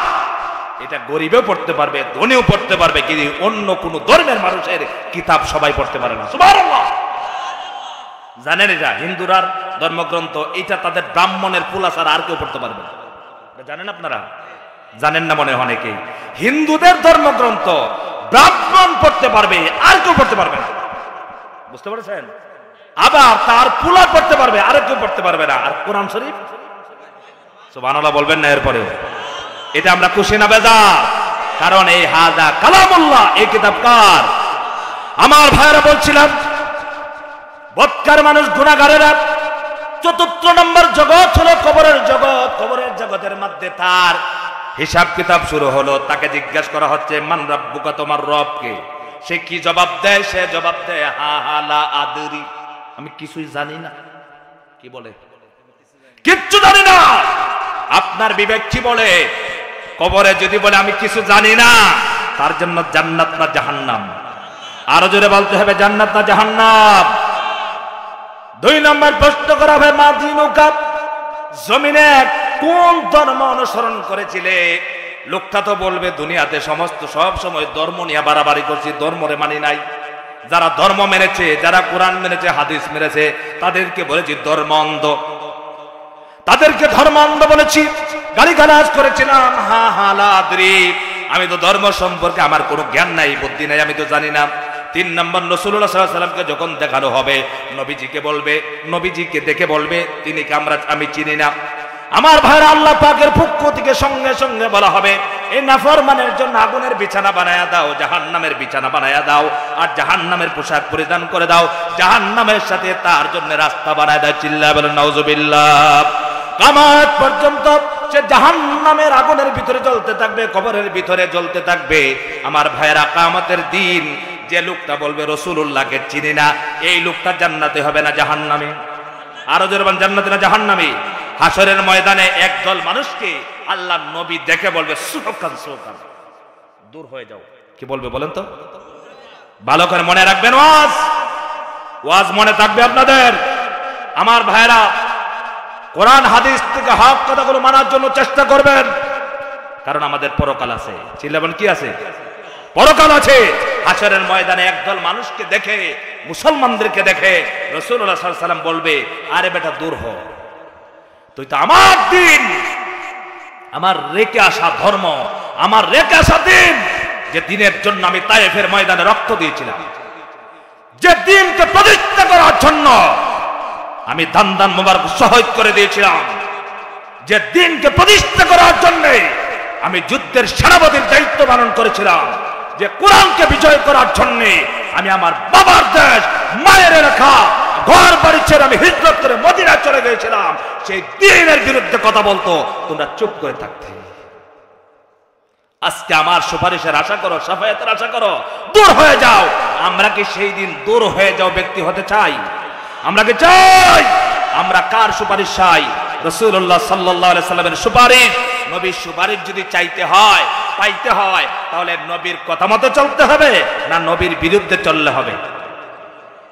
এটা গরিবেও পড়তে পারবে, ধনীও পড়তে পারবে, কিন্তু অন্য কোন ধর্মের মানুষের কিতাব সবাই পড়তে পারে না। সুবহানাল্লাহ। জানেন এটা হিন্দুরার ধর্মগ্রন্থ, এটা তাদের ব্রাহ্মণের পুলা ছাড়া আর কেউ পড়তে পারবে না। জানেন আপনারা? জানেন না মনে হয় অনেকেই। হিন্দুদের ধর্মগ্রন্থ ব্রাহ্মণ পড়তে পারবে, আর কেউ পড়তে পারবে না। বুঝতে পারছেন? আবার তার পুলা পড়তে পারবে, আর কেউ পড়তে পারবে না। আর কোরআন শরীফ সুবহানাল্লাহ বলবেন না এরপরে? এটা আমরা খুশি না বেজার? কারণ এই হাজা কালামুল্লাহ, এই কিতাব কার? আমার ভাইরা বলছিলাম, বৎকার মানুষ গুনাহগারেরা 4র্থ নম্বর জগৎ হলো কবরের জগৎ। কবরের জগতের মধ্যে তার হিসাব কিতাব শুরু হলো। তাকে জিজ্ঞাসা করা হচ্ছে মান রাব্বুকা, তোমার রব কে? সে কি জবাব দেয়? সে জবাব দেয় হা হা লা আদরি, আমি কিছুই জানি না। কি বলে? কিচ্ছু জানি না। আপনার বিবেক কি বলে? কবরে যদি বলে আমি কিছু জানি না, তার জন্য জান্নাত না জাহান্নাম? আরো জোরে বলতে হবে, জান্নাত না জাহান্নাম? 2 নম্বর প্রশ্ন করা হবে মা দিনুকা, জমিনে কোন ধর্ম অনুসরণ করেছিলে? লোকটা তো বলবে দুনিয়াতে সমস্ত সব সময় ধর্ম নিয়ে বাড়াবাড়ি করছি, ধর্মরে মানি নাই। যারা ধর্ম মেনেছে, যারা কোরআন মেনেছে, হাদিস মেনেছে, তাদেরকে বলেছি ধর্ম অন্ধ, তাদেরকে ধর্ম অন্ধ বলেছি, গালিগালাজ করেছিলাম। হা হা লা আদরি, আমি তো ধর্ম সম্পর্কে আমার কোনো জ্ঞান নাই, বুদ্ধি নাই, আমি তো জানি না। 3 নম্বর রাসূলুল্লাহ সাল্লাল্লাহু আলাইহি ওয়াসাল্লামকে যখন দেখানো হবে, নবীজিকে বলবে, নবীজিকে দেখে বলবে তিনি কে আমি চিনি না। আমার ভাইরা, আল্লাহ পাকের পক্ষ থেকে সঙ্গে সঙ্গে বলা হবে এই নাফরমানের জন্য আগুনের বিছানা বানায়া দাও, জাহান্নামের বিছানা বানায়া দাও, আর জাহান্নামের পোশাক পরিধান করে দাও, জাহান্নামের সাথে তার জন্য রাস্তা বানায় দাও। চিল্লায়া বলেন নাউজুবিল্লাহ। কিয়ামত পর্যন্ত সে জাহান্নামের আগুনের ভিতরে জ্বলতে থাকবে, কবরের ভিতরে জ্বলতে থাকবে। আমার ভাইরা, কিয়ামতের দিন যে লোকটা বলবে রাসূলুল্লাহকে চিনি না, এই লোকটা জান্নাতে হবে না জাহান্নামী? আরো জোরে বলেন, জান্নাতে না জাহান্নামী? হাসরের ময়দানে একদল মানুষকে আল্লাহ নবী দেখে বলবে সুকান সুকান, দূর হয়ে যাও। কি বলবে বলেন তো? ভালো করে মনে রাখবেন, ওয়াজ ওয়াজ মনে থাকবে আপনাদের। আমার ভাইরা, কোরআন হাদিস থেকে হক কথাগুলো মানার জন্য চেষ্টা করবেন, কারণ আমাদের পরকাল আছে। চিল্লাবেন, কি আছে? পরকাল আছে। হাসরের ময়দানে একদল মানুষকে দেখে, মুসলমানদেরকে দেখে রাসূলুল্লাহ সাল্লাল্লাহু আলাইহি ওয়াসাল্লাম বলবে আরে বেটা দূর হ, তুই তো আমার দিন, আমার রেখে আসা ধর্ম, আমার রেখে আসা দিন, যে দিনের জন্য আমি তায়েফের ময়দানে রক্ত দিয়েছিলাম, যে দিনকে প্রতিষ্ঠা করার জন্য আমি দান দান মোবারক শহীদ করে দিয়েছিলাম, যে দিনকে প্রতিষ্ঠা করার জন্য আমি যুদ্ধের সেনাপতির দায়িত্ব পালন করেছিলাম, যে কোরআনকে বিজয় করার জন্য আমি আমার বাবার দেশ মায়ের এলাকা ঘর বাড়ি ছেড়ে আমি হিজরত করে মদিনায় চলে গিয়েছিলাম, সেই দ্বীনের বিরুদ্ধে কথা বলতো, তোমরা চুপ করে থাকতে। আজকে আমার সুপারিশের আশা করো, শাফায়াতের আশা করো, দূর হয়ে যাও। আমরা কি সেই দিন দূর হয়ে যাও ব্যক্তি হতে চাই? আমরা কি চাই? আমরা কার সুপারিশ চাই? রাসূলুল্লাহ সাল্লাল্লাহু আলাইহি সাল্লামের সুপারিশ। নবীর সুপারিশ যদি চাইতে হয়, পাইতে হয়, তাহলে নবীর কথা মতো চলতে হবে না নবীর বিরুদ্ধে চললে হবে?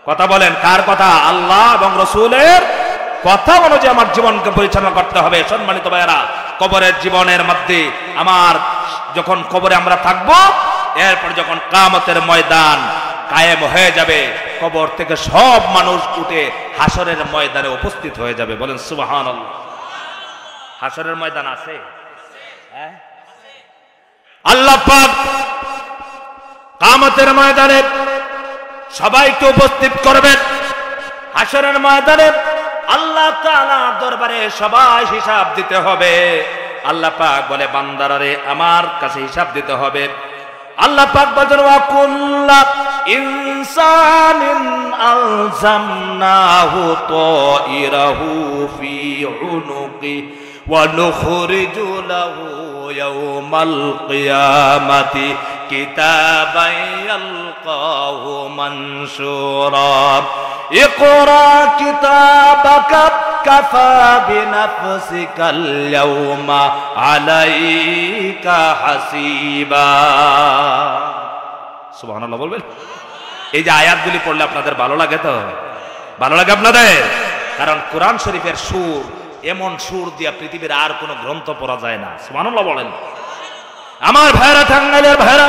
কথা বলেন, কার কথা? আল্লাহ এবং রাসূলের কথা অনুযায়ী আমার জীবনকে পরিচালনা করতে হবে। সম্মানিত ভাইয়েরা, কবরের জীবনের মধ্যে আমার যখন কবরে আমরা থাকব, এরপর যখন কিয়ামতের ময়দান কায়েম হয়ে যাবে, কবর থেকে সব মানুষ উঠে হাসরের ময়দানে উপস্থিত হয়ে যাবে। বলেন সুবহানাল্লাহ। হাসরের ময়দান আছে? হ্যাঁ, আল্লাহ পাক কিয়ামতের ময়দানে সবাইকে উপস্থিত করবেন। হাসরের ময়দানে আল্লাহ তাআলার দরবারে সবাই হিসাব দিতে হবে। আল্লাহ পাক বলে, বান্দারারে আমার কাছে হিসাব দিতে হবে। আল্লাহ পাক বলেন, ওয়া কুল্লা ইনসানিন আলজামনাহু তাইরাহু ফি উনুকি ওয়া নুখরিজু লাহু ইয়াওমাল কিয়ামাতি কিতাবান ইয়ালকাহু মানশুরা ইকরা কিতাবাকা কাফা বিনাফসিকাল ইয়াওমা আলাইকা হাসিবা। সুবহানাল্লাহ বলবেন। এই যে আয়াতগুলি পড়লে আপনাদের ভালো লাগে? তো ভালো লাগে আপনাদের? কারণ কোরআন শরীফের সুর, এমন সুর দিয়া পৃথিবীর আর কোনো গ্রন্থ পড়া যায় না। সুবহানাল্লাহ বলেন। আমার ভাইরা, টাঙ্গাইলের ভাইরা,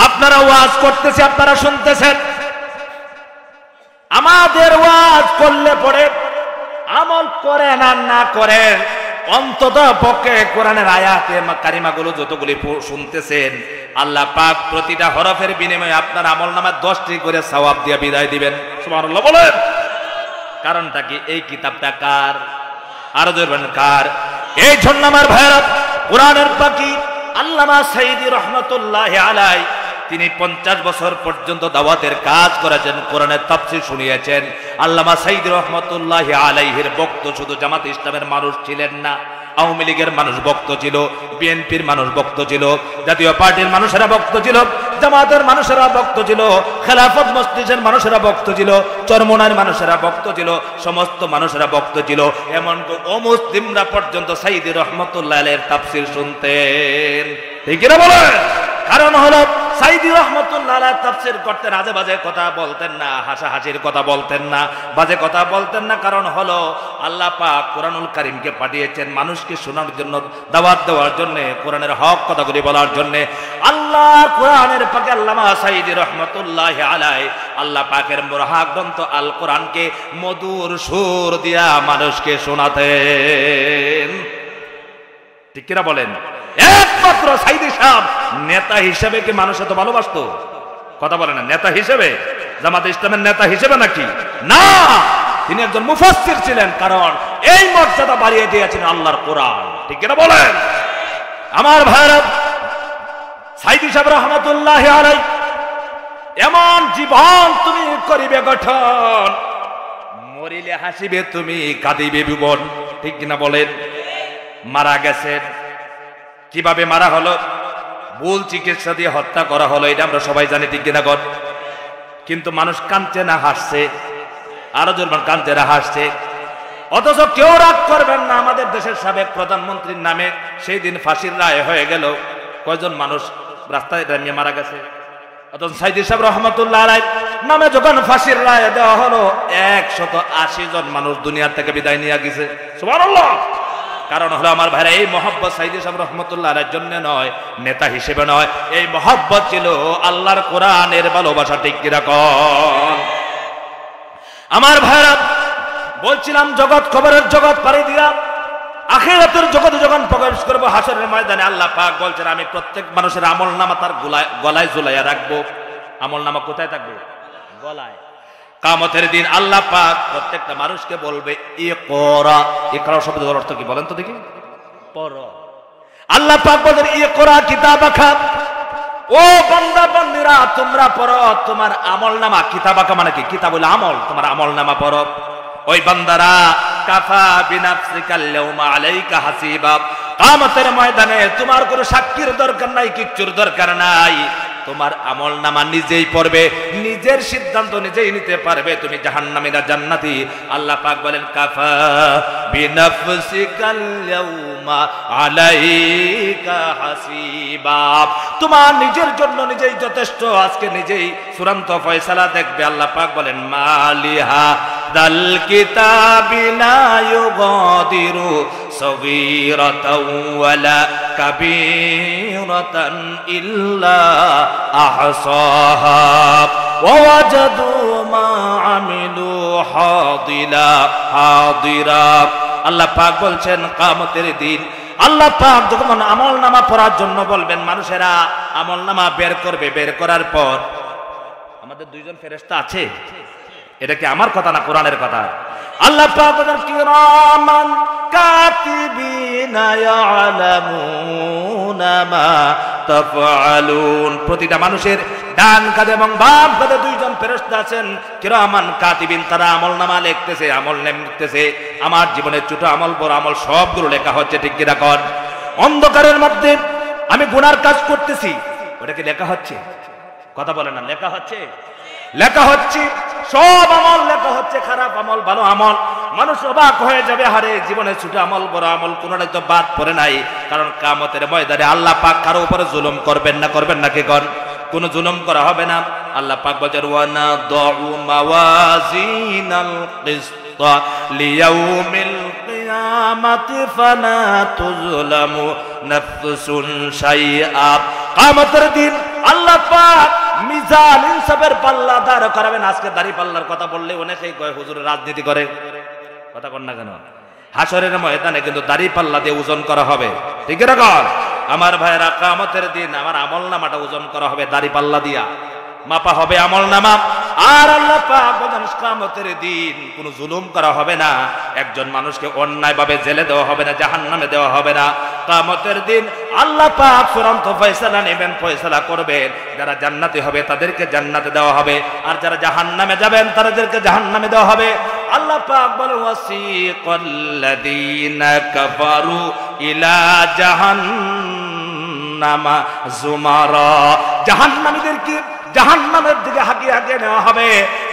আপনারা ওয়াজ করতেছে, আপনারা শুনতেছেন, আমাদের ওয়াজ করলে পরে আমল করেন আর না করেন, অন্তত পক্ষে কোরআনের আয়াতে কারিমাগুলো যতগুলি শুনতেছেন, আল্লাহ পাক প্রতিটা হরফের বিনিময়ে আপনার আমলনামায় 10টি করে সওয়াব দিয়ে বিদায় দিবেন। সুবহানাল্লাহ বলেন। কারণটা কি? এই কিতাবটা কার? আরো ধরবেন কার? এই জন্য আমার ভাইরা, কোরআনের পাখি আল্লামা সাইদি রহমাতুল্লাহি আলাইহি তিনি 50 বছর পর্যন্ত দাওয়াতের কাজ করেছেন, কোরআনের তাফসীর শুনিয়েছেন। আল্লামা সাইদি রহমাতুল্লাহি আলাইহির বক্ত শুধু জামাত ইসলামের মানুষ ছিলেন না, আওয়ামী লীগের মানুষ বক্ত ছিল, বিএনপির মানুষ বক্ত ছিল, জাতীয় পার্টির মানুষেরা বক্ত ছিল, জামাতের মানুষেরা বক্ত ছিল, খেলাফত মজলিসের মানুষেরা বক্ত ছিল, চরমোনার মানুষেরা বক্ত ছিল, সমস্ত মানুষেরা বক্ত ছিল। এমনকি অমুসলিমরা পর্যন্ত সাইদি রহমাতুল্লাহ আলাইহির তাফসীর শুনতেন। ঠিক কি না বলেন? কারণ হলো সাইদি রহমাতুল্লাহ আলাইহি তাফসীর করতেন, আজে বাজে কথা বলতেন না, হাসাহাসির কথা বলতেন না, বাজে কথা বলতেন না। কারণ হলো আল্লাহ পাক কোরআনুল কারীমকে পাঠিয়েছেন মানুষকে শোনার জন্য, দাওয়াত দেওয়ার জন্য, কোরআনের হক কথাগুলি বলার জন্য। আল্লাহ কোরআনের পাকে আল্লামা সাইদি রহমাতুল্লাহ আলাইহি আল্লাহ পাকের মুরাহা গ্রন্থ আল কোরআনকে মধুর সুর দিয়া মানুষকে শোনাতেন। ঠিক কিনা বলেন? একমাত্র সাইদি সাহেব নেতা হিসেবে কি মানুষ এত ভালোবাসতো? কথা বলে না, নেতা হিসেবে, জামাত ইসলামের নেতা হিসেবে নাকি? না, তিনি একজন মুফাসসির ছিলেন। কারণ এই মর্যাদা বাড়িয়ে দিয়েছেন আল্লাহর কোরআন। ঠিক কিনা বলেন? আমার ভাইরা, সাইদি সাহেব রহমাতুল্লাহি আলাইহি এমন জীবন তুমি করিবে গঠন, মরিলে হাসিবে তুমি, কাঁদিবে ভুবন। ঠিক কিনা বলেন? মারা গেছেন, কিভাবে মারা হলো? ভুল চিকিৎসা দিয়ে হত্যা করা হলো, এটা আমরা সবাই জানি। ঠিক কিনা গণ? কিন্তু মানুষ কাঁদছে না হাসছে? আরো জোরমান কাঁদছে না হাসছে? অথচ কেউ রাগ করবেন না, আমাদের দেশের সাবেক প্রধানমন্ত্রীর নামে সেই দিন ফাঁসির রায় হয়ে গেল। কয়জন মানুষ রাস্তায় দাঁড়িয়ে মারা গেছে? অথচ সাইদি সাহেব রহমাতুল্লাহ আলাইহি নামে যখন ফাঁসির রায় দেওয়া হলো, 180 জন মানুষ দুনিয়া থেকে বিদায় নিয়ে গেছে। সুবহানাল্লাহ। কারণ হলো আমার ভাইরা, এই মহব্বত সাইদি সাহেব রহমাতুল্লাহ আলাইহির জন্য নয়, নেতা হিসেবে নয়, এই মহব্বত ছিল আল্লাহর কোরআনের ভালোবাসা। ঠিক কি রকম? আমার ভাইরা, বলছিলাম জগৎ, খবরের জগৎ পাড়ি দিয়া আখিরাতের জগতে যখন প্রবেশ করবো, হাসরের ময়দানে আল্লাহ পাক বলছেন, আমি প্রত্যেক মানুষের আমলনামা তার গলায় ঝুলাইয়া রাখবো। আমলনামা কোথায় থাকবে? গলায়। কিয়ামতের দিন আল্লাহ পাক প্রত্যেকটা মানুষকে বলবে ইকরা। ইকরা শব্দের অর্থ কি বলেন তো দেখি? পড়ো। আল্লাহ পাক বলেন ইকরা কিতাবাকা, ও বান্দা বান্দীরা তোমরা পড়ো তোমার আমলনামা। কিতাবাকা মানে কি? কিতাব হলো আমল, তোমার আমলনামা পড়ো। ওই বান্দারা কাফা বিনাফসিকাল ইয়াউমা আলাইকা হাসিবা, কিয়ামতের ময়দানে তোমার কোনো সাক্ষীর দরকার নাই, কিচ্ছুর দরকার নাই। তোমার আমলনামা নিজেই পড়বে, নিজের সিদ্ধান্ত নিজেই নিতে পারবে তুমি জাহান্নামী না জান্নাতি। আল্লাহ পাক বলেন কাফা বিনাফসিকাল ইয়াউমা আলাইকা হাসিবা, তোমার নিজের জন্য নিজেই যথেষ্ট, আজকে নিজেই চূড়ান্ত ফয়সালা দেখবে। আল্লাহ পাক বলেন মালিহা দাল কিতাবিনা ইউগাদিরু সগীরাতাও ওয়ালা কাবীরাতান ইল্লা আহসাহা ওয়া ওয়াজাদু মা আমিলু হাদিরা। আল্লাহ পাক বলছেন কিয়ামতের দিন আল্লাহ পাক যখন আমলনামা পড়ার জন্য বলবেন, মানুষেরা আমলনামা বের করবে। বের করার পর আমাদের দুইজন ফেরেশতা আছে, এটা কি আমার কথা না কোরআনের কথা? আল্লাহ পাক বলেন কিরামান কাতিবিনা ইয়ালামুনা মা তাফআলুন। প্রতিটা মানুষের ডান কাঁধে এবং বাম কাঁধে দুইজন ফেরেশতা আছেন, কিরামান কাতিবিন, তারা আমলনামা লিখতেছে, আমল লিখতেছে। আমার জীবনের ছোট আমল বড় আমল সবগুলো লেখা হচ্ছে, ঠিক কি না? অন্ধকারের মধ্যে আমি গুনার কাজ করতেছি, ওটা কি লেখা হচ্ছে? কথা বলে না, লেখা হচ্ছে, লেখা হচ্ছে, সব আমল লেখা হচ্ছে, খারাপ আমল ভালো আমল। মানুষ অবাক হয়ে যাবে, হারে জীবনে ছোট আমল বড় আমল কোনটাই তো বাদ পড়ে নাই। কারণ কিয়ামতের ময়দানে আল্লাহ পাক কারো উপরে জুলুম করবেন না, করবেন না কি? কোনো জুলুম করা হবে না। আল্লাহ পাক বলেন ওয়ানা দাউ মাওয়াজিনাল কিসত লিয়াউমিল কিয়ামাতি ফালা তুজলামু নাফসুন শাইআ। কিয়ামতের দিন আল্লাহ পাক মিজান ইনসাফের পাল্লা দাঁড় করাবেন। আজকে দাড়ি পাল্লার কথা বললে অনেকেই কয় হুজুর রাজনীতি করে, কথা কন না কেন? হাসরের ময়দানে কিন্তু দাড়ি পাল্লা দিয়ে ওজন করা হবে, ঠিক এরকম আমার ভাইয়েরা। কিয়ামতের দিন আমার আমলনামাটা ওজন করা হবে, দাড়ি পাল্লা দিয়া মাপা হবে আমলনামা। আর আল্লাহ পাক বলেন কিয়ামতের দিন কোনো জুলুম করা হবে না, একজন মানুষকে অন্যায়ভাবে জেলে দেওয়া হবে না, জাহান্নামে দেওয়া হবে না। কিয়ামতের দিন আল্লাহ পাক চূড়ান্ত ফয়সালা নেবেন, ফয়সালা করবেন। যারা জান্নাতি হবে তাদেরকে জান্নাতে দেওয়া হবে, আর যারা জাহান্নামে যাবেন তাদেরকে জাহান্নামে দেওয়া হবে। আল্লাহ পাক বলেন ওয়াসিকাল্লাযীনা কাফারু ইলা জাহান্নামা যুমারা, জাহান্নামীদেরকে জাহান্নামের দিকে হাঁকিয়ে হাঁকিয়ে নেওয়া হবে।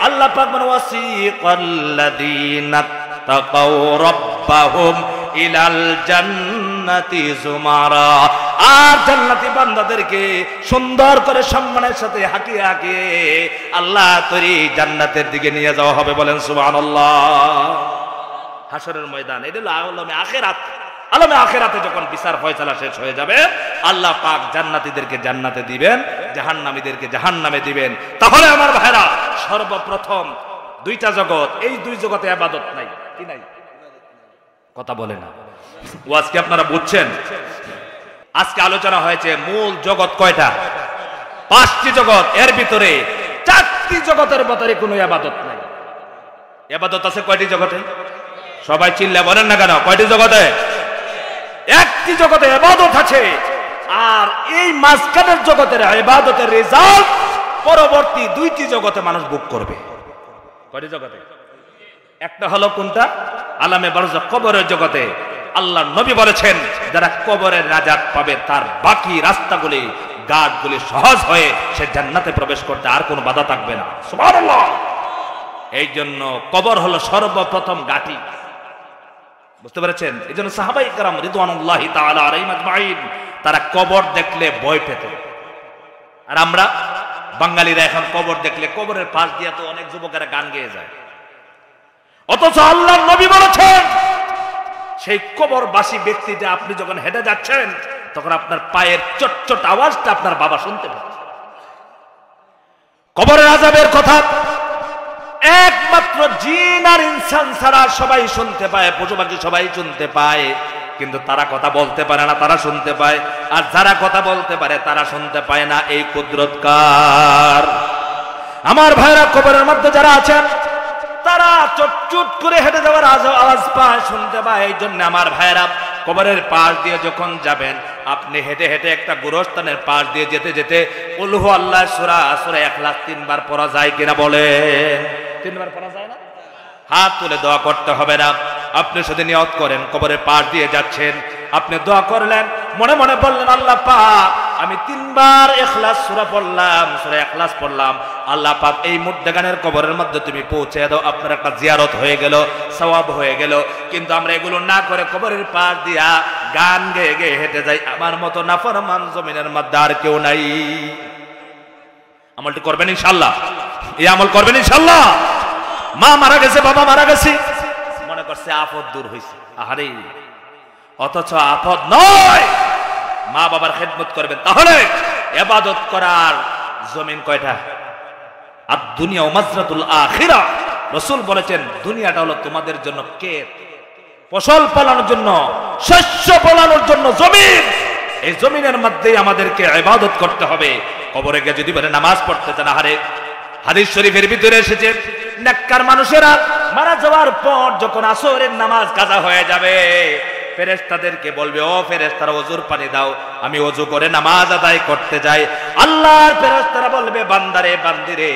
আল্লাহ পাক বলেন ওয়াসিকাল্লাযীনা তাকাউ রাব্বাহুম ইলাল জান্নাতি যুমারা, আর জান্নাতি বান্দাদেরকে সুন্দর করে সম্মানের সাথে হাঁকিয়ে হাঁকিয়ে আল্লাহ তৈরি জান্নাতের দিকে নিয়ে যাওয়া হবে। বলেন সুবহানাল্লাহ। হাসরের ময়দান এটা হলো আলমে আখিরাত। আলমে আখিরাতে যখন বিচার ফয়সালা শেষ হয়ে যাবে, আল্লাহ পাক জান্নাতীদেরকে জান্নাতে দিবেন, জাহান্নামীদেরকে জাহান্নামে দিবেন। তাহলে আমার ভাইরা সর্বপ্রথম দুইটা জগৎ, এই দুই জগতে ইবাদত নাই, কি নাই? কথা বলে না। ও আজকে আপনারা বুঝছেন, আজকে আলোচনা হয়েছে মূল জগৎ কয়টা? 5টি জগৎ। এর ভিতরে 4টি জগতের ভিতরে কোনো ইবাদত নাই। ইবাদত আছে কয়টি জগতে? সবাই চিল্লা বলেন না কেন? কয়টি জগতে? একটি জগতে ইবাদত আছে, আর এই মাঝখানের জগতের ইবাদতের রেজাল্ট পরবর্তী 2টি জগতে মানুষ ভোগ করবে। কয়টি জগতে? একটা হলো কোনটা? আলামে বারজাখ, কবরের জগতে। আল্লাহ নবী বলেছেন যারা কবরের নাজাত পাবে তার বাকি রাস্তাগুলি গাছগুলি সহজ হয়ে সে জান্নাতে প্রবেশ করতে আর কোনো বাধা থাকবে না। সুবহানাল্লাহ। এই জন্য কবর হলো সর্বপ্রথম ঘাঁটি, বুঝতে পেরেছেন? এই জন্য সাহাবায়ে কেরাম রিদওয়ানুল্লাহি তাআলা আলাইহিম আজমাইন তারা কবর দেখলে ভয় পেত। আর আমরা বাঙালিরা এখন কবর দেখলে কবরের পাশ দিয়ে তো অনেক যুবকেরা গান গেয়ে যায়। অথচ আল্লাহর নবী বলেছেন সেই কবরবাসী ব্যক্তিটা আপনি যখন হেঁটে যাচ্ছেন তখন আপনার পায়ের চটচট আওয়াজটা আপনার বাবা শুনতে পাচ্ছে। কবরের আযাবের কথা একমাত্র জিন আর ইনসান ছাড়া সবাই শুনতে পায়, পশু পাখি সবাই শুনতে পায়, কিন্তু তারা কথা বলতে পারে না, তারা শুনতে পায়। আর যারা কথা বলতে পারে তারা শুনতে পায় না। এই কুদরত কার? আমার ভাইরা কবরের মধ্যে যারা আছেন ফেরেশতারা চটচট করে হেঁটে যাওয়ার আওয়াজ পায়, শুনতে পায়। এই জন্য আমার ভাইয়েরা কবরের পাশ দিয়ে যখন যাবেন, আপনি হেঁটে হেঁটে একটা গোরস্থানের পাশ দিয়ে যেতে যেতে কুল হু আল্লাহ সূরা সূরা ইখলাস 3 বার পড়া যায় কিনা বলেন? 3 বার পড়া যায় না? হাত তুলে দোয়া করতে হবে না। আপনি শুধু নিয়ত করেন কবরের পাশ দিয়ে যাচ্ছেন, আপনি দোয়া করলেন, মনে মনে বললেন আল্লাহ পাক আমি 3 বার ইখলাস সূরা পড়লাম, সূরা ইখলাস পড়লাম, আল্লাহ পাক এই মুর্দাগানের কবরের মধ্যে তুমি পৌঁছে দাও। আপনার একটা জিয়ারত হয়ে গেল, সওয়াব হয়ে গেল। কিন্তু আমরা এগুলো না করে কবরের পাশ দিয়া গান গেয়ে গেয়ে হেঁটে যাই। আমার মতো নাফরমান জমিনের মধ্যে আর কেউ নাই। আমলটি করবেন ইনশাআল্লাহ? এই আমল করবেন ইনশাআল্লাহ? মা মারা গেছে, বাবা মারা গেছে, মনে করছে আপদ দূর হয়েছে, আহারে, অথচ আপদ নয়। মা বাবার খেদমত করবেন। তাহলে ইবাদত করার জমিন কয়টা? আর দুনিয়া মাজরাতুল আখিরা। রাসূল বলেছেন দুনিয়াটা হলো তোমাদের জন্য ক্ষেত, ফসল ফলানোর জন্য, শস্য ফলানোর জন্য জমিন। এই জমিনের মধ্যেই আমাদেরকে ইবাদত করতে হবে। কবরে গিয়ে যদি বলে নামাজ পড়তে চান, আহারে, হাদিস শরীফের ভিতরে এসেছে নেককার মানুষেরা মারা যাওয়ার পর যখন আসরের নামাজ কাজা হয়ে যাবে, ফেরেশতাদেরকে বলবে ও ফেরেশতারা ওযুর পানি দাও, আমি ওযু করে নামাজ আদায় করতে যাই। আল্লাহর ফেরেশতারা বলবে বান্দারে বান্দিরে,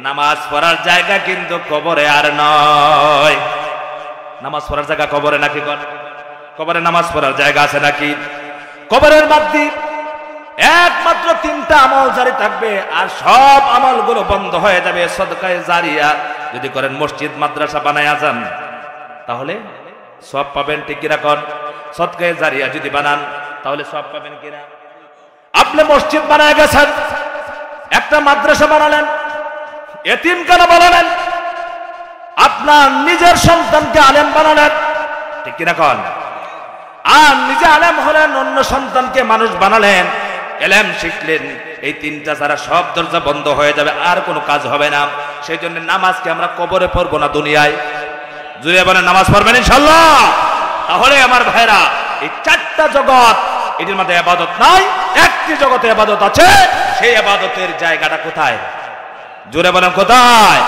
নামাজ পড়ার জায়গা কিন্তু কবরে আর নয়। নামাজ পড়ার জায়গা কবরে নাকি? কবরে নামাজ পড়ার জায়গা আছে নাকি? কবরের মধ্যে একমাত্র 3টা আমল জারি থাকবে, আর সব আমলগুলো বন্ধ হয়ে যাবে। সদকায়ে জারিয়া যদি করেন, মসজিদ মাদ্রাসা বানায়া যান, তাহলে সওয়াব পাবেন, ঠিক কিনা কোন? সদকায়ে জারিয়া যদি বানান তাহলে সওয়াব পাবেন কিনা? আপনি মসজিদ বানায় গেছেন, একটা মাদ্রাসা বানালেন, এতিমখানা বানালেন, আপনার নিজের সন্তানকে আলেম বানালেন, ঠিক কিনা কোন? আর নিজে আলেম হলেন, অন্য সন্তানকে মানুষ বানালেন, এলেম শিখলেন। এই 3টা ছাড়া সব দরজা বন্ধ হয়ে যাবে, আর কোনো কাজ হবে না। সেই জন্য নামাজকে আমরা কবরে পড়বো না, দুনিয়ায়। জুড়ে বলেন নামাজ পড়বেন ইনশাআল্লাহ? তাহলে আমার ভাইরা, এই 4টা জগৎ, এটির মধ্যে ইবাদত নাই, একটি জগতে ইবাদত আছে। সেই ইবাদতের জায়গাটা কোথায়? জুড়ে বলেন কোথায়?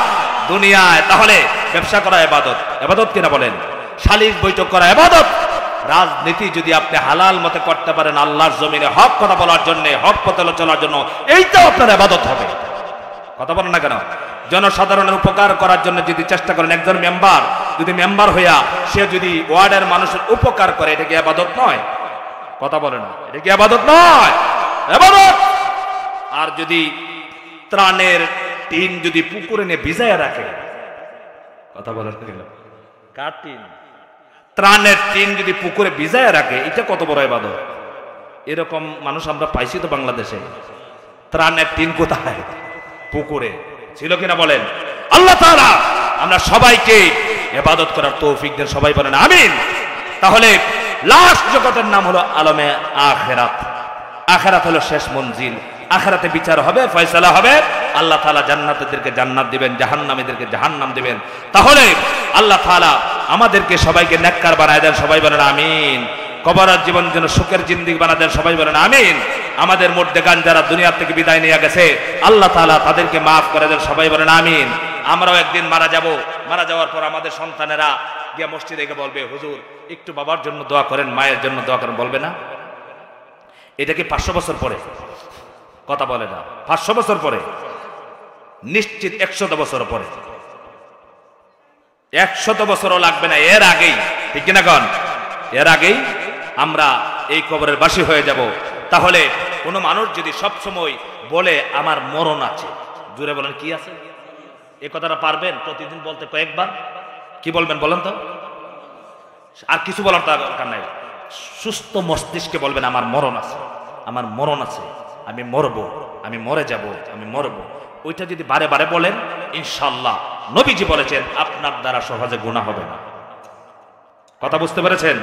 দুনিয়ায়। তাহলে ব্যবসা করা ইবাদত, ইবাদত কিনা বলেন? সালিশ বৈঠক করা ইবাদত। রাজনীতি যদি আপনি হালাল মতে করতে পারেন, আল্লাহর জমিনে হক কথা বলার জন্য, হক পথে চলার জন্য, এইটাও আপনার ইবাদত হবে। কথা বলেন না কেন? জনসাধারণের উপকার করার জন্য যদি চেষ্টা করেন, একজন মেম্বার যদি মেম্বার হইয়া সে যদি ওয়ার্ডের মানুষের উপকার করে, এটা কি ইবাদত নয়? কথা বলে না, এটা কি ইবাদত নয়? ইবাদত। আর যদি ত্রাণের টিন যদি পুকুরে নিয়ে ভিজায় রাখে, কথা বলেন কেন? কার টিন? ত্রাণের টিন যদি পুকুরে ভিজায় রাখে, এটা কত বড় ইবাদত। এরকম মানুষ আমরা পাইছি তো বাংলাদেশে। ত্রাণের টিন কোথায়? পুকুরে। ছিল কিনা বলেন? আল্লাহ তাআলা আমরা সবাইকে ইবাদত করার তৌফিক দেন, সবাই বলেন আমিন। তাহলে লাস্ট জগতের নাম হলো আলমে আখিরাত। আখিরাত হলো শেষ মঞ্জিল। আখিরাতে বিচার হবে, ফয়সালা হবে। আল্লাহ তাআলা জান্নাতীদেরকে জান্নাত দিবেন, জাহান্নামীদেরকে জাহান্নাম দিবেন। তাহলে আল্লাহ তাআলা আমাদেরকে সবাইকে নেককার বানায় দেন, সবাই বলেন আমিন। কবরের জীবন যেন সুখের জিন্দেগি বানায় দেন, সবাই বলেন আমিন। আমাদের মুর্দেগান যারা দুনিয়া থেকে বিদায় নিয়ে গেছে, আল্লাহ তাআলা তাদেরকে মাফ করে দেন, সবাই বলেন আমিন। আমরাও একদিন মারা যাব। মারা যাওয়ার পর আমাদের সন্তানেরা গিয়ে মসজিদে গিয়ে বলবে, হুজুর একটু বাবার জন্য দোয়া করেন, মায়ের জন্য দোয়া করেন, বলবে না? এটা কি 500 বছর পরে? কথা বলে না। 500 বছর পরে? নিশ্চিত 100 বছর পরে। 100 বছরও লাগবে না, এর আগেই, ঠিক কিনা কন? এর আগেই আমরা এই কবরের বাসী হয়ে যাব। তাহলে কোনো মানুষ যদি সব সময় বলে আমার মরণ আছে, জুড়ে বলেন কি আছে? এই কথাটা পারবেন প্রতিদিন বলতে কয়েকবার? কি বলবেন বলেন তো? আর কিছু বলার দরকার নাই। সুস্থ মস্তিষ্কে বলবেন আমার মরণ আছে, আমার মরণ আছে, আমি মরবো, আমি মরে যাব, আমি মরবো। ওইটা যদি বারে বারে বলেন, ইনশাআল্লাহ নবীজি বলেছেন আপনার দ্বারা সহজে গুনাহ হবে না। কথা বুঝতে পেরেছেন?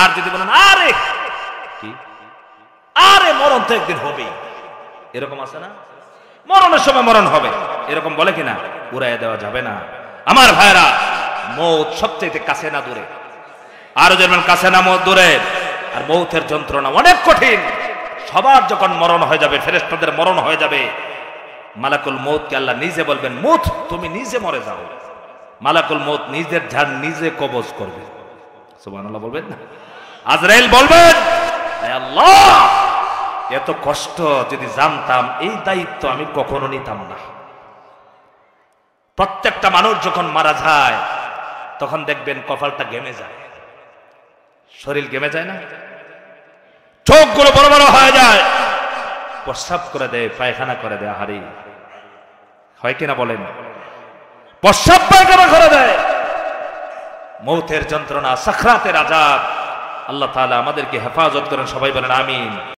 আর যদি বলেন আরে কি, আরে মরণ তো একদিন হবেই, এরকম আছে না? মরণের সময় মরণ হবে, এরকম বলে কিনা? উড়াইয়া দেওয়া যাবে না। আমার ভাইরা, মৌত সবচেয়ে কাছে না দূরে? আরো যেমন কাছে না মৌত দূরে। আর মৌতের যন্ত্রণা অনেক কঠিন। সবার যখন মরণ হয়ে যাবে, ফেরেশতাদের মরণ হয়ে যাবে, মালাকুল মৌতকে আল্লাহ নিজে বলবেন, মৌত তুমি নিজে মরে যাও। মালাকুল মউত নিজের ঝাড় নিজে কবজ করবে। সুবহানাল্লাহ বলবেন না? আজরাইল বলবেন, হে আল্লাহ, এত কষ্ট যদি জানতাম এই দায়িত্ব আমি কখনো নিতাম না। প্রত্যেকটা মানুষ যখন মারা যায় তখন দেখবেন কপালটা ঘেমে যায়, শরীর ঘেমে যায় না, চোখগুলো বড় বড় হয়ে যায়, প্রস্রাব করে দেয়, পায়খানা করে দেয়। হারি হয় কিনা বলেন? প্রস্রাব পায়খানা করে দেয়। মৌতের যন্ত্রণা, সাকরাতের আযাব, আল্লাহ তাআলা আমাদেরকে হেফাজত করেন। সবাই বলেন আমিন।